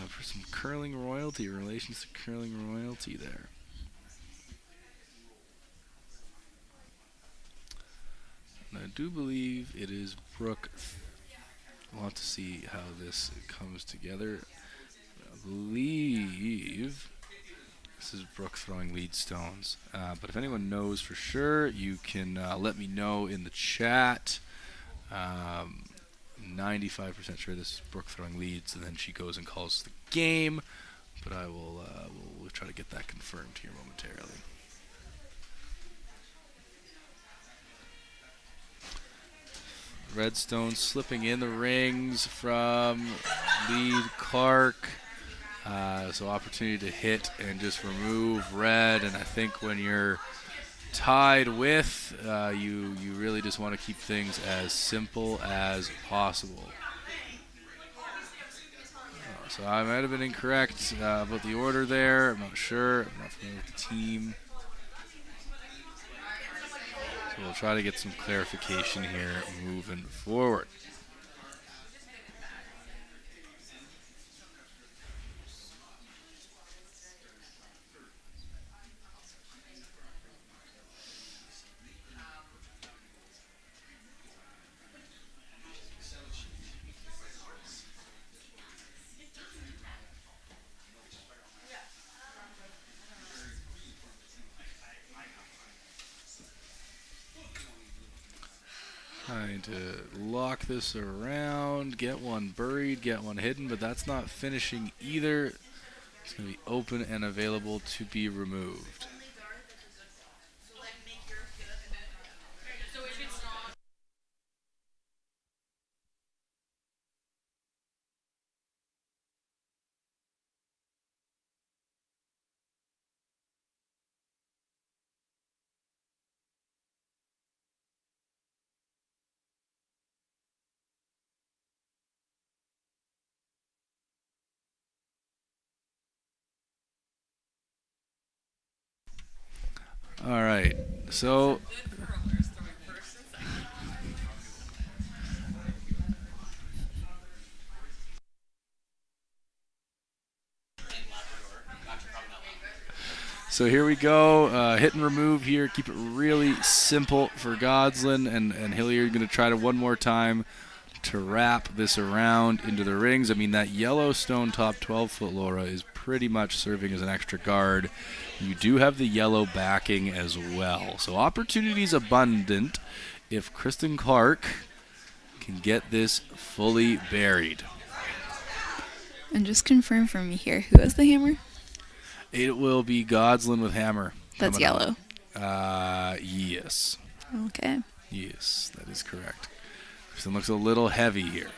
for some curling royalty, relations to curling royalty there. And I do believe it is Brooke. We'll have to see how this comes together. I believe this is Brooke throwing lead stones. But if anyone knows for sure, you can let me know in the chat. 95% sure this is Brooke throwing leads, and then she goes and calls the game. But I will we'll try to get that confirmed here momentarily. Redstone slipping in the rings from lead Clark. So opportunity to hit and just remove red. And I think when you're tied with, you really just want to keep things as simple as possible. So I might have been incorrect about the order there. I'm not sure. I'm not familiar with the team. So we'll try to get some clarification here moving forward. Trying to lock this around, get one buried, get one hidden, but that's not finishing either. It's going to be open and available to be removed. All right, so here we go. Hit and remove here. Keep it really simple for Godslin and Hillyard. Going to try to one more time to wrap this around into the rings. I mean, that yellow stone top 12-foot Laura is pretty much serving as an extra guard. You do have the yellow backing as well. So opportunities abundant if Kristen Clark can get this fully buried. And just confirm for me here, who has the hammer? It will be Godslin with hammer. That's yellow. Yes. Okay. Yes, that is correct. Kristen looks a little heavy here.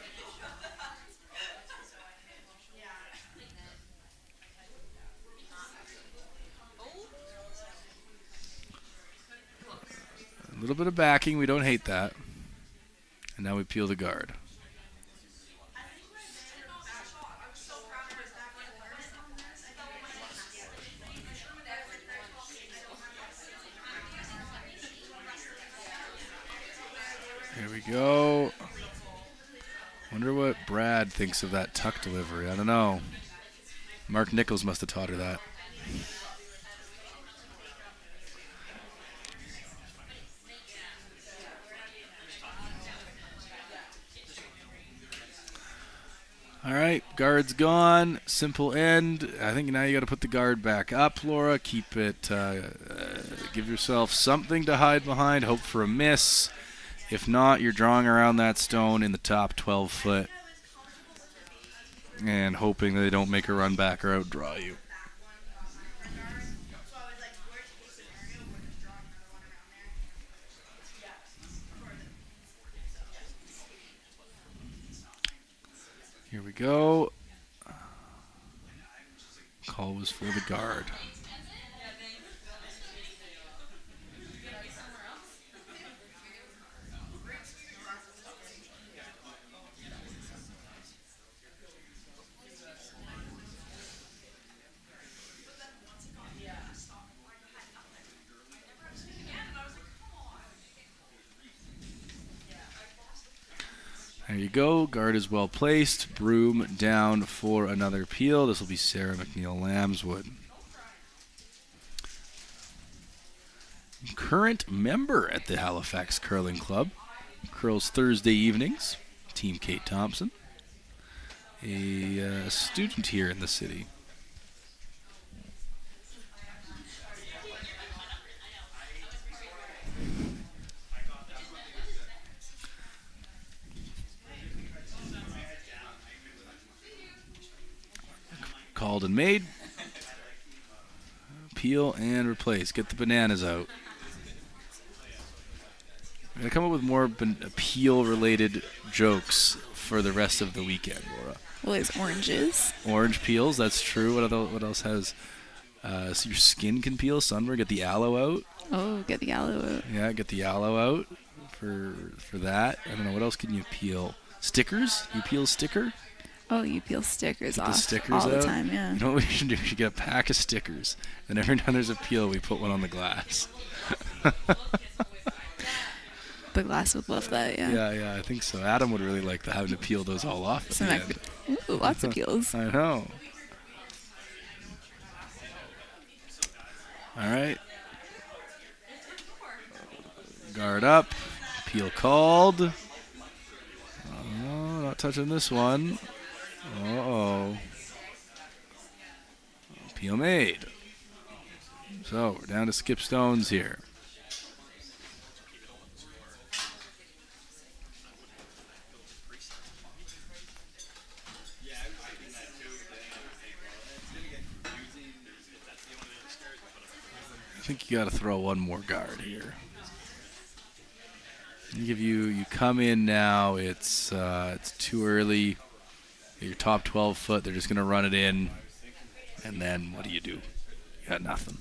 A little bit of backing, we don't hate that. And now we peel the guard. Here we go. Wonder what Brad thinks of that tuck delivery. I don't know. Mark Nichols must have taught her that. All right, guard's gone. Simple end. I think now you got to put the guard back up, Laura. Keep it. Give yourself something to hide behind. Hope for a miss. If not, you're drawing around that stone in the top 12 foot. and hoping that they don't make a run back or outdraw you. Here we go. Call was for the guard. There you go. Guard is well placed. Broom down for another peel. This will be Sarah McNeil Lambswood. Current member at the Halifax Curling Club. Curls Thursday evenings. Team Kate Thompson. A student here in the city. Called and made. Peel and replace. Get the bananas out. I'm going to come up with more peel-related jokes for the rest of the weekend, Laura. Well, there's oranges. Orange peels, that's true. What else has... so your skin can peel, sunburn. Get the aloe out. Oh, get the aloe out. Yeah, get the aloe out for that. I don't know, what else can you peel? Stickers? You peel sticker? Oh, you peel stickers off the stickers all out. the time, yeah. You know what we should do? We should get a pack of stickers, and every time there's a peel, we put one on the glass. The glass would love that, yeah. Yeah, I think so. Adam would really like having to peel those all off at the end. Ooh, lots of peels. I know. All right. Guard up. Peel called. Oh, not touching this one. Uh-oh. Peel made. So we're down to skip stones here. I think you got to throw one more guard here. You come in now. It's too early. Your top 12 foot. They're just gonna run it in, and then what do? You got nothing.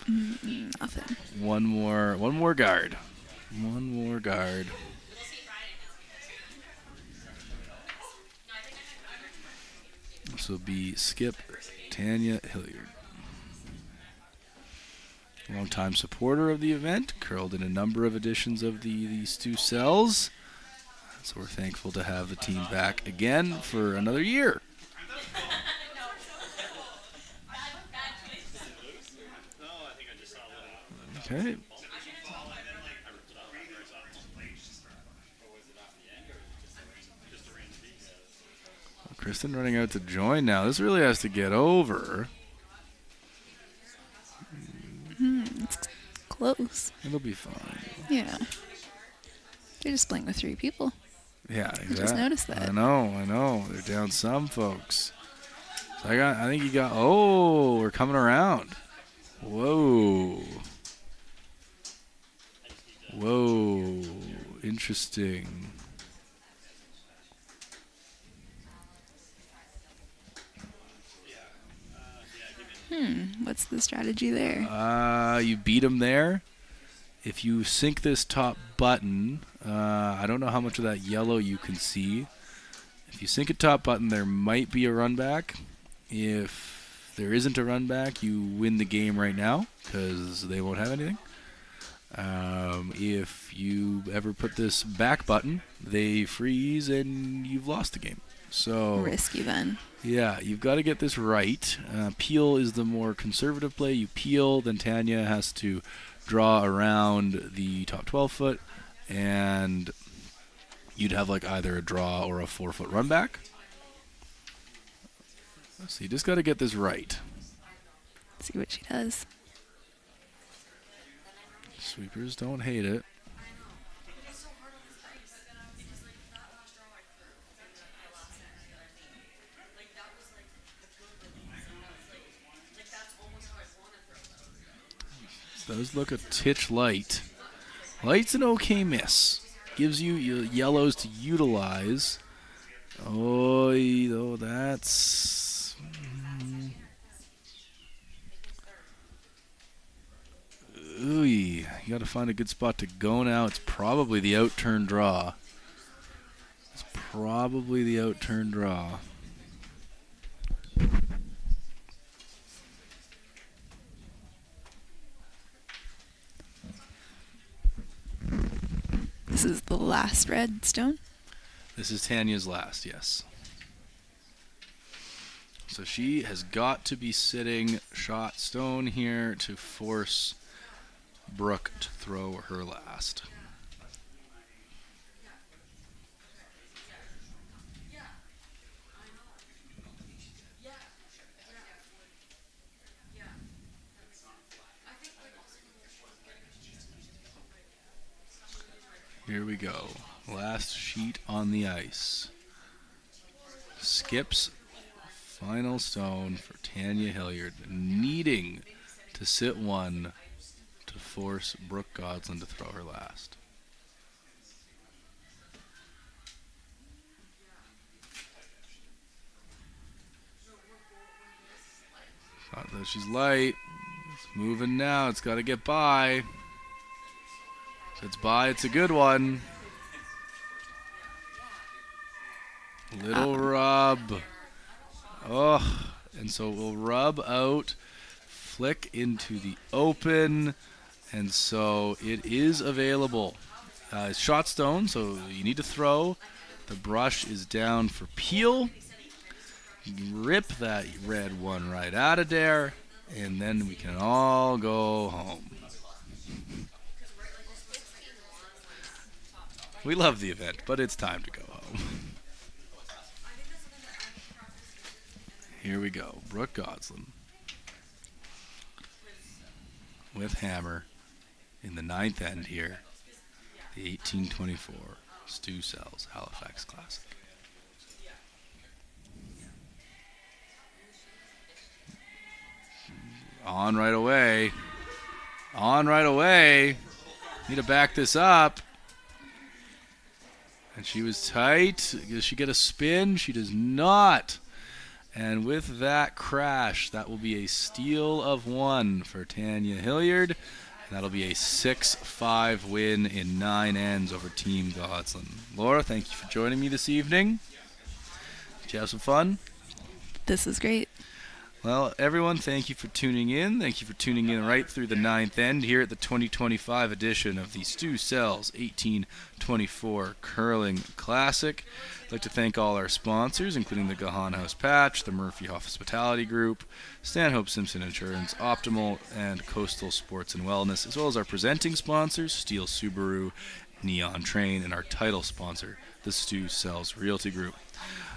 Nothing. One more guard. One more guard. This will be Skip Tanya Hillyard. Longtime supporter of the event, curled in a number of editions of these two cells. So we're thankful to have the team back again for another year. Okay. Kristen running out to join now. This really has to get over. It's close. It'll be fine. Yeah. They're just playing with 3 people. Yeah, exactly. I just noticed that. I know. They're down some folks. So I think you got. Oh, we're coming around. Whoa. Interesting. What's the strategy there? You beat them there. If you sink this top button, I don't know how much of that yellow you can see. If you sink a top button, there might be a run back. If there isn't a run back, you win the game right now because they won't have anything. If you ever put this back button, they freeze and you've lost the game. So risky then. Yeah, you've got to get this right. Peel is the more conservative play. You peel, then Tanya has to draw around the top 12 foot, and you'd have like either a draw or a 4-foot run back. So you just got to get this right. See what she does. Sweepers don't hate it. look at Titch Light. Light's an okay miss. Gives you your yellows to utilize. Oh, that's... Ooh, you got to find a good spot to go now. It's probably the out-turn draw. This is the last red stone? This is Tanya's last, yes. So she has got to be sitting shot stone here to force Brooke to throw her last. Here we go. Last sheet on the ice. Skips final stone for Tanya Hillyard, needing to sit one to force Brooke Godslin to throw her last. Thought that she's light. It's moving now. It's got to get by. If it's by, it's a good one. Little rub. Oh, and so we'll rub out, flick into the open, and so it is available. Shot stone, so you need to throw. The brush is down for peel. Rip that red one right out of there, and then we can all go home. We love the event, but it's time to go home. Here we go. Brooke Godslin with hammer in the 9th end here. The 1824 Stu Sells Halifax Classic. On right away. Need to back this up. And she was tight. Does she get a spin? She does not. And with that crash, that will be a steal of 1 for Tanya Hillyard. And that'll be a 6-5 win in 9 ends over Team Godslin. Laura, thank you for joining me this evening. Did you have some fun? This is great. Well, everyone, thank you for tuning in. Thank you for tuning in right through the 9th end here at the 2025 edition of the Stu Sells 1824 Curling Classic. I'd like to thank all our sponsors, including the Gahan House Patch, the Murphy Hospitality Group, Standout Simpson Insurance, Optimal, and Coastal Sports and Wellness, as well as our presenting sponsors, Steel Subaru, Neon Train, and our title sponsor, the Stu Sells Realty Group.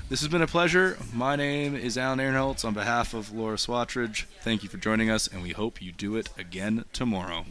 This has been a pleasure. My name is Alan Ehrenholtz. On behalf of Laura Swatridge, thank you for joining us, and we hope you do it again tomorrow.